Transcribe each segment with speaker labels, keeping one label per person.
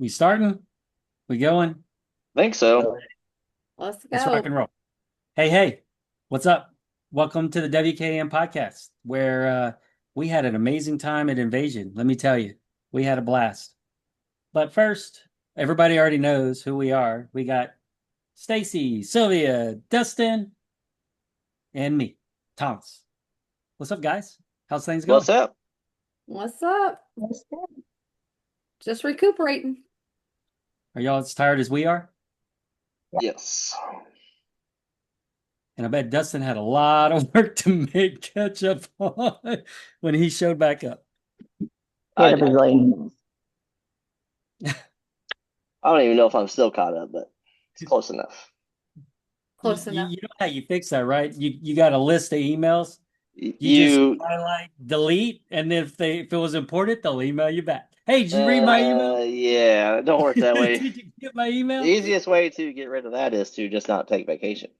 Speaker 1: We starting? We going?
Speaker 2: Think so.
Speaker 3: Let's
Speaker 1: Let's rock
Speaker 3: go.
Speaker 1: and roll. Hey, what's up? Welcome to the WKN podcast, where we had an amazing time at Invasion. Let me tell you, we had a blast. But first, everybody already knows who we are. We got Stacy, Sylvia, Dustin, and me, Thomas. What's up, guys? How's things
Speaker 2: What's
Speaker 1: going?
Speaker 2: up?
Speaker 3: What's up? Just recuperating.
Speaker 1: Are y'all as tired as we are?
Speaker 2: Yes.
Speaker 1: And I bet Dustin had a lot of work to make catch up on when he showed back up.
Speaker 2: I
Speaker 4: Hit a
Speaker 2: did.
Speaker 4: bazillion.
Speaker 2: I don't even know if I'm still caught up, but it's close enough.
Speaker 3: Close enough.
Speaker 1: You know how you fix that, right? You got a list of emails. You just
Speaker 2: You,
Speaker 1: highlight, delete, and then if it was important, they'll email you back. Hey, did you read my email?
Speaker 2: yeah, it don't work that way.
Speaker 1: Did you get my
Speaker 2: The
Speaker 1: email?
Speaker 2: easiest way to get rid of that is to just not take vacation.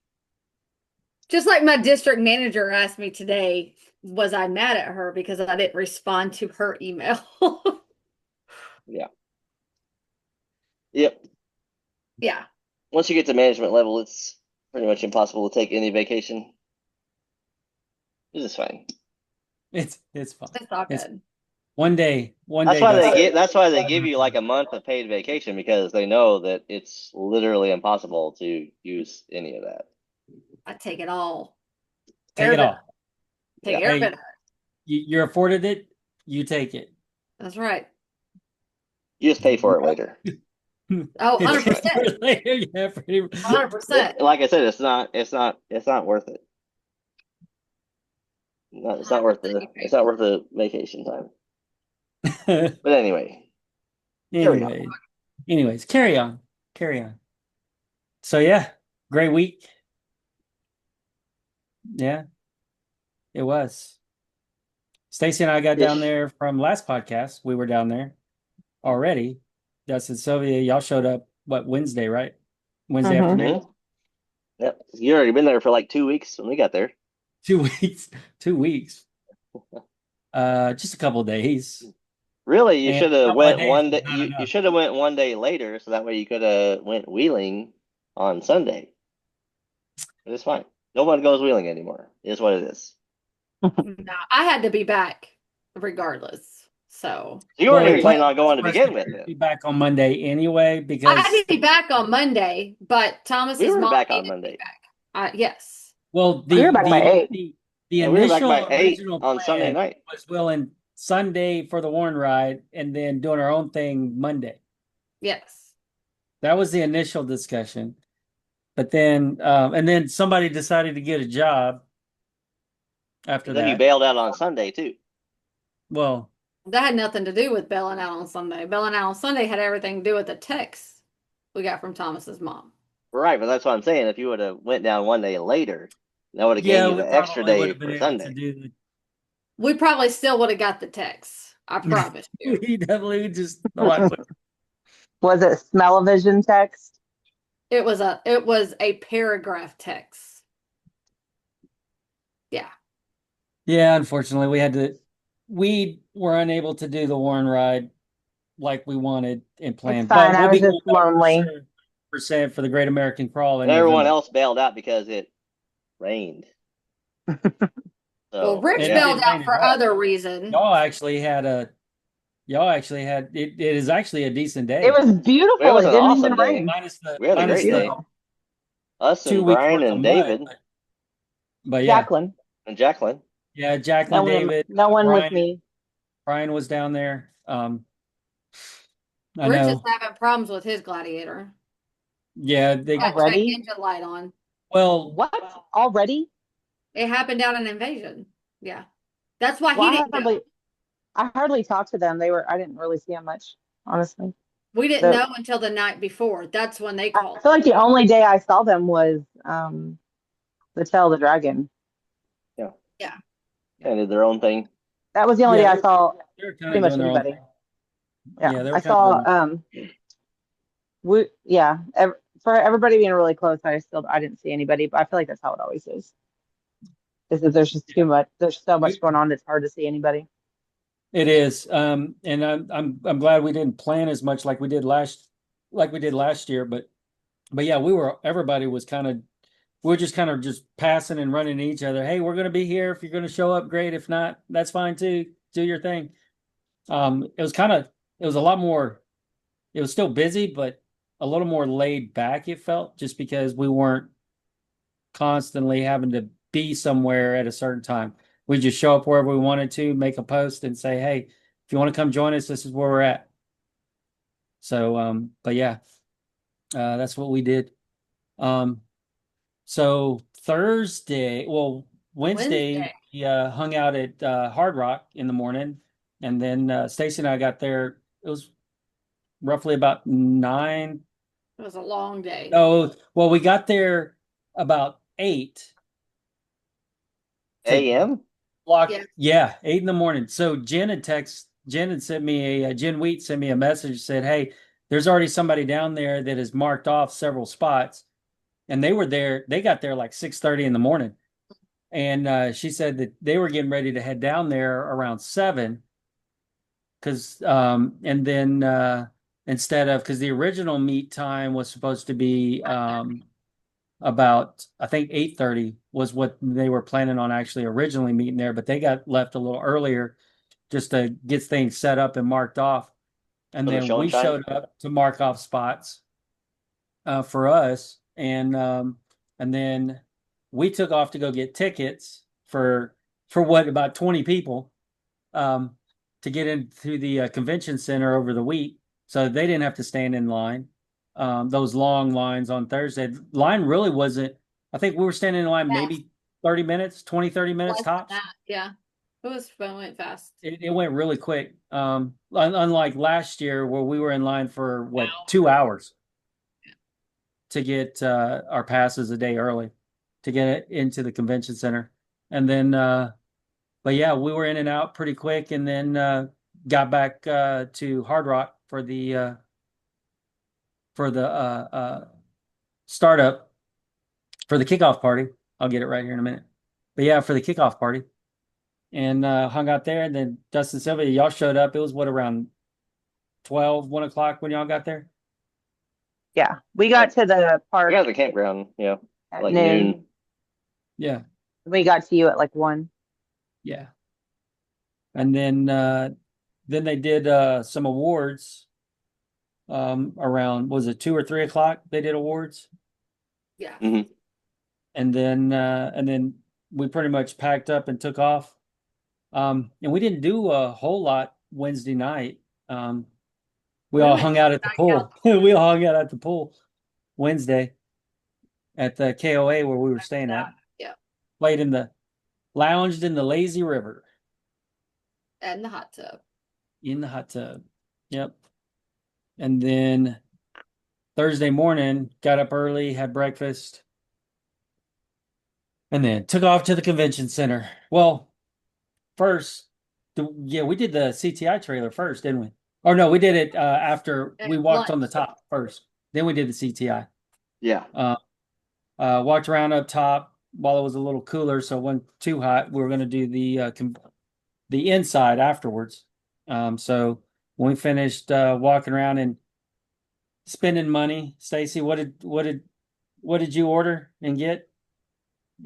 Speaker 3: Just like my district manager asked me today, was I mad at her because I didn't respond to her email?
Speaker 2: Yeah. Yep.
Speaker 3: Yeah,
Speaker 2: Once you get to management level, it's pretty much impossible to take any vacation. This is fine.
Speaker 1: It's fine.
Speaker 3: it's all
Speaker 1: It's
Speaker 3: good.
Speaker 1: one day,
Speaker 2: That's why
Speaker 1: Dustin.
Speaker 2: that's why they give you like a month of paid vacation because they know that it's literally impossible to use any of that.
Speaker 3: I take it all.
Speaker 1: Take it
Speaker 3: Every bit.
Speaker 1: all.
Speaker 3: Take
Speaker 2: Yeah.
Speaker 3: every bit
Speaker 1: Hey,
Speaker 3: of it.
Speaker 1: you're afforded it. You take it.
Speaker 3: That's right.
Speaker 2: You just pay for it later.
Speaker 3: Oh,
Speaker 1: It's
Speaker 3: 100%.
Speaker 1: later. Yeah, pretty.
Speaker 3: 100%.
Speaker 2: Like I said, it's not worth it. No, it's not worth
Speaker 3: 100%
Speaker 2: the
Speaker 3: you pay
Speaker 2: it's not
Speaker 3: for
Speaker 2: worth
Speaker 3: it.
Speaker 2: the vacation time. But anyway, carry on.
Speaker 1: Anyway, anyways, carry on. Carry on. So yeah, great week. Yeah, it was. Stacy and I got down
Speaker 2: Ish.
Speaker 1: there from last podcast. We were down there already. Dustin, Sylvia, y'all showed up what Wednesday, right? Wednesday
Speaker 4: Mm-hmm.
Speaker 1: afternoon.
Speaker 2: Hmm. Yep. You already been there for like 2 weeks when we got there.
Speaker 1: 2 weeks. 2 weeks. Just a couple of days.
Speaker 2: Really, you
Speaker 1: And
Speaker 2: should have
Speaker 1: a couple of
Speaker 2: went
Speaker 1: days
Speaker 2: one
Speaker 1: was
Speaker 2: day.
Speaker 1: not
Speaker 2: You
Speaker 1: enough.
Speaker 2: should have went one day later, so that way you could have went wheeling on Sunday. But it's fine. No one goes wheeling anymore. It is what it is.
Speaker 3: No, I had to be back regardless. So
Speaker 2: You
Speaker 1: Well,
Speaker 2: weren't
Speaker 1: we
Speaker 2: even planning
Speaker 1: planned
Speaker 2: on going to
Speaker 1: for us
Speaker 2: begin with.
Speaker 1: to
Speaker 2: Then
Speaker 1: be back on Monday anyway
Speaker 3: I had
Speaker 1: because
Speaker 3: to be back on Monday, but
Speaker 2: we
Speaker 3: Thomas's
Speaker 2: were
Speaker 3: mom
Speaker 2: back on
Speaker 3: needed me
Speaker 2: Monday.
Speaker 3: back. Yes.
Speaker 1: well
Speaker 4: We were
Speaker 1: the
Speaker 4: back by
Speaker 1: the
Speaker 4: 8.
Speaker 1: the the
Speaker 2: And we were back by
Speaker 1: initial
Speaker 2: 8
Speaker 1: original
Speaker 2: on Sunday
Speaker 1: plan
Speaker 2: night.
Speaker 1: was willing Sunday for the Warren ride and then doing our own thing Monday.
Speaker 3: Yes.
Speaker 1: That was the initial discussion. But then and then somebody decided to get a job after
Speaker 2: And then you
Speaker 1: that.
Speaker 2: bailed out on Sunday too.
Speaker 1: Well,
Speaker 3: That had nothing to do with bailing out on Sunday. Bailing out on Sunday had everything to do with the text we got from Thomas's mom.
Speaker 2: Right, but that's what I'm saying. If you would have went down one day later, that would have gave
Speaker 1: yeah,
Speaker 2: you
Speaker 1: we
Speaker 2: the extra
Speaker 1: probably would
Speaker 2: day
Speaker 1: have been
Speaker 2: for
Speaker 1: able to
Speaker 2: Sunday.
Speaker 1: do the
Speaker 3: We probably still would have got the text. I promise you.
Speaker 1: we definitely just a lot quicker.
Speaker 4: Was it smell-o-vision text?
Speaker 3: It was a paragraph text. Yeah.
Speaker 1: Yeah, unfortunately, we were unable to do the Warren ride like we wanted and
Speaker 4: It's
Speaker 1: planned, but
Speaker 4: fine.
Speaker 1: we'll
Speaker 4: I
Speaker 1: be
Speaker 4: was
Speaker 1: going
Speaker 4: just
Speaker 1: back for
Speaker 4: lonely.
Speaker 1: sure percent for the Great American Crawl in
Speaker 2: And everyone
Speaker 1: November.
Speaker 2: else bailed out because it rained.
Speaker 3: Well,
Speaker 2: So
Speaker 3: Rich
Speaker 1: And it
Speaker 2: yeah,
Speaker 3: bailed
Speaker 1: didn't rain
Speaker 3: out
Speaker 1: at
Speaker 3: for
Speaker 1: all.
Speaker 3: other reason.
Speaker 1: Y'all actually had it is actually a decent
Speaker 4: It
Speaker 1: day.
Speaker 4: was
Speaker 2: it
Speaker 4: beautiful.
Speaker 2: was
Speaker 4: It
Speaker 2: an
Speaker 4: didn't even
Speaker 2: awesome day.
Speaker 4: rain.
Speaker 1: The
Speaker 2: We had a
Speaker 4: It was
Speaker 2: great
Speaker 1: minus the
Speaker 2: day.
Speaker 4: beautiful.
Speaker 2: Us
Speaker 1: two
Speaker 2: and
Speaker 1: weeks
Speaker 2: Brian
Speaker 1: worth of
Speaker 2: and
Speaker 1: mud,
Speaker 2: David
Speaker 1: but yeah.
Speaker 4: Jacqueline.
Speaker 2: and Jacqueline.
Speaker 1: Yeah,
Speaker 4: No
Speaker 1: Jacqueline,
Speaker 4: one,
Speaker 1: David,
Speaker 4: no one with
Speaker 1: Brian
Speaker 4: me.
Speaker 1: Brian was down there. I
Speaker 3: Rich is
Speaker 1: know.
Speaker 3: having problems with his gladiator.
Speaker 1: Yeah,
Speaker 3: Got
Speaker 1: they
Speaker 3: check
Speaker 4: Already?
Speaker 3: engine light on.
Speaker 1: well,
Speaker 4: What? Already?
Speaker 3: It happened down in Invasion. Yeah. That's why
Speaker 4: Well,
Speaker 3: he didn't go.
Speaker 4: I hardly talked to them. I didn't really see them much, honestly.
Speaker 3: We didn't
Speaker 4: The,
Speaker 3: know until the night before. That's when they
Speaker 4: I
Speaker 3: called
Speaker 4: feel
Speaker 3: us.
Speaker 4: like the only day I saw them was the Tail of the Dragon.
Speaker 2: Yeah,
Speaker 3: Yeah.
Speaker 2: kind of did their own thing.
Speaker 4: That was the only
Speaker 1: yeah,
Speaker 4: day I saw
Speaker 1: they're kind
Speaker 4: pretty
Speaker 1: of
Speaker 4: much
Speaker 1: doing their own
Speaker 4: anybody.
Speaker 1: thing.
Speaker 4: Yeah,
Speaker 1: Yeah, they were
Speaker 4: I
Speaker 1: kind of
Speaker 4: saw
Speaker 1: doing.
Speaker 4: yeah, for everybody being really close, I didn't see anybody, but I feel like that's how it always is. Is that there's just too much, there's so much
Speaker 1: We
Speaker 4: going on, it's hard to see anybody.
Speaker 1: It is. And I'm glad we didn't plan as much like we did last year, but yeah, everybody was we were just kind of just passing and running to each other. Hey, we're going to be here. If you're going to show up, great. If not, that's fine too. Do your thing. It was a lot more, it was still busy, but a little more laid back, it felt, just because we weren't constantly having to be somewhere at a certain time. We just show up wherever we wanted to, make a post and say, hey, if you want to come join us, this is where we're at. So, but yeah, that's what we did. So Wednesday,
Speaker 3: Wednesday.
Speaker 1: we hung out at Hard Rock in the morning, and then Stacy and I got there. It was roughly about 9.
Speaker 3: It was a long day.
Speaker 1: Oh, well, we got there about 8 to
Speaker 2: AM?
Speaker 1: block.
Speaker 3: Yeah.
Speaker 1: Yeah, 8 in the morning. So Jen had sent me Jen Wheat sent me a message, said, hey, there's already somebody down there that has marked off several spots. And they got there like 6:30 in the morning. And she said that they were getting ready to head down there around 7. And then because the original meet time was supposed to be about, I think 8:30 was what they were planning on actually originally meeting there, but they got left a little earlier just to get things set up and marked off. And
Speaker 2: For the
Speaker 1: then
Speaker 2: show
Speaker 1: we
Speaker 2: and shine?
Speaker 1: showed up to mark off spots for us, and then we took off to go get tickets for what, about 20 people, um, to get into the convention center over the week, so they didn't have to stand in line. Those long lines on Thursday, line really wasn't. I think we were standing in line
Speaker 3: Fast.
Speaker 1: maybe 30 minutes, 30 minutes
Speaker 3: Less than
Speaker 1: tops.
Speaker 3: that. Yeah. It went fast.
Speaker 1: It went really quick. Unlike last year where we were in line for what, 2 hours to get our passes a day early to get it into the convention center. And then, but yeah, we were in and out pretty quick, and then got back to Hard Rock for the startup, for the kickoff party. I'll get it right here in a minute. But yeah, for the kickoff party, and hung out there. And then Dustin Sylvia, y'all showed up. It was what, around 1 o'clock when y'all got there?
Speaker 4: Yeah, we got to the
Speaker 2: I
Speaker 4: park
Speaker 2: got the campground,
Speaker 4: at
Speaker 2: like
Speaker 4: noon.
Speaker 2: noon.
Speaker 1: Yeah,
Speaker 4: We got to you at like 1.
Speaker 1: yeah. And then they did some awards around, was it 2 or 3 o'clock? They did awards,
Speaker 3: Yeah.
Speaker 2: Mhm.
Speaker 1: and then we pretty much packed up and took off. And we didn't do a whole lot Wednesday night. We
Speaker 3: We
Speaker 1: all
Speaker 3: went
Speaker 1: hung out at the
Speaker 3: back
Speaker 1: pool.
Speaker 3: out.
Speaker 1: We all hung out at the pool Wednesday at the KOA where we were staying at.
Speaker 3: Yeah.
Speaker 1: Lounged in the lazy river
Speaker 3: And the hot tub.
Speaker 1: in the hot tub. Yep. And then Thursday morning, got up early, had breakfast, and then took off to the convention center. Well, first, we did the CTI trailer first, didn't we? Or no, we did it after we
Speaker 3: At
Speaker 1: walked on the
Speaker 3: lunch.
Speaker 1: top first. Then we did the CTI.
Speaker 2: Yeah.
Speaker 1: Walked around up top while it was a little cooler, so it wasn't too hot. We were going to do the inside afterwards. So when we finished walking around and spending money, Stacy, what did you order and get?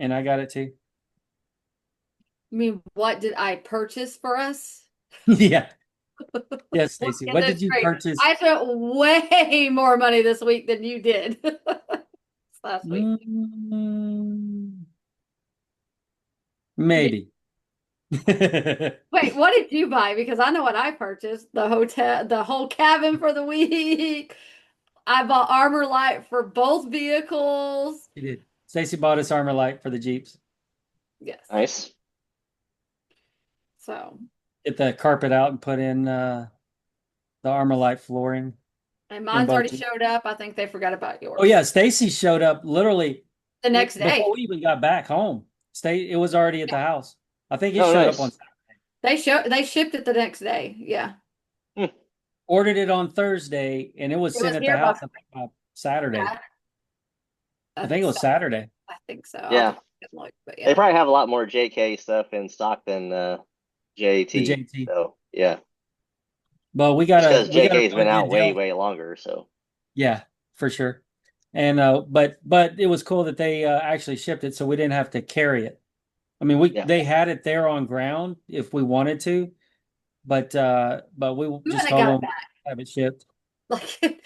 Speaker 1: And I got it too.
Speaker 3: I mean, what did I purchase for us?
Speaker 1: Yeah. Yes, Stacy.
Speaker 3: Get
Speaker 1: What
Speaker 3: this
Speaker 1: did you
Speaker 3: straight.
Speaker 1: purchase?
Speaker 3: I spent way more money this week than you did last week.
Speaker 1: Maybe.
Speaker 3: Wait, what did you buy? Because I know what I purchased. The hotel, the whole cabin for the week. I bought Armor Light for both vehicles.
Speaker 1: You did. Stacy bought us Armor Light for the Jeeps.
Speaker 3: Yes.
Speaker 2: Nice.
Speaker 3: So,
Speaker 1: Get the carpet out and put in the Armor Light flooring.
Speaker 3: and mine's already
Speaker 1: both.
Speaker 3: showed up. I think they forgot about yours.
Speaker 1: Oh yeah, Stacy showed up literally
Speaker 3: The next day.
Speaker 1: before we even got back home. It was already at the house. I think it
Speaker 2: Oh,
Speaker 1: showed
Speaker 2: nice.
Speaker 1: up on
Speaker 3: They shipped it the next day. Yeah.
Speaker 1: ordered it on Thursday, and it was
Speaker 3: It
Speaker 1: sitting
Speaker 3: was
Speaker 1: at the
Speaker 3: here
Speaker 1: house
Speaker 3: by-
Speaker 1: I think, by Saturday.
Speaker 3: Yeah.
Speaker 1: I think it was Saturday.
Speaker 3: I think so.
Speaker 2: Yeah.
Speaker 3: I'll have to look, but
Speaker 2: They
Speaker 3: yeah.
Speaker 2: probably have a lot more JK stuff in stock than JT.
Speaker 1: The JT.
Speaker 2: So Yeah.
Speaker 1: But we
Speaker 2: Because
Speaker 1: got a
Speaker 2: JK's
Speaker 1: really
Speaker 2: been out
Speaker 1: good
Speaker 2: way,
Speaker 1: deal.
Speaker 2: way longer. So
Speaker 1: Yeah, for sure. And but it was cool that they actually shipped it, so we didn't have to carry it. I mean,
Speaker 2: yeah,
Speaker 1: they had it there on ground if we wanted to, but we
Speaker 3: We
Speaker 1: just
Speaker 3: wouldn't have
Speaker 1: told
Speaker 3: got it
Speaker 1: them
Speaker 3: back.
Speaker 1: have it shipped.
Speaker 3: Like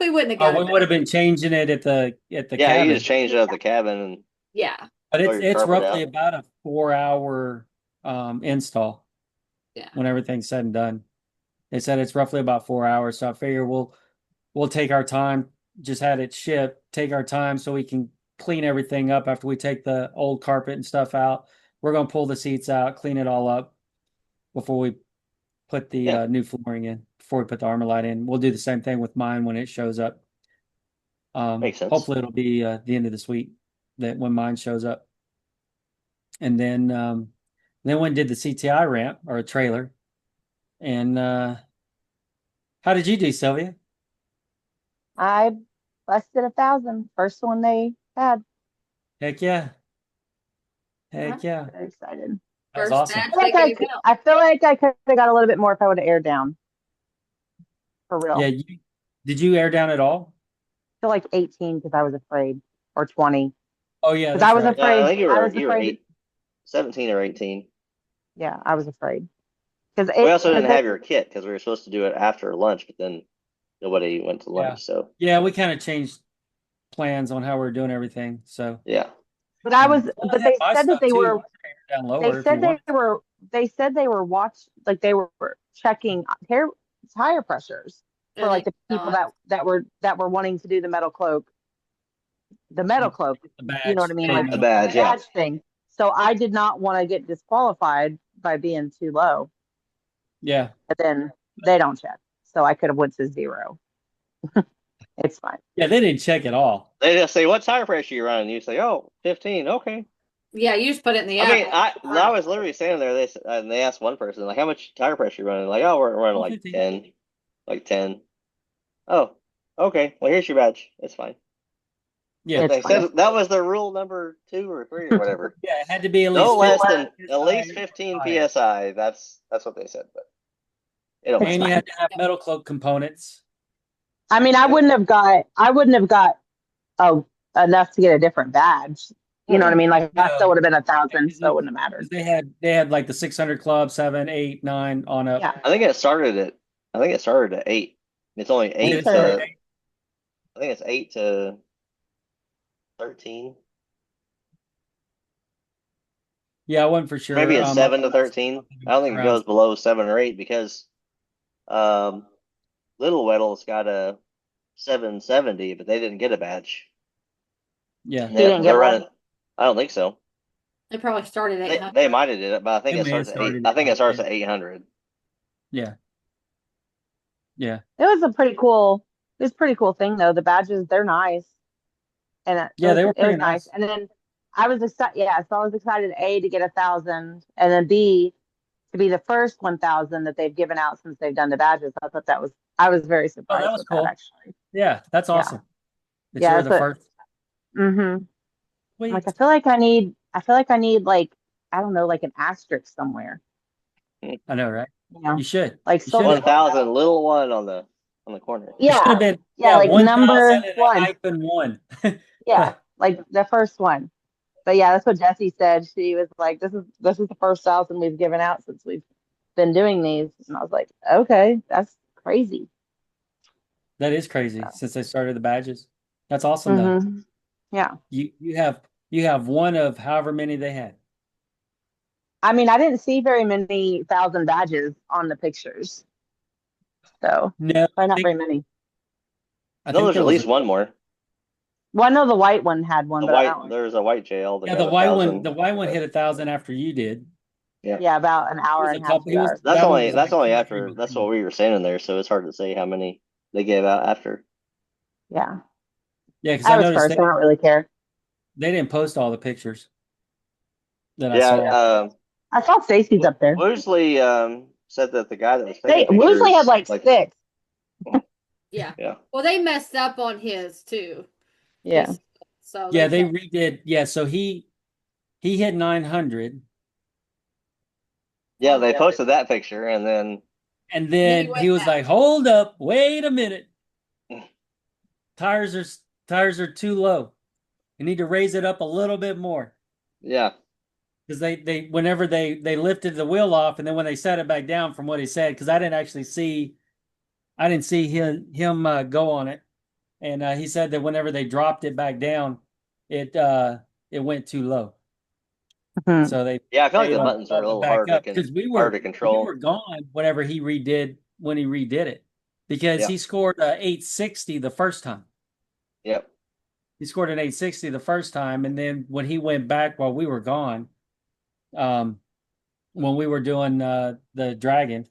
Speaker 3: we wouldn't have
Speaker 1: Oh,
Speaker 3: got
Speaker 1: we
Speaker 3: it
Speaker 1: would
Speaker 3: back.
Speaker 1: have been changing it at the
Speaker 2: yeah. You just
Speaker 1: cabin,
Speaker 2: changed it at the cabin and
Speaker 3: Yeah.
Speaker 1: but
Speaker 2: throw your
Speaker 1: it's
Speaker 2: carpet
Speaker 1: roughly
Speaker 2: out.
Speaker 1: about a 4 hour install
Speaker 3: Yeah.
Speaker 1: when everything's said and done. They said it's roughly about 4 hours, so I figure we'll take our time. Just had it shipped, take our time so we can clean everything up after we take the old carpet and stuff out. We're gonna pull the seats out, clean it all up before we put the
Speaker 2: Yeah.
Speaker 1: new flooring in. Before we put the armor light in, we'll do the same thing with mine when it shows up.
Speaker 2: Makes sense.
Speaker 1: Hopefully it'll be the end of this week that when mine shows up. And then when did the CTI ramp or a trailer. And how did you do, Sylvia?
Speaker 4: I busted 1,000. First one they had.
Speaker 1: Heck yeah. Heck
Speaker 3: Huh?
Speaker 1: yeah.
Speaker 4: Very excited.
Speaker 1: That was
Speaker 3: First
Speaker 1: awesome.
Speaker 3: batch they gave out.
Speaker 4: I feel like I could have got a little bit more if I would have aired down. For real.
Speaker 1: Yeah, did you air down at all?
Speaker 4: I feel like 18 because I was afraid, or 20
Speaker 1: Oh yeah,
Speaker 4: because
Speaker 1: that's
Speaker 4: I was
Speaker 1: right.
Speaker 2: Yeah, I
Speaker 4: afraid.
Speaker 2: think
Speaker 4: I was
Speaker 2: you were
Speaker 4: afraid.
Speaker 2: 17 or 18.
Speaker 4: Yeah, I was afraid because
Speaker 2: We also didn't have your kit because we were supposed to do it after lunch, but then nobody went to
Speaker 1: Yeah.
Speaker 2: lunch. So
Speaker 1: Yeah, we kind of changed plans on how we're doing everything. So
Speaker 2: yeah,
Speaker 4: But I was.
Speaker 1: Well, I
Speaker 4: But
Speaker 1: have
Speaker 4: they
Speaker 1: my
Speaker 4: said that
Speaker 1: stuff
Speaker 4: they
Speaker 1: too.
Speaker 4: were.
Speaker 1: You can take it down
Speaker 4: They
Speaker 1: lower if you
Speaker 4: said they
Speaker 1: want.
Speaker 4: were. They said they were like they were checking tire pressures for
Speaker 3: And
Speaker 4: like
Speaker 3: they
Speaker 4: the people
Speaker 3: not.
Speaker 4: that were wanting to do the metal cloak. The metal cloak.
Speaker 1: The
Speaker 4: You know what
Speaker 1: badge.
Speaker 4: I mean?
Speaker 1: Yeah,
Speaker 4: Like
Speaker 2: the
Speaker 1: metal
Speaker 2: badge.
Speaker 4: the
Speaker 2: Yeah,
Speaker 4: badge thing. So I did not want to get disqualified by being too low.
Speaker 1: Yeah.
Speaker 4: But then they don't check, so I could have went to 0. It's fine.
Speaker 1: Yeah, they didn't check at all.
Speaker 2: they just say what tire pressure you running. You say, oh, 15. Okay.
Speaker 3: Yeah, you just put it in the
Speaker 2: I
Speaker 3: app.
Speaker 2: mean, I was literally standing there. And they asked one person like, how much tire pressure you running? Like, oh, we're running
Speaker 1: Oh,
Speaker 2: like
Speaker 1: 15.
Speaker 2: 10, like 10. Oh, okay. Well, here's your badge. It's fine.
Speaker 1: Yeah.
Speaker 4: It's
Speaker 2: They
Speaker 4: fine.
Speaker 2: said that was the rule number 2 or 3 or whatever.
Speaker 1: Yeah, it had to be at
Speaker 2: No
Speaker 1: least
Speaker 2: less than
Speaker 1: 15
Speaker 2: at least
Speaker 1: PSI
Speaker 2: 15
Speaker 1: higher.
Speaker 2: psi. That's what they said, but it don't
Speaker 4: It's
Speaker 2: matter.
Speaker 1: And you
Speaker 4: fine.
Speaker 1: had to have metal cloak components.
Speaker 4: I mean, I wouldn't have got oh enough to get a different badge. You know what I mean? Like I still
Speaker 1: No.
Speaker 4: would have been 1,000, so it wouldn't have mattered.
Speaker 1: Because they had like the 600 club, 7, 8, 9 on up.
Speaker 4: Yeah.
Speaker 2: I think it started at 8. It's only
Speaker 4: I think
Speaker 2: 8
Speaker 4: it's
Speaker 2: to I think it's 8 to 13.
Speaker 1: Yeah, I wasn't for sure.
Speaker 2: Maybe it's 7 to 13. I don't think it
Speaker 1: around.
Speaker 2: goes below 7 or 8 because um Little Weddle's got a 770, but they didn't get a badge.
Speaker 1: Yeah.
Speaker 2: And
Speaker 4: He didn't get
Speaker 2: they're
Speaker 4: one?
Speaker 2: running. I don't think so.
Speaker 3: They probably started at
Speaker 2: They
Speaker 3: 800.
Speaker 2: might have did it, but I think
Speaker 1: They
Speaker 2: it
Speaker 1: may have
Speaker 2: starts at 8.
Speaker 1: started
Speaker 2: I think
Speaker 1: it,
Speaker 2: it starts
Speaker 1: yeah.
Speaker 2: at 800.
Speaker 1: Yeah. Yeah.
Speaker 4: It was a pretty cool. It was a pretty cool thing though. The badges, they're nice, and
Speaker 1: Yeah, they were
Speaker 4: it was
Speaker 1: pretty
Speaker 4: nice.
Speaker 1: nice.
Speaker 4: And then I was excited. Yeah, so I was excited A to get 1,000, and then B to be the first 1,000 that they've given out since they've done the badges. I thought that was. I was very
Speaker 1: Oh, that
Speaker 4: surprised
Speaker 1: was
Speaker 4: with
Speaker 1: cool.
Speaker 4: that actually.
Speaker 1: Yeah, that's
Speaker 4: Yeah.
Speaker 1: awesome. That
Speaker 4: Yeah,
Speaker 1: you were
Speaker 4: that's
Speaker 1: the
Speaker 4: what.
Speaker 1: first.
Speaker 4: Mm-hmm.
Speaker 1: Wait.
Speaker 4: Like I feel like I need. Like I don't know, like an asterisk somewhere.
Speaker 1: I know, right?
Speaker 4: You know,
Speaker 1: You should.
Speaker 4: like
Speaker 1: You
Speaker 4: so.
Speaker 1: should have.
Speaker 2: 1,000, little one on the corner.
Speaker 1: It should
Speaker 4: Yeah,
Speaker 1: have been
Speaker 4: yeah, like
Speaker 1: 1,000
Speaker 4: number
Speaker 1: and a
Speaker 4: one.
Speaker 1: hyphen 1.
Speaker 4: Yeah, like the first one. But yeah, that's what Jessie said. She was like, "This is the first 1,000 we've given out since we've been doing these." And I was like, "Okay, that's crazy."
Speaker 1: That is crazy
Speaker 4: So,
Speaker 1: since they started the badges. That's awesome though.
Speaker 4: yeah.
Speaker 1: You have one of however many they had.
Speaker 4: I mean, I didn't see very many 1,000 badges on the pictures, so
Speaker 1: No,
Speaker 4: probably not very many.
Speaker 1: I
Speaker 2: No,
Speaker 1: think
Speaker 2: there's
Speaker 1: there
Speaker 2: at
Speaker 1: was
Speaker 2: least one more.
Speaker 4: Well, I know the white one had one, but I don't.
Speaker 2: There's a white jail that
Speaker 1: yeah,
Speaker 2: got
Speaker 1: the white one
Speaker 2: 1,000.
Speaker 1: the white one hit 1,000 after you did.
Speaker 2: Yeah.
Speaker 4: Yeah, about an
Speaker 1: It
Speaker 4: hour
Speaker 1: was a
Speaker 4: and a half,
Speaker 1: couple
Speaker 4: 2 hours.
Speaker 2: That's
Speaker 1: that one
Speaker 2: only
Speaker 1: was like 2 or 3
Speaker 2: after. That's
Speaker 1: behind
Speaker 2: what we were saying in there, so it's hard to say how many they gave out after.
Speaker 4: Yeah,
Speaker 1: Yeah, because
Speaker 4: I
Speaker 1: I
Speaker 4: was
Speaker 1: noticed
Speaker 4: first. I don't really care.
Speaker 1: they didn't post all the pictures that I
Speaker 2: Yeah.
Speaker 1: saw.
Speaker 4: I saw Stacy's up there.
Speaker 2: Woosley said that the guy that was
Speaker 4: They
Speaker 2: taking
Speaker 4: Woosley
Speaker 2: pictures,
Speaker 4: had like 6.
Speaker 3: Yeah.
Speaker 2: Yeah.
Speaker 3: Well, they messed up on his too.
Speaker 4: Yeah.
Speaker 3: So
Speaker 1: Yeah, they
Speaker 3: said-
Speaker 1: redid. Yeah, so he hit 900.
Speaker 2: Yeah, they posted that picture, and then
Speaker 1: And
Speaker 3: Then he
Speaker 1: then
Speaker 3: went
Speaker 1: he was
Speaker 3: back.
Speaker 1: like, "Hold up, wait a minute. Tires are too low. You need to raise it up a little bit more."
Speaker 2: yeah,
Speaker 1: Because they whenever they lifted the wheel off, and then when they set it back down, from what he said, because I didn't see him go on it, and he said that whenever they dropped it back down, it went too low.
Speaker 4: Mhm.
Speaker 1: So they
Speaker 2: yeah. I feel like
Speaker 1: made
Speaker 2: the
Speaker 1: him
Speaker 2: buttons are a
Speaker 1: bump it
Speaker 2: little
Speaker 1: back
Speaker 2: hard
Speaker 1: up because
Speaker 2: hard to
Speaker 1: we
Speaker 2: control.
Speaker 1: were gone whenever he redid it, because
Speaker 2: Yeah,
Speaker 1: he scored a 860 the first time.
Speaker 2: yep.
Speaker 1: He scored an 860 the first time, and then when he went back while we were gone, um, when we were doing the Dragon,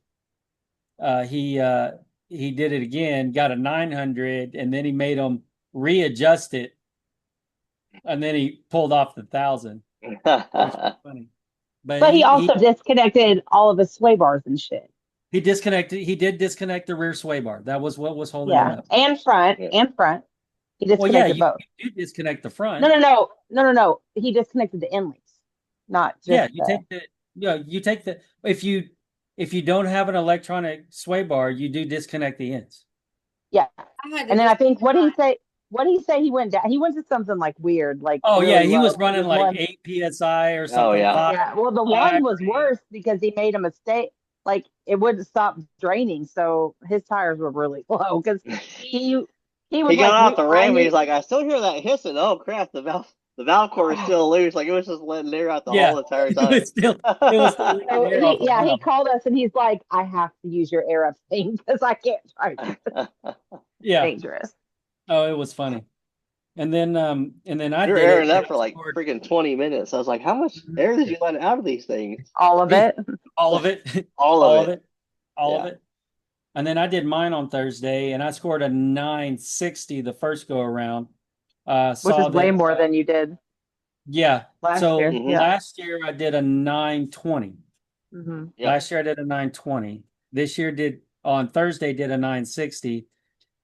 Speaker 1: uh, he uh, he did it again, got a 900, and then he made him readjust it, and then he pulled off the 1,000, which was funny. But
Speaker 4: But he
Speaker 1: he
Speaker 4: also disconnected all of his sway bars and shit.
Speaker 1: he disconnected. He did disconnect the rear sway bar. That was what was holding it
Speaker 4: Yeah,
Speaker 1: up.
Speaker 4: and front
Speaker 2: Yeah.
Speaker 4: and front. He
Speaker 1: Well, yeah,
Speaker 4: disconnected both.
Speaker 1: you do disconnect the front.
Speaker 4: No. He disconnected the end links, not
Speaker 1: Yeah,
Speaker 4: just the.
Speaker 1: you take the if you don't have an electronic sway bar, you do disconnect the ends.
Speaker 4: Yeah,
Speaker 3: I had to
Speaker 4: and then I
Speaker 3: just
Speaker 4: think what did he say? What did he say? He went down. He went to something like weird, like
Speaker 1: Oh yeah,
Speaker 4: really
Speaker 1: he
Speaker 4: low.
Speaker 1: was
Speaker 4: But it
Speaker 1: running
Speaker 4: was
Speaker 1: like
Speaker 4: one.
Speaker 1: 8 psi or
Speaker 2: Oh
Speaker 1: something,
Speaker 2: yeah.
Speaker 1: five,
Speaker 4: Yeah. Well, the
Speaker 1: five
Speaker 4: one
Speaker 1: or
Speaker 4: was
Speaker 1: eight.
Speaker 4: worse because he made a mistake. Like it wouldn't stop draining, so his tires were really low because he he
Speaker 2: He
Speaker 4: was
Speaker 2: got
Speaker 4: like
Speaker 2: off the ramp.
Speaker 4: finding.
Speaker 2: He's like, I still hear that hissing. Oh crap! The valve core is still loose. Like it was just letting air out the
Speaker 1: Yeah,
Speaker 2: whole entire time.
Speaker 1: it was still leaking
Speaker 4: So
Speaker 1: air off the
Speaker 4: he
Speaker 1: valve.
Speaker 4: called us and he's like, I have to use your air up thing because I can't drive. It's
Speaker 1: Yeah.
Speaker 4: dangerous.
Speaker 1: Oh, it was funny. And then I
Speaker 2: We were
Speaker 1: did it,
Speaker 2: airing
Speaker 1: and
Speaker 2: up
Speaker 1: I
Speaker 2: for like
Speaker 1: scored
Speaker 2: freaking 20 minutes. I was like, how much air did you let out of these things?
Speaker 4: All of it.
Speaker 1: all of it,
Speaker 2: All of
Speaker 1: all of
Speaker 2: it.
Speaker 1: it, all of
Speaker 2: Yeah.
Speaker 1: it. And then I did mine on Thursday, and I scored a 960 the first go around.
Speaker 4: Which is
Speaker 1: Saw
Speaker 4: way
Speaker 1: that,
Speaker 4: more than you did
Speaker 1: yeah.
Speaker 4: last
Speaker 1: So
Speaker 4: year.
Speaker 2: Hmm.
Speaker 4: Yeah.
Speaker 1: last year I did a 920.
Speaker 4: Hmm.
Speaker 2: Yep.
Speaker 1: Last year I did a 920. This year did on Thursday did a 960.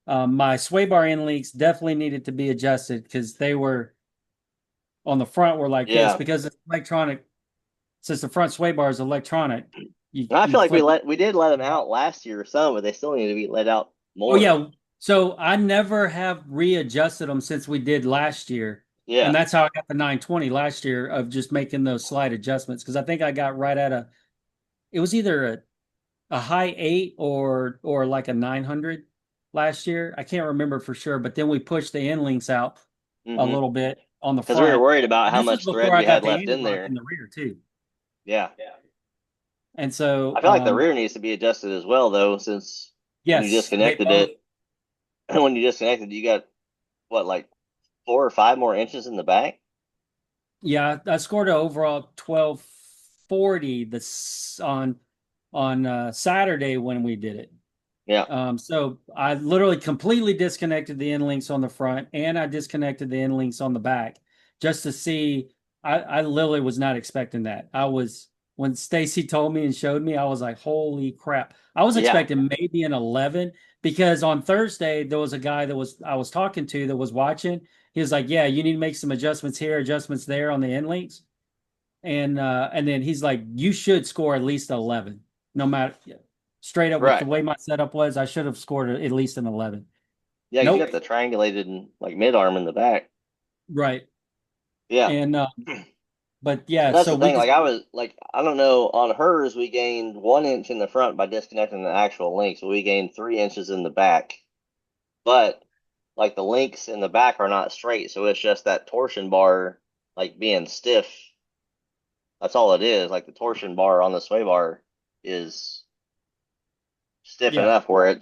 Speaker 1: My sway bar end links definitely needed to be adjusted because they were on the front were like this
Speaker 2: Yeah.
Speaker 1: because it's electronic. Since the front sway bar is electronic,
Speaker 2: And I
Speaker 1: you
Speaker 2: feel like we
Speaker 1: flip.
Speaker 2: did let them out last year or some, but they still need to be let out
Speaker 1: Oh
Speaker 2: more.
Speaker 1: yeah. So I never have readjusted them since we did last year. And
Speaker 2: Yeah.
Speaker 1: that's how I got the 920 last year of just making those slight adjustments. Because I think I got right at it was either a high 8 or like a 900 last year. I can't remember for sure, but then we pushed the end links out a
Speaker 2: Hmm.
Speaker 1: little bit on the
Speaker 2: Because we were
Speaker 1: front.
Speaker 2: worried about
Speaker 1: And
Speaker 2: how
Speaker 1: this is
Speaker 2: much thread
Speaker 1: before I
Speaker 2: we
Speaker 1: got
Speaker 2: had
Speaker 1: the
Speaker 2: left in
Speaker 1: anti-lock in
Speaker 2: there.
Speaker 1: the rear too.
Speaker 2: Yeah.
Speaker 1: And so
Speaker 2: I feel like the rear needs to be adjusted as well, though, since when you
Speaker 1: yes, they
Speaker 2: disconnected
Speaker 1: both.
Speaker 2: it, when you disconnected, you got what, like 4 or 5 more inches in the back?
Speaker 1: Yeah, I scored an overall 1240 this on Saturday when we did it.
Speaker 2: Yeah.
Speaker 1: So I literally completely disconnected the end links on the front and I disconnected the end links on the back just to see. I literally was not expecting that. I was when Stacy told me and showed me, I was like, holy crap. I was
Speaker 2: Yeah.
Speaker 1: expecting maybe an 11 because on Thursday there was a guy I was talking to that was watching. He was like, yeah, you need to make some adjustments here, adjustments there on the end links. And then he's like, you should score at least 11, no matter straight up with the
Speaker 2: Right.
Speaker 1: way my setup was. I should have scored at least an 11.
Speaker 2: Yeah, you
Speaker 1: Nope.
Speaker 2: got the triangulated and like mid arm in the back.
Speaker 1: Right.
Speaker 2: Yeah.
Speaker 1: And but yeah,
Speaker 2: That's
Speaker 1: so
Speaker 2: the
Speaker 1: we
Speaker 2: thing.
Speaker 1: just
Speaker 2: Like I was like, I don't know, on hers we gained 1 inch in the front by disconnecting the actual links, but we gained 3 inches in the back. But like the links in the back are not straight, so it's just that torsion bar like being stiff. That's all it is. Like the torsion bar on the sway bar is stiff
Speaker 1: yeah.
Speaker 2: enough where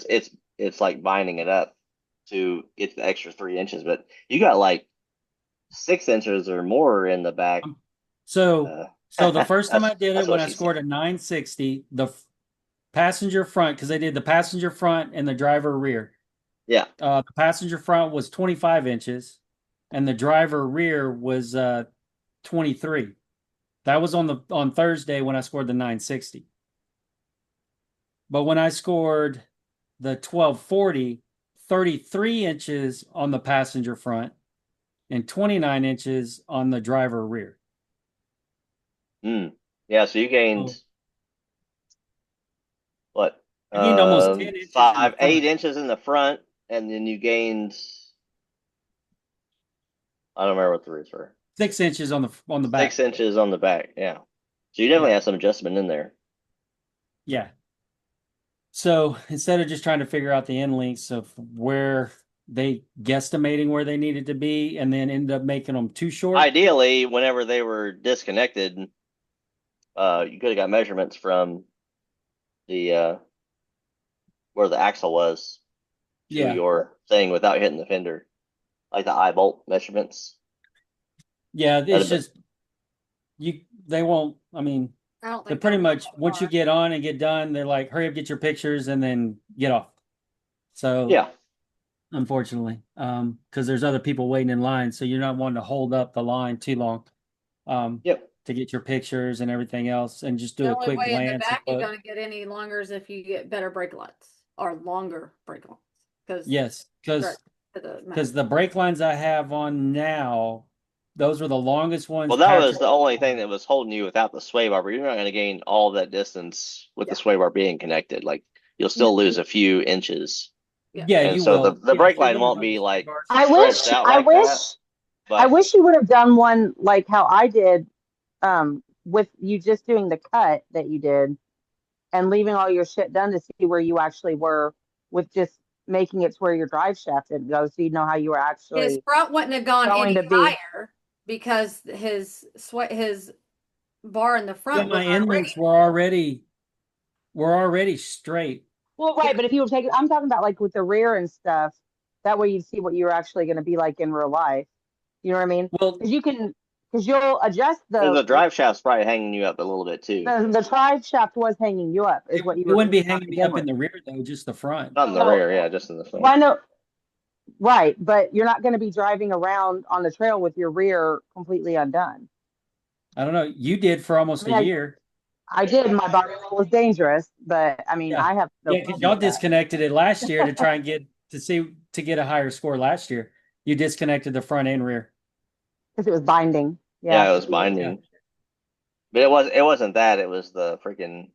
Speaker 2: it's like binding it up to get the extra 3 inches. But you got like 6 inches or more in the back.
Speaker 1: So so the first time I did it
Speaker 2: that's
Speaker 1: when
Speaker 2: what
Speaker 1: I
Speaker 2: she
Speaker 1: scored a
Speaker 2: said.
Speaker 1: 960, the passenger front because they did the passenger front and the driver rear.
Speaker 2: Yeah.
Speaker 1: The passenger front was 25 inches and the driver rear was 23. That was on Thursday when I scored the 960. But when I scored the 1240, 33 inches on the passenger front and 29 inches on the driver rear.
Speaker 2: Mm. Yeah. So you gained
Speaker 1: So You gained almost 10 inches in the
Speaker 2: 8
Speaker 1: front.
Speaker 2: inches in the front, and then you gained. I don't remember what the roots were.
Speaker 1: 6 inches on the back.
Speaker 2: 6 inches on the back. Yeah. So you definitely have some adjustment in there.
Speaker 1: Yeah. So instead of just trying to figure out the end links of where they guesstimating where they needed to be and then end up making them too short.
Speaker 2: Ideally, whenever they were disconnected, you could have got measurements from the where the axle was to your thing without hitting the fender, like the eye bolt measurements.
Speaker 1: Yeah, it's just they won't. I mean,
Speaker 3: I don't
Speaker 1: they're
Speaker 3: think
Speaker 1: pretty
Speaker 3: they'll
Speaker 1: much
Speaker 3: go
Speaker 1: once you
Speaker 3: far.
Speaker 1: get on and get done, they're like, hurry up, get your pictures, and then get off. So
Speaker 2: Yeah.
Speaker 1: unfortunately, because there's other people waiting in line, so you're not wanting to hold up the line too long.
Speaker 2: Yep.
Speaker 1: To get your pictures and everything else, and just do
Speaker 3: The
Speaker 1: a
Speaker 3: only
Speaker 1: quick
Speaker 3: way in the
Speaker 1: glance.
Speaker 3: back you're gonna get any longer is if you get better brake lights or longer brake lights. Because
Speaker 1: Yes, because
Speaker 3: the
Speaker 1: the brake lines I have on now, those were the longest ones.
Speaker 2: Well, that was
Speaker 1: Patrick.
Speaker 2: the only thing that was holding you without the sway bar, but you're not going to gain all that distance with the sway bar being connected. Like you'll still lose a few inches.
Speaker 1: Yeah,
Speaker 2: And
Speaker 1: you
Speaker 2: so
Speaker 1: will.
Speaker 2: the brake
Speaker 1: So you're
Speaker 2: line
Speaker 1: gonna
Speaker 2: won't
Speaker 1: run the
Speaker 2: be
Speaker 1: sway
Speaker 2: like
Speaker 1: bars.
Speaker 2: stretched out like that. But
Speaker 4: I wish you would have done one like how I did, with you just doing the cut that you did and leaving all your shit done to see where you actually were with just making it to where your drive shaft didn't go, so you know how you were
Speaker 3: his
Speaker 4: actually
Speaker 3: front wouldn't have gone
Speaker 4: going
Speaker 3: any
Speaker 4: to be.
Speaker 3: higher because his bar in the
Speaker 1: Yeah,
Speaker 3: front was
Speaker 1: my end
Speaker 3: already.
Speaker 1: links were already straight.
Speaker 4: Well, right, but if you were taking, I'm talking about like with the rear and stuff. That way you'd see what you're actually going to be like in real life. You know what I mean?
Speaker 1: Well,
Speaker 4: Because you'll adjust
Speaker 2: the drive shaft's probably hanging you up a little bit too.
Speaker 4: the drive shaft was hanging you up, is what you
Speaker 1: it
Speaker 4: were
Speaker 1: wouldn't be
Speaker 4: getting at
Speaker 1: hanging me
Speaker 4: begin
Speaker 1: up in
Speaker 4: with.
Speaker 1: the rear though, just the front.
Speaker 2: Not in the rear, yeah, just in the front.
Speaker 4: Why no? Right, but you're not going to be driving around on the trail with your rear completely undone.
Speaker 1: I don't know. You did for almost a year.
Speaker 4: I did. My body was dangerous, but I mean,
Speaker 1: Yeah.
Speaker 4: I have no
Speaker 1: because
Speaker 4: problem
Speaker 1: y'all
Speaker 4: with that.
Speaker 1: disconnected it last year to try and get a higher score last year. You disconnected the front and rear.
Speaker 4: Because it was binding.
Speaker 2: Yeah, it was binding. But it wasn't that, it was the freaking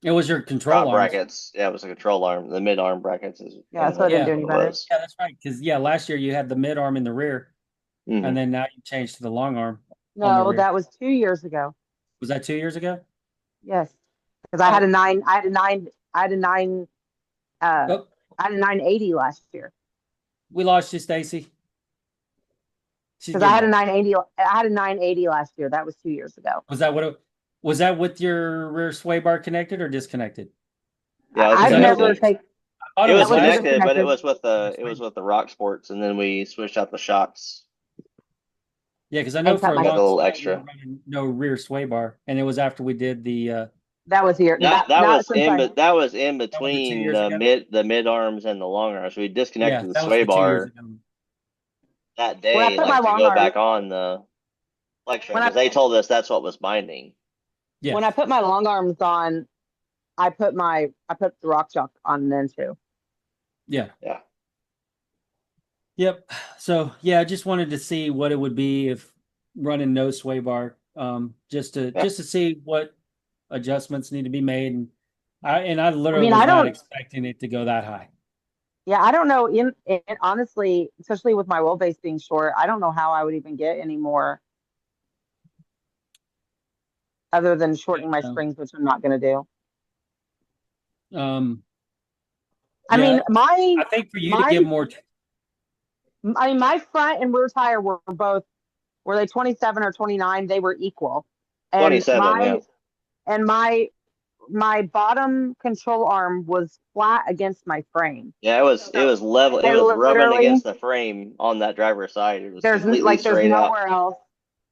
Speaker 1: It was your control
Speaker 2: top
Speaker 1: arms.
Speaker 2: brackets. Yeah, it was a control arm. The mid arm brackets is
Speaker 4: Yeah, so it didn't do any better.
Speaker 1: Yeah, that's right. Because last year you had the mid arm in the rear, and then now you changed to the long arm.
Speaker 4: No, that was 2 years ago.
Speaker 1: Was that 2 years ago?
Speaker 4: Yes, because I had a 980 last year.
Speaker 1: We lost you, Stacy.
Speaker 4: Because I had a 980. I had a 980 last year. That was 2 years ago.
Speaker 1: Was that with your rear sway bar connected or disconnected?
Speaker 2: Yeah,
Speaker 4: I've never taken.
Speaker 2: It was connected, but it was with the Rock Sports, and then we switched out the shocks.
Speaker 1: Yeah, because I know for a
Speaker 2: little extra.
Speaker 1: No rear sway bar, and it was after we did the.
Speaker 4: That was here.
Speaker 2: That was in between the mid arms and the long arms. We disconnected the sway bar that day, to go back on the flex because they told us that's what was binding.
Speaker 1: Yeah.
Speaker 4: When I put my long arms on, I put the Rock Shock on then too.
Speaker 1: Yeah.
Speaker 2: Yeah.
Speaker 1: Yep. So I just wanted to see what it would be if running no sway bar, just to see what adjustments need to be made, and I literally was not expecting it to go that high.
Speaker 4: Yeah, I don't know. In honestly, especially with my wheelbase being short, I don't know how I would even get any more, other than shortening my springs, which I'm not going to do. I mean,
Speaker 1: I think for you to get more.
Speaker 4: I mean, my front and rear tire were they 27 or 29? They were equal. And
Speaker 2: 27,
Speaker 4: And my bottom control arm was flat against my frame.
Speaker 2: Yeah, it was level. It was rubbing against the frame on that driver's side. It was completely straight out.
Speaker 4: There's nowhere else.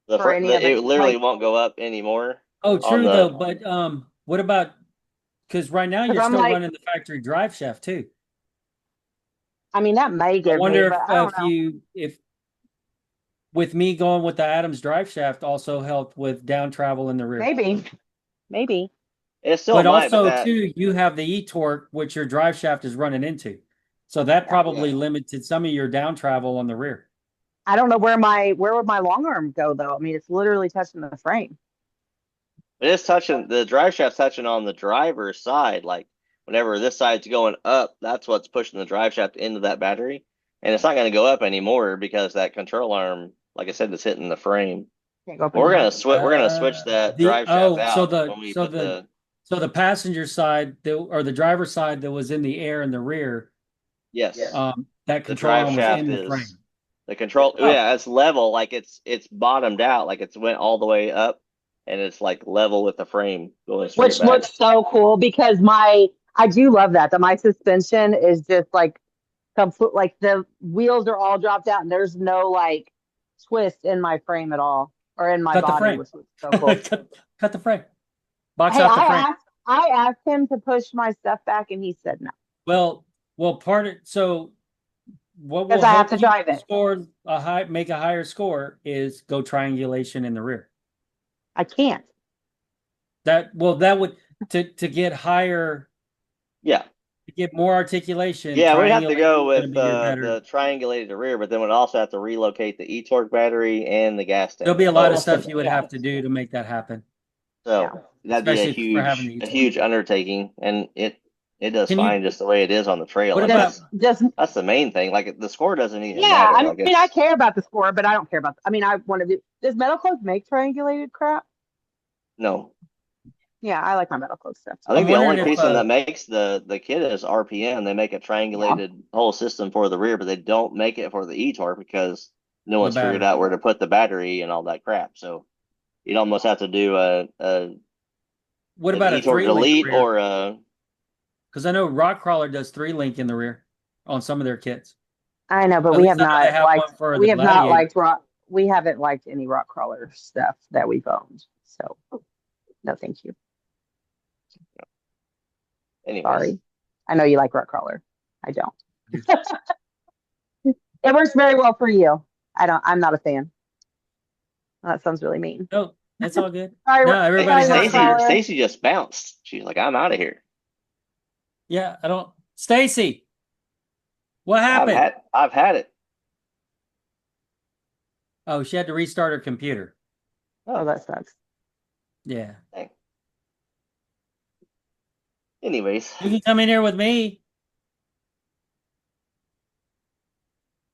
Speaker 2: It literally won't go up anymore.
Speaker 1: Oh, true though. But what about? Because right now you're still running the factory drive shaft too.
Speaker 4: I mean, that may give.
Speaker 1: I wonder if with me going with the Adams drive shaft also helped with down travel in the rear.
Speaker 4: Maybe.
Speaker 2: It still
Speaker 1: but
Speaker 2: might,
Speaker 1: also too, you have the e-torque, which your drive shaft is running into, so that probably limited some of your down travel on the rear.
Speaker 4: I don't know where would my long arm go though. I mean, it's literally touching the frame.
Speaker 2: It is touching the drive shaft's touching on the driver's side, like whenever this side's going up, that's what's pushing the drive shaft into that battery. And it's not going to go up anymore because that control arm, like I said, is hitting the frame.
Speaker 4: Can't go up
Speaker 2: We're
Speaker 4: anymore.
Speaker 2: gonna switch. We're gonna switch that drive shaft out when we put the.
Speaker 1: So the passenger side or the driver's side that was in the air in the rear,
Speaker 2: Yes,
Speaker 1: that
Speaker 2: the
Speaker 1: control
Speaker 2: drive
Speaker 1: arm was
Speaker 2: shaft
Speaker 1: in the
Speaker 2: is
Speaker 1: frame.
Speaker 2: the control.
Speaker 1: Oh.
Speaker 2: Yeah, it's level. Like it's bottomed out. Like it's went all the way up, and it's like level with the frame going straight
Speaker 4: Which
Speaker 2: back.
Speaker 4: looks so cool because I do love that my suspension is just like complete, like the wheels are all dropped out and there's no like twist in my frame at all or in my
Speaker 1: Cut the
Speaker 4: body,
Speaker 1: frame.
Speaker 4: which looks so cool.
Speaker 1: cut the frame. Box
Speaker 4: Hey,
Speaker 1: out the frame.
Speaker 4: I asked him to push my stuff back and he said no.
Speaker 1: Well, so what will
Speaker 4: Because I have
Speaker 1: help
Speaker 4: to
Speaker 1: you
Speaker 4: drive it.
Speaker 1: make a higher score is go triangulation in the rear.
Speaker 4: I can't.
Speaker 1: That would to get higher,
Speaker 2: Yeah,
Speaker 1: to get more articulation.
Speaker 2: yeah, we'd have to go
Speaker 1: triangulation is
Speaker 2: with
Speaker 1: gonna be your better.
Speaker 2: the triangulated rear, but then we'd also have to relocate the e-torque battery and the gas tank.
Speaker 1: There'll be a lot of
Speaker 2: both.
Speaker 1: stuff you would
Speaker 4: Yeah.
Speaker 1: have to do to make that happen.
Speaker 2: So
Speaker 4: Yeah.
Speaker 2: that'd be
Speaker 1: Especially for having the
Speaker 2: a
Speaker 1: e-torque.
Speaker 2: huge undertaking, and it does
Speaker 1: Can you-
Speaker 2: fine just the way it is on the trail.
Speaker 1: What
Speaker 2: Like,
Speaker 1: about-
Speaker 2: that's the main thing. Like the score doesn't even
Speaker 4: Yeah,
Speaker 2: matter.
Speaker 4: I
Speaker 2: Like
Speaker 4: mean, I care about the score, but I don't care about. I mean, I want to do. Does Metal Clothes make triangulated crap?
Speaker 2: no.
Speaker 4: Yeah, I like my Metal Clothes stuff.
Speaker 2: I think
Speaker 1: I'm
Speaker 2: the only
Speaker 1: wondering if,
Speaker 2: reason that makes the kit is RPM. They make a triangulated whole system for the rear, but they don't make it for the e-torque because no one's figured
Speaker 1: battery.
Speaker 2: out where to put the battery and all that crap. So you'd almost have to do
Speaker 1: What
Speaker 2: an
Speaker 1: about a
Speaker 2: e-torque
Speaker 1: 3-link
Speaker 2: delete
Speaker 1: rear?
Speaker 2: or a.
Speaker 1: Because I know Rock Crawler does 3-link in the rear on some of their kits.
Speaker 4: I know, but
Speaker 1: At
Speaker 4: we
Speaker 1: least
Speaker 4: have
Speaker 1: I know they
Speaker 4: not
Speaker 1: have
Speaker 4: liked.
Speaker 1: one for
Speaker 4: We
Speaker 1: the
Speaker 4: have not
Speaker 1: Gladiator.
Speaker 4: liked rock. We haven't liked any Rock Crawler stuff that we've owned. So, no, thank you.
Speaker 2: Anyways.
Speaker 4: Sorry. I know you like Rock Crawler. I don't. It works very well for you. I'm not a fan. That sounds really mean.
Speaker 1: No, it's all good.
Speaker 4: Sorry,
Speaker 1: No, everybody
Speaker 4: sorry,
Speaker 1: has
Speaker 4: Rock Crawler.
Speaker 2: Stacy just bounced. She's like, I'm out of here.
Speaker 1: Yeah, I don't. Stacy, what happened?
Speaker 2: I've had it.
Speaker 1: Oh, she had to restart her computer.
Speaker 4: Oh, that sucks.
Speaker 1: Yeah.
Speaker 2: Dang. Anyways,
Speaker 1: You can come in here with me.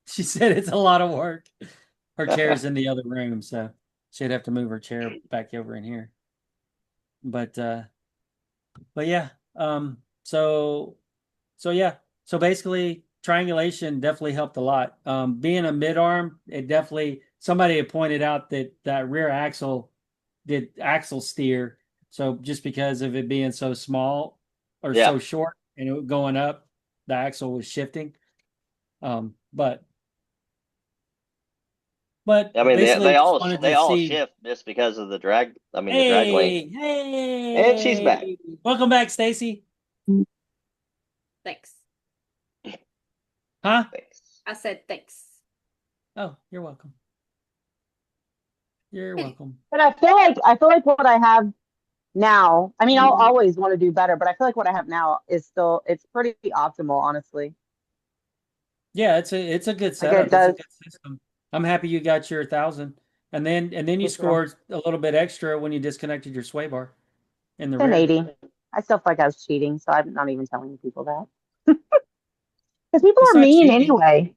Speaker 1: She said it's a lot of work. Her chair's in the other room, so she'd have to move her chair back over in here. But yeah. So yeah. So basically triangulation definitely helped a lot. Being a mid arm, it definitely somebody had pointed out that rear axle did axle steer. So just because of it being so small or so short and it going up, the axle was shifting. But
Speaker 2: I mean, they all
Speaker 1: see...
Speaker 2: shift just because of the drag. I mean,
Speaker 1: hey,
Speaker 2: the drag length.
Speaker 1: Hey,
Speaker 2: and she's back.
Speaker 1: Welcome back, Stacy.
Speaker 3: Thanks.
Speaker 1: Huh?
Speaker 2: Thanks.
Speaker 3: I said thanks.
Speaker 1: Oh, you're welcome. You're welcome.
Speaker 4: But I feel like what I have now. I mean, I'll always want to do better, but I feel like what I have now is it's pretty optimal, honestly.
Speaker 1: Yeah, it's a good setup. It's a good system. I'm happy you got your 1,000, and then you scored a little bit extra when you disconnected your sway bar in the rear.
Speaker 4: 80. I still feel like I was cheating, so I'm not even telling people that. Because people are mean anyway.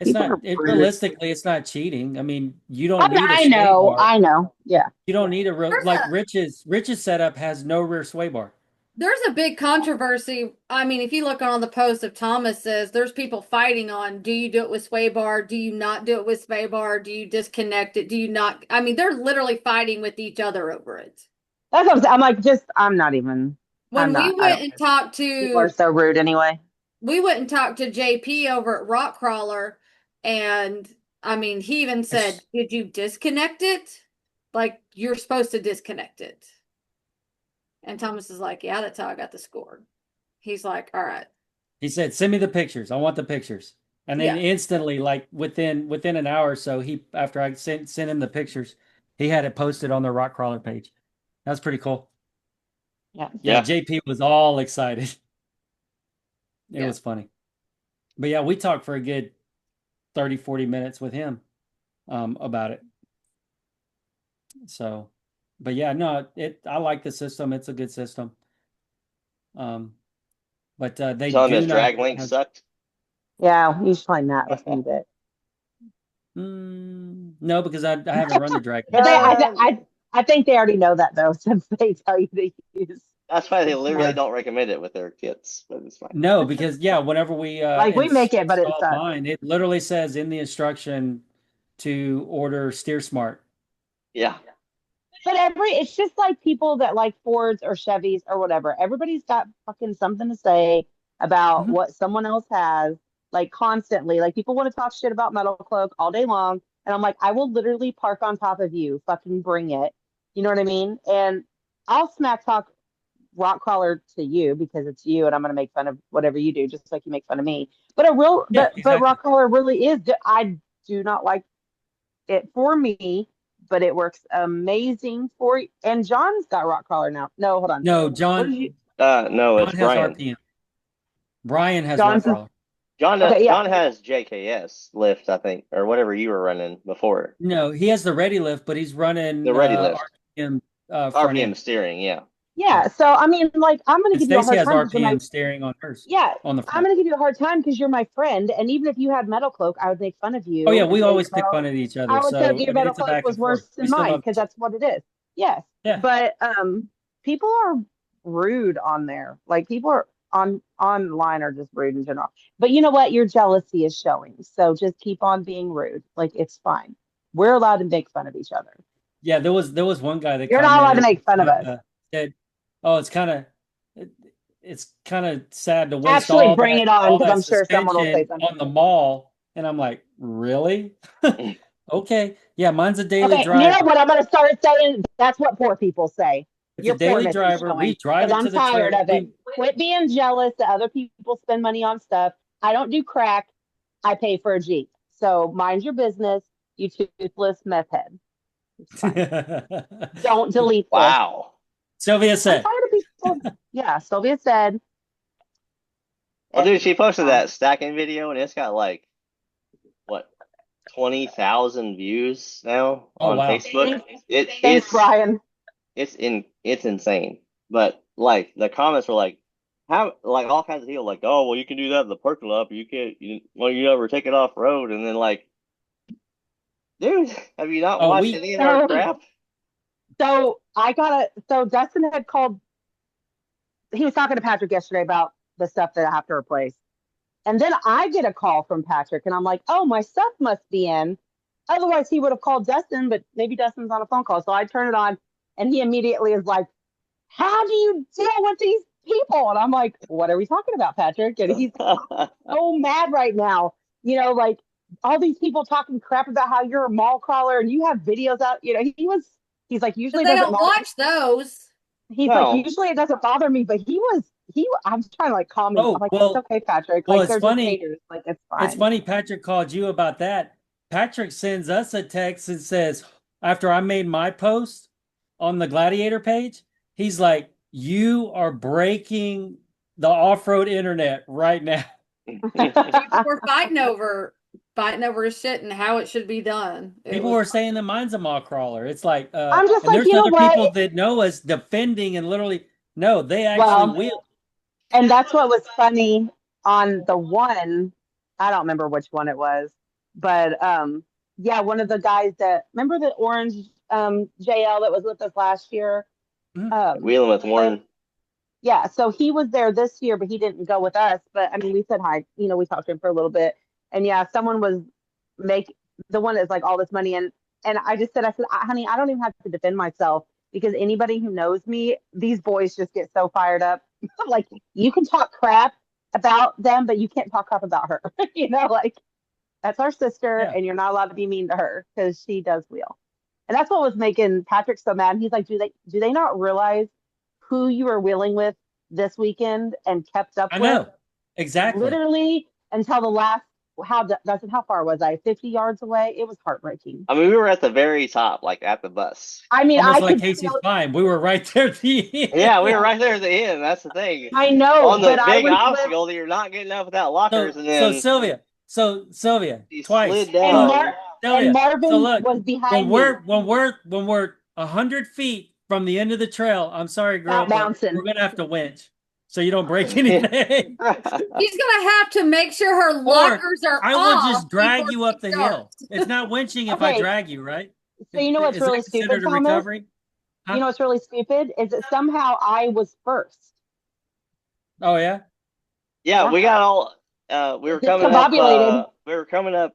Speaker 1: It's not realistically. It's not cheating. I mean, you don't need a sway bar.
Speaker 4: I know. Yeah.
Speaker 1: You don't need Rich's setup has no rear sway bar.
Speaker 3: There's a big controversy. I mean, if you look on the post of Thomas's, there's people fighting on, do you do it with sway bar? Do you not do it with sway bar? Do you disconnect it? Do you not? I mean, they're literally fighting with each other over it.
Speaker 4: That's what I'm saying. I'm like, I'm not even.
Speaker 3: When we went and talked to...
Speaker 4: People are so rude anyway.
Speaker 3: We went and talked to JP over at Rock Crawler, and I mean, he even said, did you disconnect it? Like, you're supposed to disconnect it. And Thomas is like, yeah, that's how I got the score. He's like, all right.
Speaker 1: He said, send me the pictures. I want the pictures. And then instantly, like within an hour or so, after I sent him the pictures, he had it posted on the Rock Crawler page. That was pretty cool.
Speaker 4: Yeah.
Speaker 1: JP was all excited. It was funny. But yeah, we talked for a good 30, 40 minutes with him about it. So, but yeah, no, I like the system. It's a good system. but they
Speaker 2: Telling me
Speaker 1: do
Speaker 2: his
Speaker 1: not
Speaker 2: drag link
Speaker 1: have.
Speaker 2: sucked.
Speaker 4: Yeah, you should find Matt listening to it.
Speaker 1: No, because I haven't run the drag.
Speaker 4: But
Speaker 2: Uh,
Speaker 4: I think they already know that though, since they tell you to use.
Speaker 2: That's why they literally
Speaker 1: Yeah.
Speaker 2: don't recommend it with their kits, but it's fine.
Speaker 1: No, because whenever we
Speaker 4: Like we make it, but it
Speaker 1: install
Speaker 4: sucks.
Speaker 1: mine, it literally says in the instruction to order Steer Smart.
Speaker 2: Yeah.
Speaker 4: But it's just like people that like Fords or Chevys or whatever. Everybody's got fucking something to say about
Speaker 1: Mhm.
Speaker 4: what someone else has, like constantly. Like people want to talk shit about Metal Cloak all day long. And I'm like, I will literally park on top of you. Fucking bring it. You know what I mean? And I'll smack talk rock crawler to you because it's you and I'm going to make fun of whatever you do, just like you make fun of me. But
Speaker 1: Yeah,
Speaker 4: but
Speaker 1: exactly.
Speaker 4: rock crawler really is, I do not like it for me, but it works amazing for you. And John's got rock crawler now. No, hold on.
Speaker 1: No,
Speaker 4: What did you?
Speaker 2: No, it's
Speaker 1: John has
Speaker 2: Brian.
Speaker 1: RPM. Brian has rock
Speaker 4: John's is,
Speaker 1: crawler.
Speaker 4: okay, yeah.
Speaker 2: John has JKS lift, I think, or whatever you were running before.
Speaker 1: No, he has the ready lift, but he's running
Speaker 2: The ready lift.
Speaker 1: RPM front
Speaker 2: RPM
Speaker 1: end.
Speaker 2: steering, yeah.
Speaker 4: Yeah. So I mean, like, I'm gonna
Speaker 1: And
Speaker 4: give you a
Speaker 1: Stacy
Speaker 4: hard
Speaker 1: has
Speaker 4: time because you're my
Speaker 1: RPM steering on hers
Speaker 4: yeah.
Speaker 1: on the
Speaker 4: I'm
Speaker 1: front.
Speaker 4: gonna give you a hard time because you're my friend, and even if you had Metal Cloak, I would make fun of you.
Speaker 1: Oh yeah,
Speaker 4: and
Speaker 1: we
Speaker 4: say,
Speaker 1: always pick fun at each
Speaker 4: I
Speaker 1: other.
Speaker 4: would say
Speaker 1: So
Speaker 4: your
Speaker 1: I mean,
Speaker 4: Metal
Speaker 1: it's a
Speaker 4: Cloak
Speaker 1: back
Speaker 4: was
Speaker 1: and forth.
Speaker 4: worse
Speaker 1: We
Speaker 4: than
Speaker 1: still
Speaker 4: mine
Speaker 1: love
Speaker 4: because
Speaker 1: each other.
Speaker 4: that's what it is. Yes.
Speaker 1: Yeah.
Speaker 4: But people are rude on there. Like people are online are just rude in general. But you know what? Your jealousy is showing. So just keep on being rude. Like it's fine. We're allowed to make fun of each other.
Speaker 1: Yeah, there was one guy that
Speaker 4: You're not allowed to
Speaker 1: commented
Speaker 4: make fun of us.
Speaker 1: said, "Oh, it's kind of sad to waste
Speaker 4: Actually,
Speaker 1: all
Speaker 4: bring it on because I'm sure someone will say
Speaker 1: suspension
Speaker 4: something.
Speaker 1: on the mall." And I'm like, "Really? Okay, yeah, mine's a daily
Speaker 4: Okay, you know
Speaker 1: driver.
Speaker 4: what I'm going to start saying? That's what poor people say.
Speaker 1: It's a
Speaker 4: Your
Speaker 1: daily
Speaker 4: poorness is
Speaker 1: driver. We
Speaker 4: showing
Speaker 1: drive
Speaker 4: because
Speaker 1: it
Speaker 4: I'm
Speaker 1: to the
Speaker 4: tired
Speaker 1: trail.
Speaker 4: of it. Quit being jealous that other people spend money on stuff. I don't do crack. I pay for a Jeep. So mind your business, you toothless meth head. It's fine. Don't delete this.
Speaker 2: Wow.
Speaker 1: Sylvia
Speaker 4: I'm
Speaker 1: said,
Speaker 4: tired of people. Yeah, Sylvia said.
Speaker 2: Well, dude, she posted that stacking video and it's got like what 20,000 views now
Speaker 1: "Oh
Speaker 2: on
Speaker 1: wow,
Speaker 2: Facebook.
Speaker 4: Thanks, Brian.
Speaker 2: It's insane. But like the comments were like how like all kinds of people like, oh well you can do that in the parking lot, but you never take it off road and then like dude, have you not
Speaker 1: oh
Speaker 2: watched
Speaker 1: we
Speaker 2: any of our crap?
Speaker 4: So Dustin had called, he was talking to Patrick yesterday about the stuff that I have to replace. And then I get a call from Patrick and I'm like, oh, my stuff must be in. Otherwise, he would have called Dustin, but maybe Dustin's on a phone call. So I turn it on and he immediately is like, how do you deal with these people? And I'm like, what are we talking about, Patrick? And he's so mad right now. You know, like all these people talking crap about how you're a mall crawler and you have videos out. You know, he's like, usually
Speaker 3: But they
Speaker 4: doesn't
Speaker 3: don't
Speaker 4: matter.
Speaker 3: watch those.
Speaker 4: He's like,
Speaker 2: No.
Speaker 4: usually it doesn't bother me, but I'm trying to like calm him. I'm
Speaker 1: oh
Speaker 4: like, it's
Speaker 1: well
Speaker 4: okay, Patrick.
Speaker 1: well
Speaker 4: Like
Speaker 1: it's
Speaker 4: they're just
Speaker 1: funny
Speaker 4: haters. Like it's
Speaker 1: it's
Speaker 4: fine.
Speaker 1: funny Patrick called you about that. Patrick sends us a text and says after I made my post on the Gladiator page, he's like, you are breaking the off-road internet right now.
Speaker 3: People were fighting over his shit and how it should be done.
Speaker 1: People were saying that mine's a mall crawler. It's like
Speaker 4: I'm just
Speaker 1: and
Speaker 4: like,
Speaker 1: there's
Speaker 4: you know
Speaker 1: other people
Speaker 4: what?
Speaker 1: that know us defending and literally no, they actually
Speaker 4: Well,
Speaker 1: will.
Speaker 4: and that's what was funny on the one. I don't remember which one it was, but yeah, one of the guys that remember the orange JL that was with us last year.
Speaker 2: Wheeling with
Speaker 4: And
Speaker 2: Warren.
Speaker 4: yeah, so he was there this year, but he didn't go with us. But I mean, we said hi. You know, we talked to him for a little bit, and yeah, someone was make the one that's like all this money, and I just said, honey, I don't even have to defend myself because anybody who knows me, these boys just get so fired up. Like you can talk crap about them, but you can't talk crap about her. You know, like that's our sister,
Speaker 1: Yeah.
Speaker 4: and you're not allowed to be mean to her because she does wheel. And that's what was making Patrick so mad. He's like, do they not realize who you were wheeling with this weekend and kept up
Speaker 1: I
Speaker 4: with?
Speaker 1: know. Exactly.
Speaker 4: Literally until the last how far was I? 50 yards away. It was heartbreaking.
Speaker 2: I mean, we were at the very top, like at the bus.
Speaker 4: I mean,
Speaker 1: Almost
Speaker 4: I
Speaker 1: like
Speaker 4: could
Speaker 1: Casey's
Speaker 4: feel,
Speaker 1: Climb. We were right there at the end.
Speaker 2: Yeah, we were right there at the end. That's the thing.
Speaker 4: I know,
Speaker 2: On the
Speaker 4: but I
Speaker 2: big
Speaker 4: was
Speaker 2: obstacle that you're not getting up without lockers, and
Speaker 1: So
Speaker 2: then
Speaker 1: Sylvia,
Speaker 2: he
Speaker 1: twice.
Speaker 2: slid
Speaker 4: and
Speaker 2: down.
Speaker 1: Sylvia,
Speaker 4: Marvin
Speaker 1: so look,
Speaker 4: was behind me.
Speaker 1: when we're 100 feet from the end of the trail, I'm sorry, girl,
Speaker 4: That
Speaker 1: but
Speaker 4: bouncing.
Speaker 1: we're gonna have to winch. so you don't break anything.
Speaker 3: He's gonna have to make sure her lockers are
Speaker 1: I will
Speaker 3: off
Speaker 1: just drag
Speaker 3: before
Speaker 1: you up
Speaker 3: she
Speaker 1: the hill.
Speaker 3: starts.
Speaker 1: It's not winching if I
Speaker 4: Okay.
Speaker 1: drag you, right?
Speaker 4: So you know what's
Speaker 1: Is
Speaker 4: really
Speaker 1: that considered
Speaker 4: stupid,
Speaker 1: a
Speaker 4: Thomas?
Speaker 1: recovery? Huh?
Speaker 4: You know what's really stupid is that somehow I was first.
Speaker 1: Oh yeah.
Speaker 2: Yeah, we got all
Speaker 4: Discombobulated.
Speaker 2: we were coming up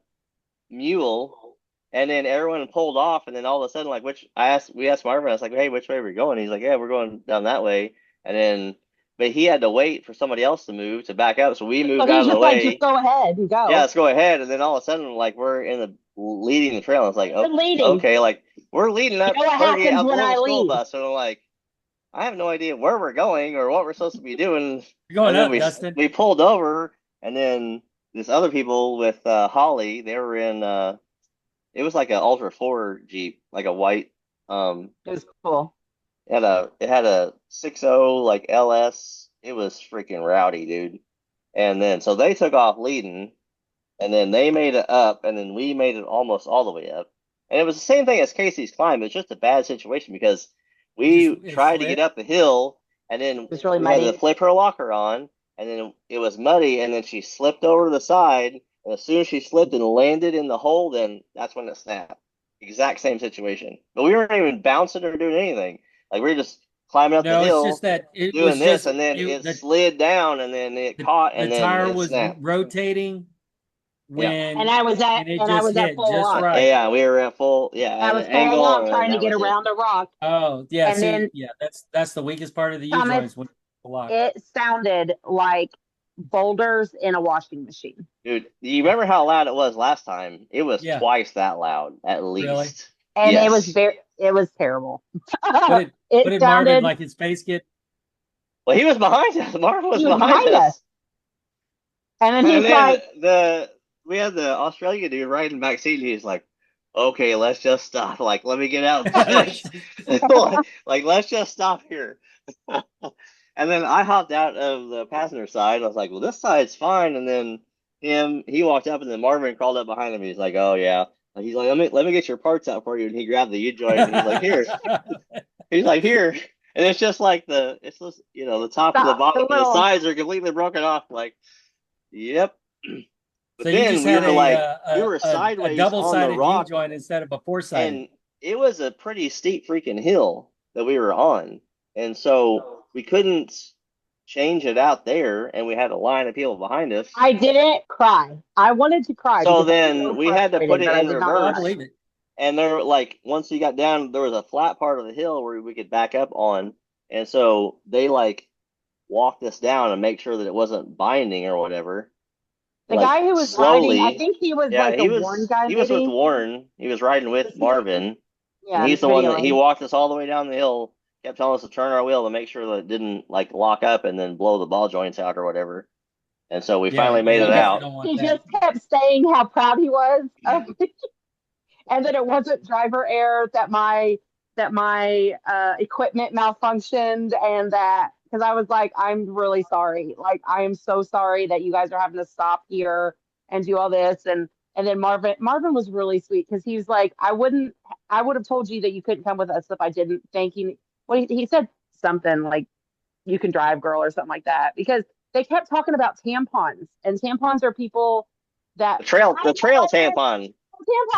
Speaker 2: Mule, and then everyone pulled off, and then all of a sudden, like, we asked Marvin, I was like, hey, which way are we going? He's like, yeah, we're going down that way. And then, but he had to wait for somebody else to move to back up, so we
Speaker 4: So
Speaker 2: moved out
Speaker 4: he's
Speaker 2: of the
Speaker 4: just like,
Speaker 2: way.
Speaker 4: just go ahead and go.
Speaker 2: Yeah, let's go ahead. And then all of a sudden, like, we're in the leading the trail. It's like,
Speaker 4: We're
Speaker 2: oh,
Speaker 4: leading.
Speaker 2: okay, like we're leading up,
Speaker 4: You know what
Speaker 2: we're getting
Speaker 4: happens
Speaker 2: out the
Speaker 4: when I
Speaker 2: little school
Speaker 4: lead?
Speaker 2: bus, and I'm like, I have no idea where we're going or what we're supposed to be doing.
Speaker 1: You're going
Speaker 2: And then
Speaker 1: up, Dustin.
Speaker 2: we pulled over, and then this other people with Holly, they were in it was like an Ultra 4 Jeep, like a white
Speaker 4: It was cool.
Speaker 2: it had a 6.0 like LS. It was freaking rowdy, dude. And then so they took off leading, and then they made it up, and then we made it almost all the way up. And it was the same thing as Casey's climb. It's just a bad situation because we
Speaker 1: It
Speaker 2: tried to get
Speaker 1: slid.
Speaker 2: up the hill, and then
Speaker 4: It was really
Speaker 2: we had
Speaker 4: muddy.
Speaker 2: to flip her locker on, and then it was muddy, and then she slipped over to the side. And as soon as she slipped and landed in the hole, then that's when it snapped. Exact same situation. But we weren't even bouncing or doing anything. Like we were just climbing up the
Speaker 1: No, it's
Speaker 2: hill,
Speaker 1: just that it
Speaker 2: doing
Speaker 1: was
Speaker 2: this,
Speaker 1: just
Speaker 2: and then
Speaker 1: you
Speaker 2: it slid down, and then it caught,
Speaker 1: the
Speaker 2: and then
Speaker 1: tire
Speaker 2: it
Speaker 1: was
Speaker 2: snapped.
Speaker 1: rotating
Speaker 2: Yeah.
Speaker 4: And I was at
Speaker 1: and it just
Speaker 4: at
Speaker 1: hit
Speaker 4: full
Speaker 1: just
Speaker 4: lock.
Speaker 1: right.
Speaker 2: Yeah, we were at full,
Speaker 4: I
Speaker 2: at
Speaker 4: was
Speaker 2: an
Speaker 4: full
Speaker 2: angle,
Speaker 4: lock
Speaker 2: and then
Speaker 4: trying to
Speaker 2: that
Speaker 4: get
Speaker 2: was it.
Speaker 4: around a rock.
Speaker 1: Oh yeah,
Speaker 4: And then
Speaker 1: that's the weakest part of the U
Speaker 4: Thomas,
Speaker 1: joints when you lock.
Speaker 4: it sounded like boulders in a washing machine.
Speaker 2: Dude, you remember how loud it was last time? It was
Speaker 1: Yeah.
Speaker 2: twice that loud, at
Speaker 1: Really?
Speaker 2: least.
Speaker 4: And
Speaker 2: Yes.
Speaker 4: it was terrible.
Speaker 1: What
Speaker 4: It
Speaker 1: did Marvin
Speaker 4: sounded
Speaker 1: like his face get?
Speaker 2: Well, he was behind us. Marvin was
Speaker 4: he was
Speaker 2: behind
Speaker 4: behind
Speaker 2: us.
Speaker 4: us. And then
Speaker 2: And
Speaker 4: he's
Speaker 2: then
Speaker 4: like,
Speaker 2: we had the Australian dude riding back seat, and he's like, okay, let's just stop. Like, let me get out. Like, let's just stop here. And then I hopped out of the passenger side. I was like, well, this side's fine. And then he walked up, and then Marvin crawled up behind him. He's like, oh yeah. And he's like, let me get your parts out for you. And he grabbed the U joint, and he's like, here. He's like, here. And it's just like it's just, the top and the bottom and the sides are completely broken off. Like, yep. But
Speaker 1: So you
Speaker 2: then
Speaker 1: just
Speaker 2: we
Speaker 1: had
Speaker 2: were like, we
Speaker 1: a
Speaker 2: were sideways on the
Speaker 1: double-sided U
Speaker 2: rock,
Speaker 1: joint instead of a four-sided.
Speaker 2: and it was a pretty steep freaking hill that we were on. And so we couldn't change it out there, and we had a line of people behind us.
Speaker 4: I didn't cry. I wanted to cry.
Speaker 2: So
Speaker 4: because I was
Speaker 2: then
Speaker 4: so
Speaker 2: we had to put
Speaker 4: frustrated,
Speaker 2: it
Speaker 4: but I
Speaker 2: in
Speaker 4: did not
Speaker 1: Oh, I
Speaker 2: reverse.
Speaker 4: cry.
Speaker 1: believe it.
Speaker 2: And there, like, once you got down, there was a flat part of the hill where we could back up on. And so they, like, walked us down and make sure that it wasn't binding or whatever.
Speaker 4: The
Speaker 2: Like,
Speaker 4: guy who was
Speaker 2: slowly.
Speaker 4: riding, I think he was
Speaker 2: Yeah,
Speaker 4: like the Warren guy,
Speaker 2: he was with
Speaker 4: maybe.
Speaker 2: Warren. He was riding with Marvin.
Speaker 4: Yeah,
Speaker 2: And he's the one that he
Speaker 4: videoing.
Speaker 2: walked us all the way down the hill, kept telling us to turn our wheel to make sure that it didn't, like, lock up and then blow the ball joints out or whatever. And so we
Speaker 1: Yeah,
Speaker 2: finally made
Speaker 1: you
Speaker 2: it
Speaker 1: definitely
Speaker 2: out.
Speaker 1: don't want
Speaker 4: He
Speaker 1: that.
Speaker 4: just kept saying how proud he was of and that it wasn't driver error, that my equipment malfunctioned, and that because I was like, I'm really sorry. Like, I am so sorry that you guys are having to stop here and do all this. And then Marvin was really sweet because he was like, I would have told you that you couldn't come with us if I didn't thank you. Well, he said something like, you can drive, girl, or something like that, because they kept talking about tampons, and tampons are people that
Speaker 2: The trail tampon.
Speaker 4: tampon.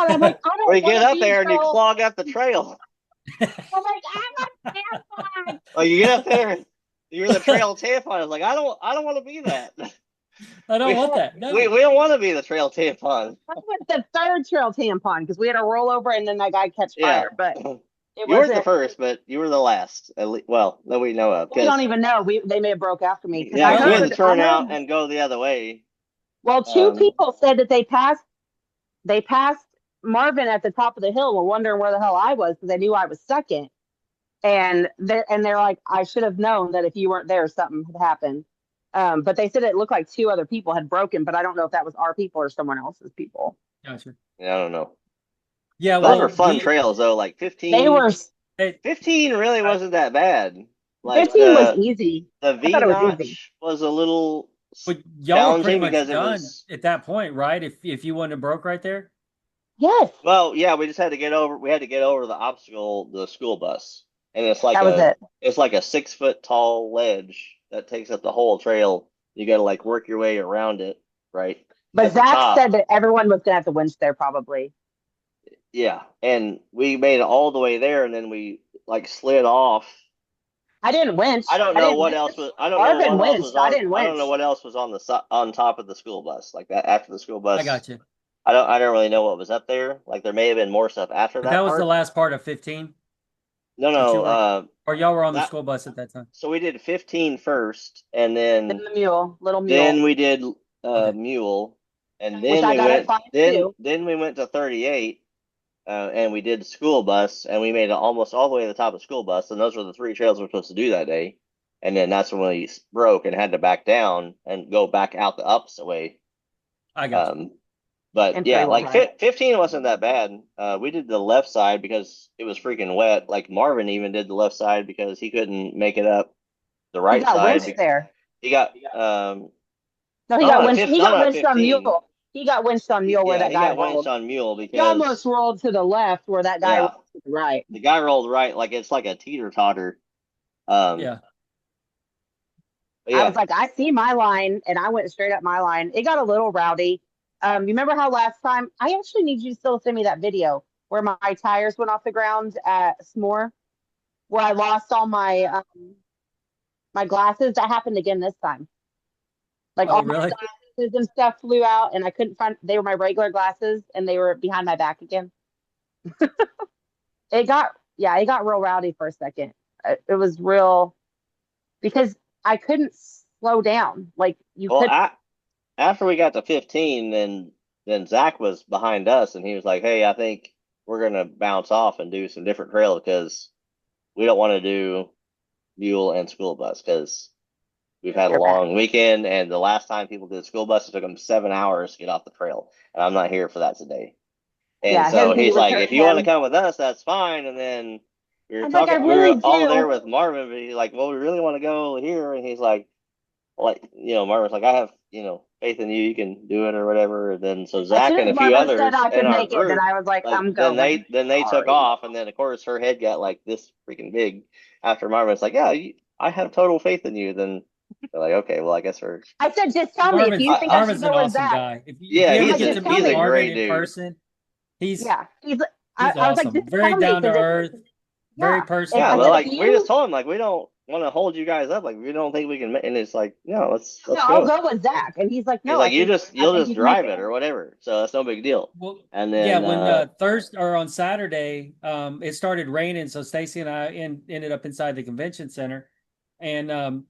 Speaker 4: I'm like, I don't
Speaker 2: Where you get
Speaker 4: wanna
Speaker 2: up
Speaker 4: be
Speaker 2: there and you
Speaker 4: so-
Speaker 2: clog up the trail.
Speaker 4: I'm like, I want tampon.
Speaker 2: Like, you get up there, you're the trail tampon. I was like, I don't want to be that.
Speaker 1: I don't
Speaker 2: We-
Speaker 1: want that. No.
Speaker 2: We don't want to be the trail tampon.
Speaker 4: I was the third trail tampon because we had a rollover and then that guy catch
Speaker 2: Yeah.
Speaker 4: fire. But it
Speaker 2: You weren't
Speaker 4: wasn't.
Speaker 2: the first, but you were the last. Well, that we know of.
Speaker 4: We don't even know. They may have broke after me. 'Cause
Speaker 2: Yeah,
Speaker 4: I
Speaker 2: we had
Speaker 4: heard,
Speaker 2: to turn out and go the other way.
Speaker 4: well, two people said that they passed Marvin at the top of the hill. Were wondering where the hell I was because they knew I was second. And they're like, I should have known that if you weren't there, something had happened. But they said it looked like two other people had broken, but I don't know if that was our people or someone else's people.
Speaker 1: Gotcha.
Speaker 2: Yeah, I don't know.
Speaker 1: Yeah,
Speaker 2: Those
Speaker 1: well,
Speaker 2: were fun trails though. Like 15.
Speaker 4: They were.
Speaker 2: 15 really wasn't that bad. Like
Speaker 4: 15 was easy.
Speaker 2: the V
Speaker 4: thought it was easy.
Speaker 2: notch was a little
Speaker 1: but y'all were
Speaker 2: challenging
Speaker 1: pretty much
Speaker 2: because it
Speaker 1: done
Speaker 2: was.
Speaker 1: at that point, right? If you wouldn't have broke right there.
Speaker 4: Yes,
Speaker 2: Well, yeah, we just had to get over. We had to get over the obstacle, the school bus, and it's like
Speaker 4: that was it.
Speaker 2: it's like a 6 foot tall ledge that takes up the whole trail. You got to like work your way around it, right?
Speaker 4: But
Speaker 2: At the
Speaker 4: Zach
Speaker 2: top.
Speaker 4: said that everyone was gonna have to winch there probably.
Speaker 2: Yeah, and we made it all the way there, and then we like slid off.
Speaker 4: I didn't winch.
Speaker 2: I don't
Speaker 4: I
Speaker 2: know
Speaker 4: didn't
Speaker 2: what
Speaker 4: winch.
Speaker 2: else was. I don't know
Speaker 4: Marvin
Speaker 2: what else was
Speaker 4: winched. I
Speaker 2: on.
Speaker 4: didn't
Speaker 2: I don't know
Speaker 4: winch.
Speaker 2: what else was on on top of the school bus. Like that after the school bus.
Speaker 1: I got you.
Speaker 2: I don't really know what was up there. Like there may have been more stuff after
Speaker 1: But that was
Speaker 2: part.
Speaker 1: the last part of 15
Speaker 2: No,
Speaker 1: that you
Speaker 2: no.
Speaker 1: were, or y'all were on the
Speaker 2: that-
Speaker 1: school bus at that time.
Speaker 2: So we did 15 first, and
Speaker 4: Then
Speaker 2: then
Speaker 4: the mule, little mule,
Speaker 2: then we did
Speaker 1: Okay.
Speaker 2: mule, and
Speaker 4: which
Speaker 2: then
Speaker 4: I
Speaker 2: we
Speaker 4: got at
Speaker 2: went
Speaker 4: 5
Speaker 2: then
Speaker 4: too.
Speaker 2: then we went to 38, and we did school bus, and we made it almost all the way to the top of school bus, and those were the 3 trails we were supposed to do that day. And then that's when we broke and had to back down and go back out the opposite way.
Speaker 1: I got you.
Speaker 2: But
Speaker 4: And
Speaker 2: yeah,
Speaker 4: pretty well
Speaker 2: like
Speaker 4: done.
Speaker 2: 15 wasn't that bad. We did the left side because it was freaking wet. Like Marvin even did the left side because he couldn't make it up the
Speaker 4: He
Speaker 2: right
Speaker 4: got
Speaker 2: side.
Speaker 4: winched there.
Speaker 2: He got
Speaker 4: No, he
Speaker 2: no,
Speaker 4: got
Speaker 2: not
Speaker 4: winched. He
Speaker 2: not
Speaker 4: got
Speaker 2: on
Speaker 4: winched on
Speaker 2: 15.
Speaker 4: mule. He got winched on mule where
Speaker 2: Yeah,
Speaker 4: that
Speaker 2: he
Speaker 4: guy
Speaker 2: got winched
Speaker 4: rolled.
Speaker 2: on mule
Speaker 4: He almost
Speaker 2: because
Speaker 4: rolled to the left where that guy
Speaker 2: yeah,
Speaker 4: rolled to the right.
Speaker 2: the guy rolled right like it's like a teeter totter. Um,
Speaker 1: Yeah.
Speaker 2: but
Speaker 4: I
Speaker 2: yeah,
Speaker 4: was like, I see my line, and I went straight up my line. It got a little rowdy. You remember how last time? I actually need you to still send me that video where my tires went off the ground at S'more, where I lost all my my glasses. That happened again this time. Like
Speaker 1: Oh,
Speaker 4: all my
Speaker 1: really?
Speaker 4: glasses and stuff flew out, and I couldn't find. They were my regular glasses, and they were behind my back again. It got it got real rowdy for a second. It was real because I couldn't slow down. Like you
Speaker 2: well,
Speaker 4: could.
Speaker 2: after we got to 15, then Zach was behind us, and he was like, "Hey, I think we're gonna bounce off and do some different trails because we don't want to do mule and school bus because we've had a
Speaker 4: You're back.
Speaker 2: long weekend, and the last time people did school bus, it took them 7 hours to get off the trail, and I'm not here for that today." And
Speaker 4: Yeah,
Speaker 2: so
Speaker 4: his knee
Speaker 2: he's
Speaker 4: was
Speaker 2: like, "If
Speaker 4: hurting
Speaker 2: you want to
Speaker 4: him.
Speaker 2: come with us, that's fine." And then
Speaker 4: I'm like, I
Speaker 2: we were
Speaker 4: really
Speaker 2: all there
Speaker 4: do.
Speaker 2: with Marvin, but he's like, "Well, we really want to go here," and he's like, Marvin's like, "I have, faith in you. You can do it or whatever." And then so
Speaker 4: As
Speaker 2: Zach
Speaker 4: soon
Speaker 2: and
Speaker 4: as
Speaker 2: a few
Speaker 4: Marvin said
Speaker 2: others
Speaker 4: I
Speaker 2: in
Speaker 4: could
Speaker 2: our
Speaker 4: make it, then
Speaker 2: group,
Speaker 4: I was like,
Speaker 2: like
Speaker 4: I'm going.
Speaker 2: then they took
Speaker 4: Sorry.
Speaker 2: off, and then of course her head got like this freaking big after Marvin's like, "Yeah, I have total faith in you." Then they're like, "Okay, well, I guess we're."
Speaker 4: I said, just tell me if you think I should
Speaker 1: Marvin's an
Speaker 4: go with
Speaker 1: awesome
Speaker 4: Zach.
Speaker 1: guy. If
Speaker 2: Yeah,
Speaker 1: you
Speaker 4: I'm
Speaker 1: ever
Speaker 4: like,
Speaker 1: get
Speaker 4: just
Speaker 1: to
Speaker 4: tell
Speaker 1: meet
Speaker 2: he's a
Speaker 4: me.
Speaker 1: Marvin
Speaker 2: great
Speaker 1: in
Speaker 2: dude.
Speaker 1: person, he's
Speaker 4: Yeah,
Speaker 1: he's
Speaker 4: I was like,
Speaker 1: awesome.
Speaker 4: just
Speaker 1: Very
Speaker 4: tell me
Speaker 1: down to
Speaker 4: because
Speaker 1: earth, very
Speaker 4: yeah,
Speaker 1: personable.
Speaker 2: Yeah,
Speaker 4: I
Speaker 2: but
Speaker 4: said
Speaker 2: like
Speaker 4: if
Speaker 2: we just
Speaker 4: you
Speaker 2: told him like we don't want to hold you guys up. Like we don't think we can. And it's like, no, let's
Speaker 4: no,
Speaker 2: go.
Speaker 4: I'll go with Zach, and he's like,
Speaker 2: He's
Speaker 4: no,
Speaker 2: like, you'll
Speaker 4: I think
Speaker 2: just
Speaker 4: you can make
Speaker 2: drive it or whatever. So that's no big deal.
Speaker 1: Well,
Speaker 2: And
Speaker 1: yeah,
Speaker 2: then
Speaker 1: when Thursday or on Saturday, it started raining, so Stacy and I ended up inside the convention center, and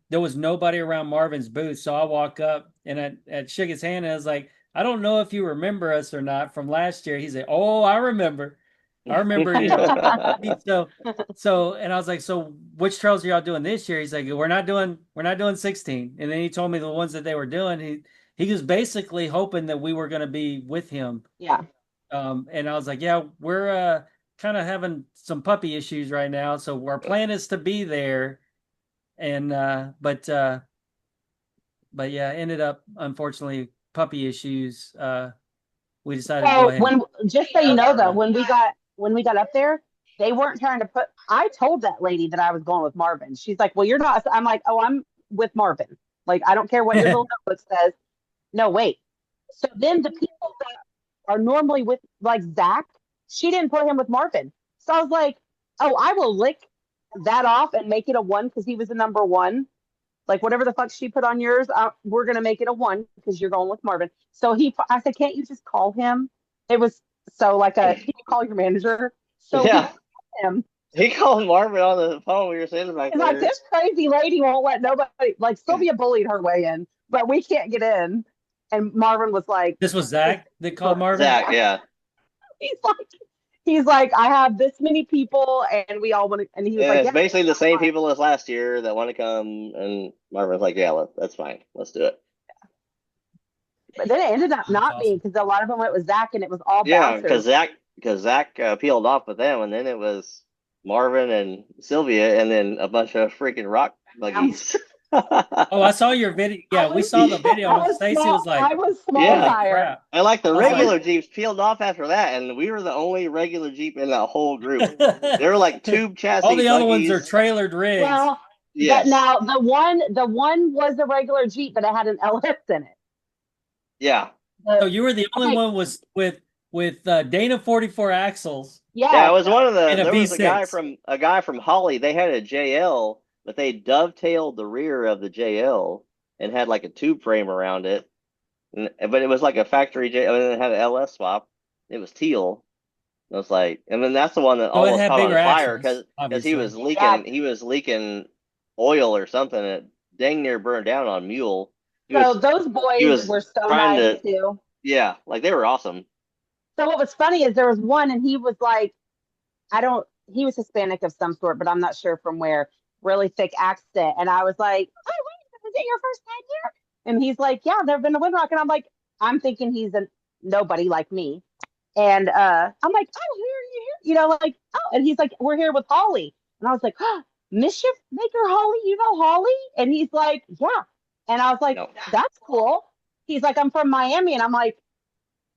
Speaker 1: there was nobody around Marvin's booth. So I walk up and I shook his hand, and I was like, "I don't know if you remember us or not from last year." He said, "Oh, I remember. I remember." And I was like, "So which trails are y'all doing this year?" He's like, "We're not doing 16." And then he told me the ones that they were doing. He was basically hoping that we were going to be with him.
Speaker 4: yeah.
Speaker 1: And I was like, "Yeah, we're kind of having some puppy issues right now, so our plan is to be there." And but yeah, ended up unfortunately puppy issues. We decided to go
Speaker 4: So
Speaker 1: ahead.
Speaker 4: when just so you know though, when we got up there, they weren't trying to put. I told that lady that I was going with Marvin. She's like, "Well, you're not." I'm like, "Oh, I'm with Marvin. Like, I don't care what your little notebook says." No, wait. So then the people that are normally with like Zach, she didn't put him with Marvin. So I was like, "Oh, I will lick that off and make it a 1 because he was the number 1." Like whatever the fuck she put on yours, we're gonna make it a 1 because you're going with Marvin. So I said, can't you just call him? It was so like can you call your manager? So
Speaker 2: yeah,
Speaker 4: him.
Speaker 2: he called Marvin on the phone. We were sitting back
Speaker 4: He's
Speaker 2: there.
Speaker 4: like, this crazy lady won't let nobody. Like Sylvia bullied her way in, but we can't get in. And Marvin was like,
Speaker 1: This was Zach that called Marvin.
Speaker 2: Zach, yeah.
Speaker 4: He's like, I have this many people, and we all want to. And he was
Speaker 2: Yeah,
Speaker 4: like,
Speaker 2: it's
Speaker 4: yeah,
Speaker 2: basically the same
Speaker 4: fine.
Speaker 2: people as last year that want to come, and Marvin's like, "Yeah, that's fine. Let's do it."
Speaker 4: But then it ended up not
Speaker 1: awesome.
Speaker 4: being because a lot of them went with Zach, and it was all
Speaker 2: Yeah,
Speaker 4: bouncers.
Speaker 2: because Zach peeled off with them, and then it was Marvin and Sylvia, and then a bunch of freaking rock buggies.
Speaker 1: Oh, I saw your video. Yeah, we saw the video. And Stacy was like,
Speaker 4: I was small
Speaker 2: Yeah.
Speaker 4: tire.
Speaker 1: crap.
Speaker 2: And like the
Speaker 1: I was like-
Speaker 2: regular Jeeps peeled off after that, and we were the only regular Jeep in that whole group. There were like tube chassis.
Speaker 1: All the other ones are
Speaker 2: buggies.
Speaker 1: trailered rigs.
Speaker 4: Well,
Speaker 2: Yes.
Speaker 4: now the one was a regular Jeep, but it had an LS in it.
Speaker 2: Yeah.
Speaker 1: So you were the only
Speaker 4: Okay.
Speaker 1: one was with Dana 44 axles
Speaker 2: Yeah, it
Speaker 4: Yes.
Speaker 2: was one of the.
Speaker 1: and a
Speaker 2: There was
Speaker 1: V6.
Speaker 2: a guy from Holly. They had a JL, but they dovetailed the rear of the JL and had like a tube frame around it. But it was like a factory J. I mean, it had an LS swap. It was teal. It was like, and then that's the one that
Speaker 1: So it
Speaker 2: almost
Speaker 1: had
Speaker 2: caught on
Speaker 1: bigger
Speaker 2: fire
Speaker 1: axles,
Speaker 2: because he
Speaker 1: obviously.
Speaker 2: was
Speaker 4: Yeah.
Speaker 2: leaking oil or something. It dang near burned down on Mule.
Speaker 4: So those
Speaker 2: He
Speaker 4: boys
Speaker 2: was
Speaker 4: were so
Speaker 2: trying
Speaker 4: nice
Speaker 2: to,
Speaker 4: too.
Speaker 2: yeah, like they were awesome.
Speaker 4: So what was funny is there was one and he was like, I don't, he was Hispanic of some sort, but I'm not sure from where, really thick accent. And I was like, oh, wait, is it your first time here? And he's like, yeah, they've been to Windrock. And I'm like, I'm thinking he's a nobody like me. And I'm like, oh, here, you here? You know, like, oh, and he's like, we're here with Holly. And I was like, oh, Mischief Maker Holly, you know Holly? And he's like, yeah. And I was like,
Speaker 2: No.
Speaker 4: that's cool. He's like, I'm from Miami. And I'm like,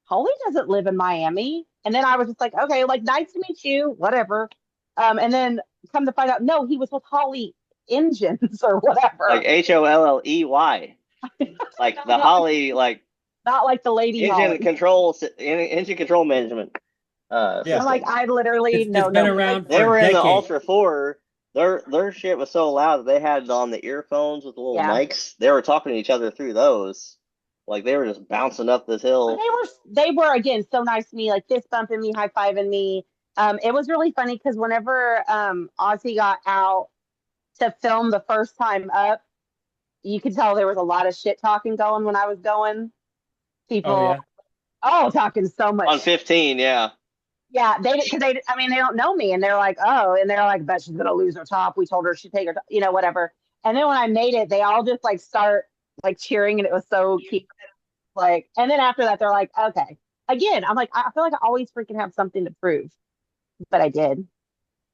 Speaker 4: Holly doesn't live in Miami. And then I was just like, okay, like, nice to meet you, whatever. And then come to find out, no, he was with Holly Engines or
Speaker 2: Like
Speaker 4: whatever.
Speaker 2: Holley, like the Holly, like
Speaker 4: Not like the lady Holly.
Speaker 2: engine control management
Speaker 1: Yeah.
Speaker 4: I'm like,
Speaker 2: system.
Speaker 4: I literally
Speaker 1: It's
Speaker 4: know
Speaker 1: been
Speaker 4: nobody.
Speaker 1: around
Speaker 2: They
Speaker 1: for
Speaker 2: were in the
Speaker 1: decades.
Speaker 2: Ultra 4. Their shit was so loud that they had it on the earphones with the little
Speaker 4: Yeah.
Speaker 2: mics. They were talking to each other through those. Like they were just bouncing up this hill.
Speaker 4: They were again so nice to me, like fist bumping me, high fiving me. It was really funny because whenever Ozzy got out to film the first time up, you could tell there was a lot of shit talking going when I was going.
Speaker 1: Oh
Speaker 4: People,
Speaker 1: yeah.
Speaker 4: oh, talking so
Speaker 2: On
Speaker 4: much.
Speaker 2: 15, yeah.
Speaker 4: Yeah, they because they, I mean, they don't know me, and they're like, oh, and they're like, bet she's gonna lose her top. We told her she'd take her, whatever. And then when I made it, they all just like start like cheering, and it was so cute. Like, and then after that, they're like, okay. Again, I'm like, I feel like I always freaking have something to prove, but I did.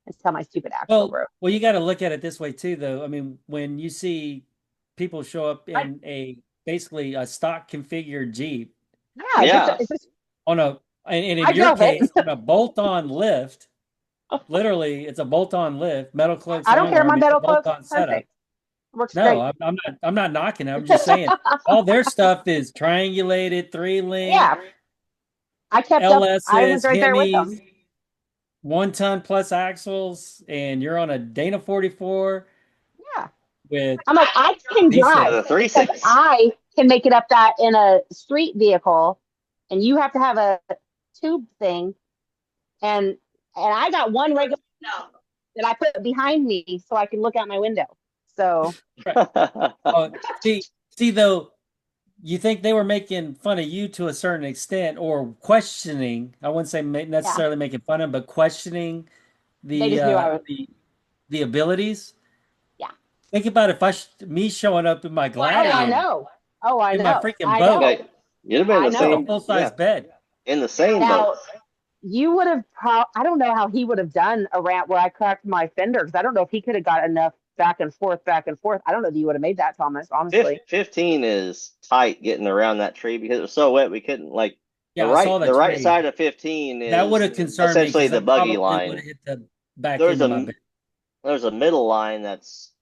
Speaker 4: Until my stupid axle broke.
Speaker 1: Well, you got to look at it this way too, though. I mean, when you see people show up
Speaker 4: I,
Speaker 1: in a basically a stock configured Jeep
Speaker 4: yeah,
Speaker 2: Yeah.
Speaker 4: it's just
Speaker 1: on and in
Speaker 4: I
Speaker 1: your
Speaker 4: drove it.
Speaker 1: case, on a bolt-on lift, literally, it's a bolt-on lift, metal cloaks,
Speaker 4: I don't
Speaker 1: long
Speaker 4: care.
Speaker 1: arm,
Speaker 4: My
Speaker 1: it's a
Speaker 4: metal clothes
Speaker 1: bolt-on setup.
Speaker 4: perfect. Works
Speaker 1: No,
Speaker 4: great.
Speaker 1: I'm not knocking it. I'm just saying all their stuff is triangulated, three link,
Speaker 4: Yeah, I kept up. I was
Speaker 1: LSs,
Speaker 4: right there with
Speaker 1: Hemis,
Speaker 4: them.
Speaker 1: 1 ton plus axles, and you're on a Dana 44
Speaker 4: Yeah,
Speaker 1: with
Speaker 4: I'm like, I can drive
Speaker 2: The
Speaker 1: V6.
Speaker 2: three
Speaker 4: because
Speaker 2: six.
Speaker 4: I can make it up that in a street vehicle, and you have to have a tube thing, and I got one regular that I put behind me so I can look out my window. So
Speaker 1: Right. Oh, see though, you think they were making fun of you to a certain extent, or questioning? I wouldn't say
Speaker 4: yeah,
Speaker 1: necessarily making fun of, but questioning
Speaker 4: they
Speaker 1: the
Speaker 4: just knew I was.
Speaker 1: the abilities.
Speaker 4: Yeah.
Speaker 1: Think about if me showing up in my
Speaker 4: Oh, I
Speaker 1: Gladiator
Speaker 4: know. Oh, I
Speaker 1: in my
Speaker 4: know.
Speaker 1: freaking
Speaker 4: I
Speaker 1: boat.
Speaker 4: know.
Speaker 2: Okay. You'd have been
Speaker 4: I
Speaker 2: the
Speaker 1: That's a
Speaker 4: know.
Speaker 2: same.
Speaker 1: full size
Speaker 2: Yeah.
Speaker 1: bed.
Speaker 2: In the same boat.
Speaker 4: Now, you would have I don't know how he would have done around where I cracked my fender because I don't know if he could have got enough back and forth, back and forth. I don't know if you would have made that, Thomas, honestly.
Speaker 2: 15 is tight getting around that tree because it was so wet we couldn't like
Speaker 1: Yeah, I saw the
Speaker 2: the right
Speaker 1: trade.
Speaker 2: side of 15
Speaker 1: That would
Speaker 2: is
Speaker 1: have concerned me
Speaker 2: essentially
Speaker 1: because I
Speaker 2: the buggy
Speaker 1: probably would
Speaker 2: line.
Speaker 1: have hit the back
Speaker 2: There's
Speaker 1: end of my
Speaker 2: a
Speaker 1: bed.
Speaker 2: there's a middle line that's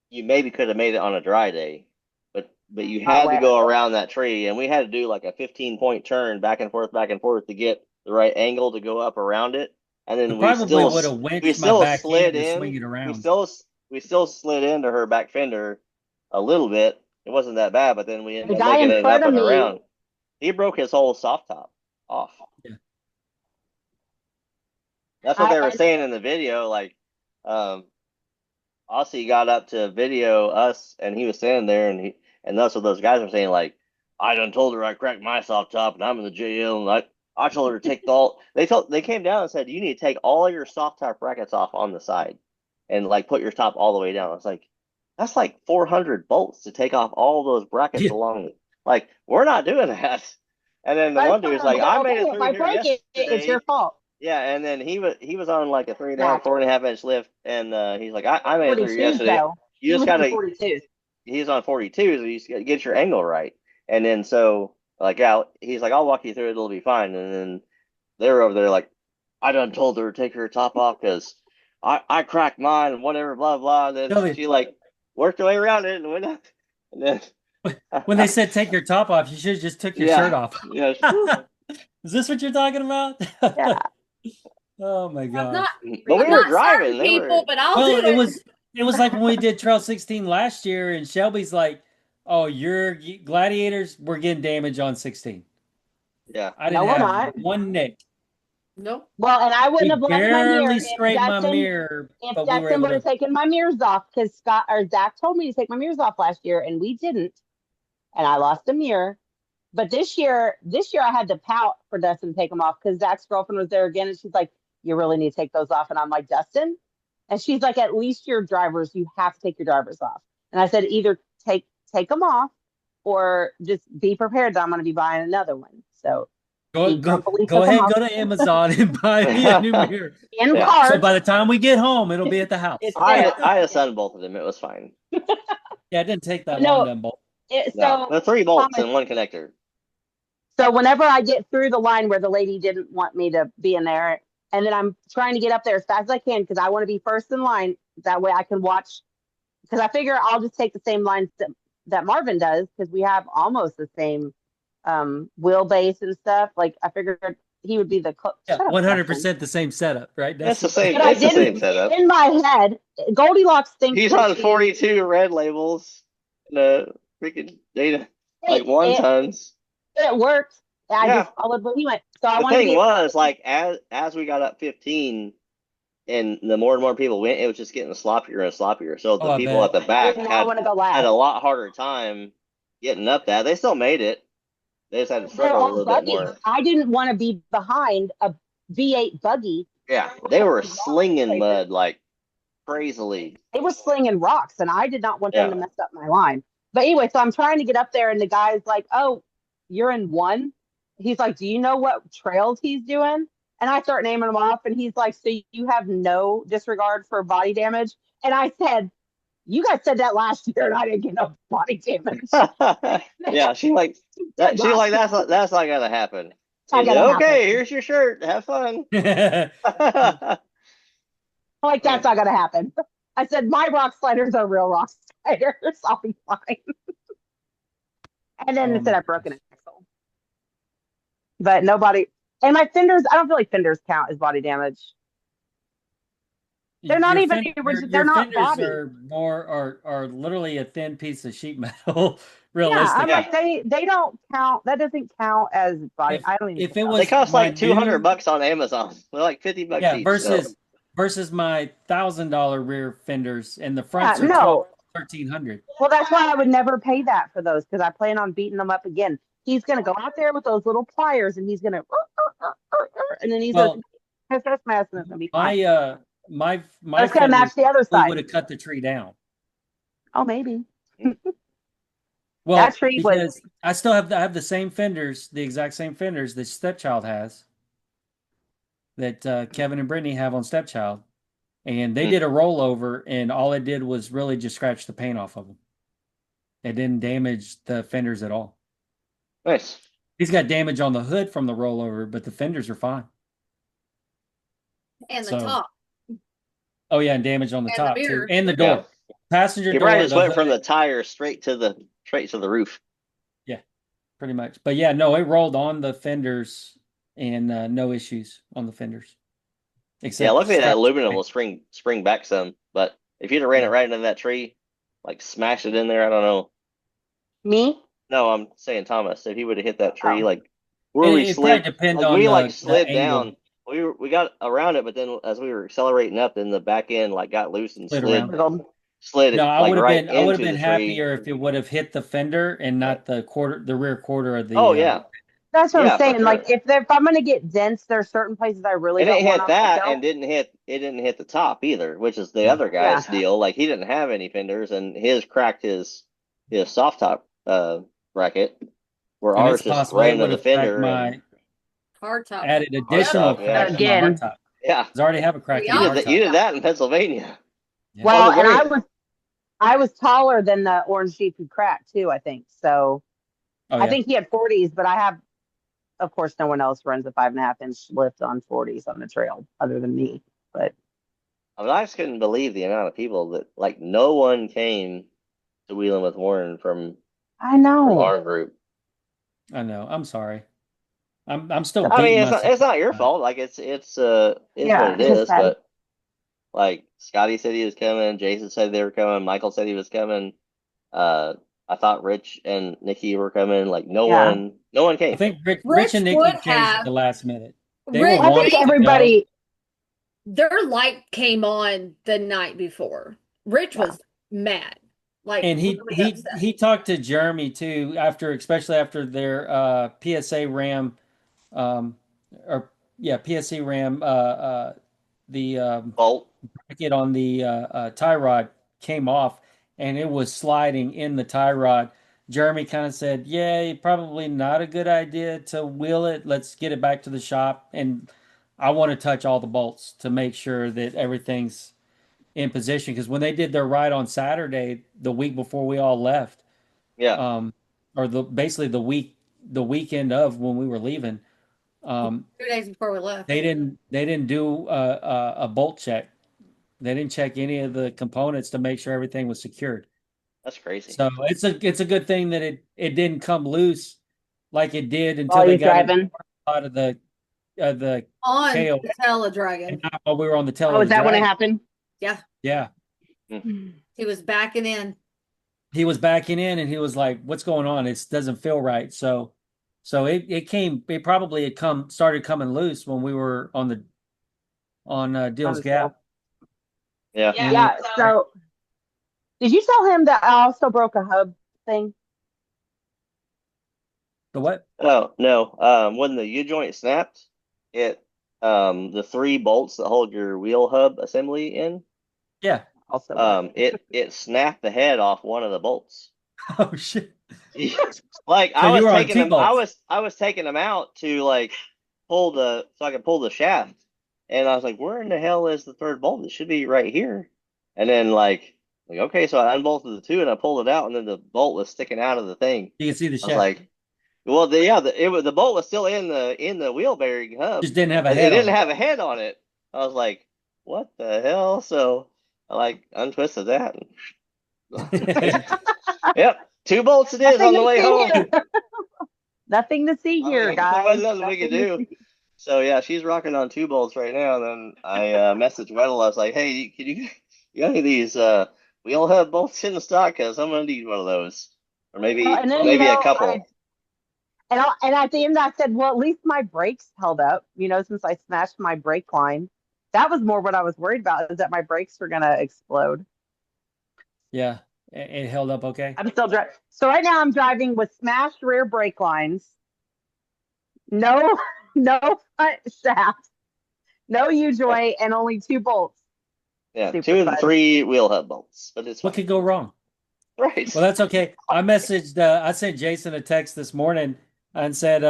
Speaker 2: you maybe could have made it on a dry day, but you
Speaker 4: Not
Speaker 2: had to
Speaker 4: wet.
Speaker 2: go around that tree, and we had to do like a 15-point turn back and forth to get the right angle to go up around it, and
Speaker 1: We
Speaker 2: then
Speaker 1: probably would have winched my back
Speaker 2: slid
Speaker 1: end to swing
Speaker 2: in.
Speaker 1: it
Speaker 2: We
Speaker 1: around.
Speaker 2: still we still slid into her back fender a little bit. It wasn't that bad, but then we
Speaker 4: The
Speaker 2: ended up
Speaker 4: guy
Speaker 2: making
Speaker 4: in
Speaker 2: it
Speaker 4: front
Speaker 2: up
Speaker 4: of
Speaker 2: and
Speaker 4: me,
Speaker 2: around. He broke his whole soft top off.
Speaker 1: Yeah.
Speaker 2: That's what they were
Speaker 4: and
Speaker 2: saying in the video. Like, um, Aussie got up to video us, and he was standing there, and that's what those guys were saying. Like, I done told her I cracked my soft top, and I'm in the JL, and I told her to take they came down and said you need to take all your soft top brackets off on the side, and like put your top all the way down. I was like, that's like 400 bolts to take off all those brackets
Speaker 1: Yeah.
Speaker 2: along. Like, we're not doing that. And then the
Speaker 4: I
Speaker 2: one
Speaker 4: told
Speaker 2: dude's
Speaker 4: him,
Speaker 2: like, I
Speaker 4: okay,
Speaker 2: made it
Speaker 4: if
Speaker 2: through
Speaker 4: I
Speaker 2: here
Speaker 4: break it, it's your
Speaker 2: yesterday.
Speaker 4: fault.
Speaker 2: Yeah, and then he was on like a
Speaker 4: Yeah,
Speaker 2: 4.5 inch lift, and he's like, I made it through
Speaker 4: 42s
Speaker 2: yesterday.
Speaker 4: though.
Speaker 2: You
Speaker 4: He
Speaker 2: just
Speaker 4: was on
Speaker 2: gotta.
Speaker 4: 42s.
Speaker 2: He's on 42, so you just gotta get your angle right. And then so like yeah, he's like, I'll walk you through it, it'll be fine. And then they're over there like, I done told her to take her top off because I cracked mine and whatever, blah blah. And then
Speaker 1: Tell me,
Speaker 2: she like worked our way around it and went up. And then
Speaker 1: When they said take your top off, you should have just took your
Speaker 2: Yeah.
Speaker 1: shirt off.
Speaker 2: yeah,
Speaker 1: Is this what you're talking about?
Speaker 4: Yeah.
Speaker 1: Oh my
Speaker 3: I'm
Speaker 1: gosh.
Speaker 3: not,
Speaker 2: but we
Speaker 3: I'm
Speaker 2: were
Speaker 3: not
Speaker 2: driving.
Speaker 3: certain
Speaker 2: They
Speaker 3: people,
Speaker 2: were.
Speaker 3: but I'll
Speaker 1: Well,
Speaker 3: do
Speaker 1: it was like when we did Trail 16 last year, and Shelby's like, "Oh, your gladiators were getting damage on 16."
Speaker 2: Yeah.
Speaker 1: I
Speaker 4: No,
Speaker 1: didn't
Speaker 4: we're
Speaker 1: have
Speaker 4: not.
Speaker 1: one nick.
Speaker 3: Nope.
Speaker 4: Well, and I wouldn't
Speaker 1: We
Speaker 4: have left my mirror
Speaker 1: barely scraped my
Speaker 4: Dustin,
Speaker 1: mirror,
Speaker 4: if
Speaker 1: but we were
Speaker 4: Dustin
Speaker 1: able
Speaker 4: would have
Speaker 1: to.
Speaker 4: taken my mirrors off, because Scott or Zach told me to take my mirrors off last year, and we didn't, and I lost a mirror. But this year I had to pout for Dustin to take them off because Zach's girlfriend was there again, and she's like, "You really need to take those off." And I'm like, "Dustin," and she's like, "At least your drivers, you have to take your drivers off." And I said, "Either take them off, or just be prepared that I'm going to be buying another one." So he comfortably
Speaker 1: Go
Speaker 4: took them
Speaker 1: ahead,
Speaker 4: off
Speaker 1: go to Amazon and buy me a new mirror.
Speaker 4: in
Speaker 2: Yeah.
Speaker 1: So
Speaker 4: cart.
Speaker 1: by the time we get home, it'll be at the house.
Speaker 4: It's
Speaker 2: I
Speaker 4: there.
Speaker 2: I assigned both of them. It was fine.
Speaker 1: Yeah, it didn't take that
Speaker 4: But
Speaker 1: long
Speaker 4: no,
Speaker 1: to unbolt.
Speaker 2: No,
Speaker 4: so
Speaker 2: the 3 bolts
Speaker 4: Thomas,
Speaker 2: and 1 connector.
Speaker 4: so whenever I get through the line where the lady didn't want me to be in there, and then I'm trying to get up there as fast as I can because I want to be first in line. That way I can watch. Because I figure I'll just take the same lines that Marvin does because we have almost the same wheelbase and stuff. Like I figured he would be the
Speaker 1: Yeah,
Speaker 4: shut up, Dustin.
Speaker 1: 100% the same setup, right?
Speaker 2: It's the same.
Speaker 4: But I
Speaker 2: It's the same
Speaker 4: didn't
Speaker 2: setup.
Speaker 4: in my head. Goldilocks thinks
Speaker 2: He's
Speaker 4: that
Speaker 2: on 42 red labels. The freaking data, like
Speaker 4: it,
Speaker 2: 1 tons.
Speaker 4: it worked. I
Speaker 2: Yeah.
Speaker 4: just followed what he went. So I
Speaker 2: The
Speaker 4: wanted to
Speaker 2: thing
Speaker 4: be
Speaker 2: was, like, as we got up 15, and the more and more people went, it was just getting sloppier and sloppier. So
Speaker 1: Oh,
Speaker 2: the
Speaker 1: I
Speaker 2: people
Speaker 1: bet.
Speaker 2: at the back
Speaker 4: I want to go
Speaker 2: had
Speaker 4: last.
Speaker 2: a lot harder time getting up that. They still made it. They just had to
Speaker 4: They're
Speaker 2: struggle a
Speaker 4: all
Speaker 2: little bit
Speaker 4: buggy.
Speaker 2: more.
Speaker 4: I didn't want to be behind a V8 buggy.
Speaker 2: Yeah, they were
Speaker 4: Rocks
Speaker 2: slinging
Speaker 4: places.
Speaker 2: mud like crazily.
Speaker 4: They were slinging rocks, and I did not want them
Speaker 2: Yeah.
Speaker 4: to mess up my line. But anyway, so I'm trying to get up there, and the guy's like, "Oh, you're in 1." He's like, "Do you know what trails he's doing?" And I start naming them off, and he's like, "So you have no disregard for body damage?" And I said, "You guys said that last year, and I didn't get no body damage."
Speaker 2: Yeah, she like that. She like that's not gonna happen.
Speaker 4: Not
Speaker 2: He's
Speaker 4: gonna
Speaker 2: like, okay,
Speaker 4: happen.
Speaker 2: here's your shirt. Have fun.
Speaker 4: I'm like, that's not gonna happen. I said, "My rock sliders are real rock sliders. I'll be fine." And then
Speaker 1: Oh
Speaker 4: it said
Speaker 1: my
Speaker 4: I broke an axle. But nobody, and my fenders, I don't feel like fenders count as body damage. They're not even the original. They're
Speaker 1: Your
Speaker 4: not
Speaker 1: fenders
Speaker 4: body.
Speaker 1: are literally a thin piece of sheet metal.
Speaker 4: Yeah, I'm
Speaker 1: Realistically,
Speaker 4: like they don't count. That doesn't count as body. I don't even.
Speaker 1: if
Speaker 4: think
Speaker 1: it
Speaker 4: about
Speaker 2: They
Speaker 1: was
Speaker 2: cost
Speaker 1: my
Speaker 2: like 200
Speaker 1: new
Speaker 2: bucks on Amazon. They're like 50 bucks
Speaker 1: yeah
Speaker 2: each. So.
Speaker 1: versus my $1,000 rear fenders, and the
Speaker 4: Yeah,
Speaker 1: fronts are
Speaker 4: no.
Speaker 1: 1,300.
Speaker 4: Well, that's why I would never pay that for those because I plan on beating them up again. He's gonna go out there with those little pliers, and he's gonna, and then he's
Speaker 1: Well,
Speaker 4: gonna piss mess, and it's gonna be fine.
Speaker 1: my
Speaker 4: It's gonna match
Speaker 1: fenders
Speaker 4: the other
Speaker 1: we
Speaker 4: side.
Speaker 1: would have cut the tree down.
Speaker 4: Oh, maybe.
Speaker 1: Well,
Speaker 4: That tree was.
Speaker 1: because I still have I have the same fenders, the exact same fenders that Stepchild has, that Kevin and Brittany have on Stepchild, and they did a rollover, and all it did was really just scratch the paint off of them. It didn't damage the fenders at all.
Speaker 2: Nice.
Speaker 1: He's got damage on the hood from the rollover, but the fenders are fine.
Speaker 3: And the
Speaker 1: So-
Speaker 3: top.
Speaker 1: Oh yeah, and damage on the
Speaker 3: And the
Speaker 1: top too,
Speaker 3: mirror.
Speaker 1: and the door,
Speaker 2: Yeah.
Speaker 1: passenger
Speaker 2: He
Speaker 1: door.
Speaker 2: probably just
Speaker 1: the
Speaker 2: went from
Speaker 1: hood,
Speaker 2: the tire straight to the roof.
Speaker 1: pretty much. But yeah, no, it rolled on the fenders, and no issues on the fenders. Except
Speaker 2: Yeah, luckily that
Speaker 1: scratch
Speaker 2: aluminum
Speaker 1: paint.
Speaker 2: will spring back some. But if you'd have ran it right into that tree, like smashed it in there, I don't know.
Speaker 4: Me?
Speaker 2: No, I'm saying Thomas. If he would have hit that tree,
Speaker 4: Oh.
Speaker 2: like where we
Speaker 1: It
Speaker 2: slid,
Speaker 1: probably depend
Speaker 2: like
Speaker 1: on
Speaker 2: we like
Speaker 1: the
Speaker 2: slid
Speaker 1: angle.
Speaker 2: down. We got around it, but then as we were accelerating up, then the back end like got loose and
Speaker 1: Slid
Speaker 2: slid
Speaker 1: around.
Speaker 4: Little.
Speaker 2: it
Speaker 1: No, I
Speaker 2: like
Speaker 1: would have
Speaker 2: right
Speaker 1: been I would have
Speaker 2: into
Speaker 1: been
Speaker 2: the tree.
Speaker 1: happier if it would have hit the fender and not the rear quarter of the.
Speaker 2: Oh yeah,
Speaker 4: That's what
Speaker 2: Yeah,
Speaker 4: I'm
Speaker 2: for
Speaker 4: saying.
Speaker 2: sure.
Speaker 4: Like if I'm gonna get dense, there's certain places I really
Speaker 2: it
Speaker 4: don't
Speaker 2: didn't
Speaker 4: want
Speaker 2: hit
Speaker 4: to
Speaker 2: that,
Speaker 4: go.
Speaker 2: and it didn't hit the top either, which is the
Speaker 1: Yeah.
Speaker 2: other guy's deal. Like he didn't have any fenders, and his cracked his soft top bracket, where
Speaker 1: And
Speaker 2: ours
Speaker 1: it's
Speaker 2: just
Speaker 1: possible
Speaker 2: ran
Speaker 1: it
Speaker 2: into
Speaker 1: would
Speaker 2: the
Speaker 1: have cracked
Speaker 2: fender.
Speaker 1: my
Speaker 3: Hard top.
Speaker 1: added additional
Speaker 2: top, yeah.
Speaker 1: crack to my hard
Speaker 4: Again.
Speaker 1: top.
Speaker 2: Yeah,
Speaker 1: 'Cause I already have a crack in
Speaker 3: You
Speaker 1: my
Speaker 2: you
Speaker 1: hard
Speaker 2: did,
Speaker 1: top.
Speaker 2: you did that in Pennsylvania.
Speaker 1: Yeah.
Speaker 4: Well,
Speaker 2: On the
Speaker 4: and
Speaker 2: very-
Speaker 4: I was taller than the orange Jeep who cracked too, I think. So
Speaker 1: Oh,
Speaker 4: I
Speaker 1: yeah.
Speaker 4: think he had 40s, but I have, of course, no one else runs a 5.5-inch lift on 40s on the trail other than me. But
Speaker 2: I mean, I just couldn't believe the amount of people that like no one came to Wheeling with Warren
Speaker 4: I
Speaker 2: from
Speaker 4: know.
Speaker 2: our group.
Speaker 1: I know. I'm sorry. I'm still
Speaker 2: I
Speaker 1: beating
Speaker 2: mean,
Speaker 1: myself.
Speaker 2: it's not your
Speaker 1: up.
Speaker 2: fault. Like it's what
Speaker 4: Yeah,
Speaker 2: it
Speaker 4: it's just
Speaker 2: is.
Speaker 4: sad.
Speaker 2: But like Scotty said he was coming. Jason said they were coming. Michael said he was coming. Uh, I thought Rich and Nikki were coming. Like
Speaker 4: Yeah.
Speaker 2: no one
Speaker 1: I
Speaker 2: came.
Speaker 1: think Rich
Speaker 3: Rich
Speaker 1: and
Speaker 3: would
Speaker 1: Nikki changed at
Speaker 3: have
Speaker 1: the last minute. They were
Speaker 3: Rich.
Speaker 4: I think
Speaker 1: wanting to go.
Speaker 4: everybody,
Speaker 3: Their light came on the night before. Rich
Speaker 4: yeah.
Speaker 3: was mad, like
Speaker 1: And
Speaker 3: really upset.
Speaker 1: he talked to Jeremy too after, especially after their PSA Ram um or yeah, PSA Ram the
Speaker 2: Bolt.
Speaker 1: bracket on the tie rod came off and it was sliding in the tie rod. Jeremy kind of said, "Yeah, probably not a good idea to wheel it. Let's get it back to the shop." And I want to touch all the bolts to make sure that everything's in position because when they did their ride on Saturday, the week before we all left,
Speaker 2: Yeah,
Speaker 1: um, or basically the weekend of when we were leaving, um,
Speaker 3: 2 days before we left.
Speaker 1: they didn't do a bolt check. They didn't check any of the components to make sure everything was secured.
Speaker 2: that's crazy.
Speaker 1: So it's a good thing that it didn't come loose like it did until
Speaker 4: While
Speaker 1: they
Speaker 4: you're
Speaker 1: got it
Speaker 4: driving.
Speaker 1: out of the
Speaker 3: On
Speaker 1: KO
Speaker 3: the
Speaker 1: and
Speaker 3: Teledragon.
Speaker 1: not while we were on the tail
Speaker 4: Oh,
Speaker 1: of
Speaker 4: is
Speaker 1: the
Speaker 4: that when it
Speaker 1: dragon.
Speaker 4: happened?
Speaker 3: Yeah,
Speaker 1: Yeah.
Speaker 3: he was backing in.
Speaker 1: He was backing in and he was like, "What's going on? It doesn't feel right." So it probably had started coming loose when we were on
Speaker 4: On
Speaker 1: Deal's
Speaker 4: the tail.
Speaker 1: Gap.
Speaker 2: Yeah.
Speaker 4: Yeah. So, did you tell him that I also broke a hub thing?
Speaker 1: The what?
Speaker 2: Oh no. When the U joint snapped, it the three bolts that hold your wheel hub assembly in,
Speaker 1: Yeah.
Speaker 4: Also broke it.
Speaker 2: it snapped the head off one of the bolts.
Speaker 1: Oh shit.
Speaker 2: Like
Speaker 1: So
Speaker 2: I
Speaker 1: you
Speaker 2: was
Speaker 1: were on
Speaker 2: taking them,
Speaker 1: T-bolts.
Speaker 2: I was taking them out to like so I could pull the shaft, and I was like, where in the hell is the third bolt? It should be right here. And then like okay, so I unbolted the two and I pulled it out, and then the bolt was sticking out of the thing.
Speaker 1: You can see the
Speaker 2: I was
Speaker 1: shaft.
Speaker 2: like, well, the bolt was still in the wheel bearing hub,
Speaker 1: Just didn't have a
Speaker 2: but it
Speaker 1: head on
Speaker 2: didn't
Speaker 1: it.
Speaker 2: have a head on it. I was like, what the hell? So I like untwisted that. Yep, two bolts it is
Speaker 4: Nothing
Speaker 2: on the
Speaker 4: to
Speaker 2: way
Speaker 4: see
Speaker 2: home.
Speaker 4: here. Nothing to see
Speaker 2: I
Speaker 4: here,
Speaker 2: mean, there
Speaker 4: guys.
Speaker 2: wasn't nothing we could
Speaker 4: Nothing to
Speaker 2: do.
Speaker 4: see.
Speaker 2: So yeah, she's rocking on two bolts right now. Then I messaged Weddle. I was like, "Hey, can you got any of these wheel hub bolts in the stock? Cause I'm gonna need one of those, or
Speaker 4: Well, and then
Speaker 2: maybe a couple."
Speaker 4: and at the end I said, well, at least my brakes held up. Since I smashed my brake line, that was more what I was worried about is that my brakes were gonna explode.
Speaker 1: Yeah. It held up okay.
Speaker 4: I'm still driving. So right now I'm driving with smashed rear brake lines, no, no front shaft, no U joint, and only two bolts.
Speaker 2: Yeah,
Speaker 4: Super
Speaker 2: two of the
Speaker 4: fun.
Speaker 2: three wheel hub bolts, but it's
Speaker 1: What
Speaker 2: fine.
Speaker 1: could go wrong?
Speaker 2: Right.
Speaker 1: Well, that's okay. I sent Jason a text this morning and said,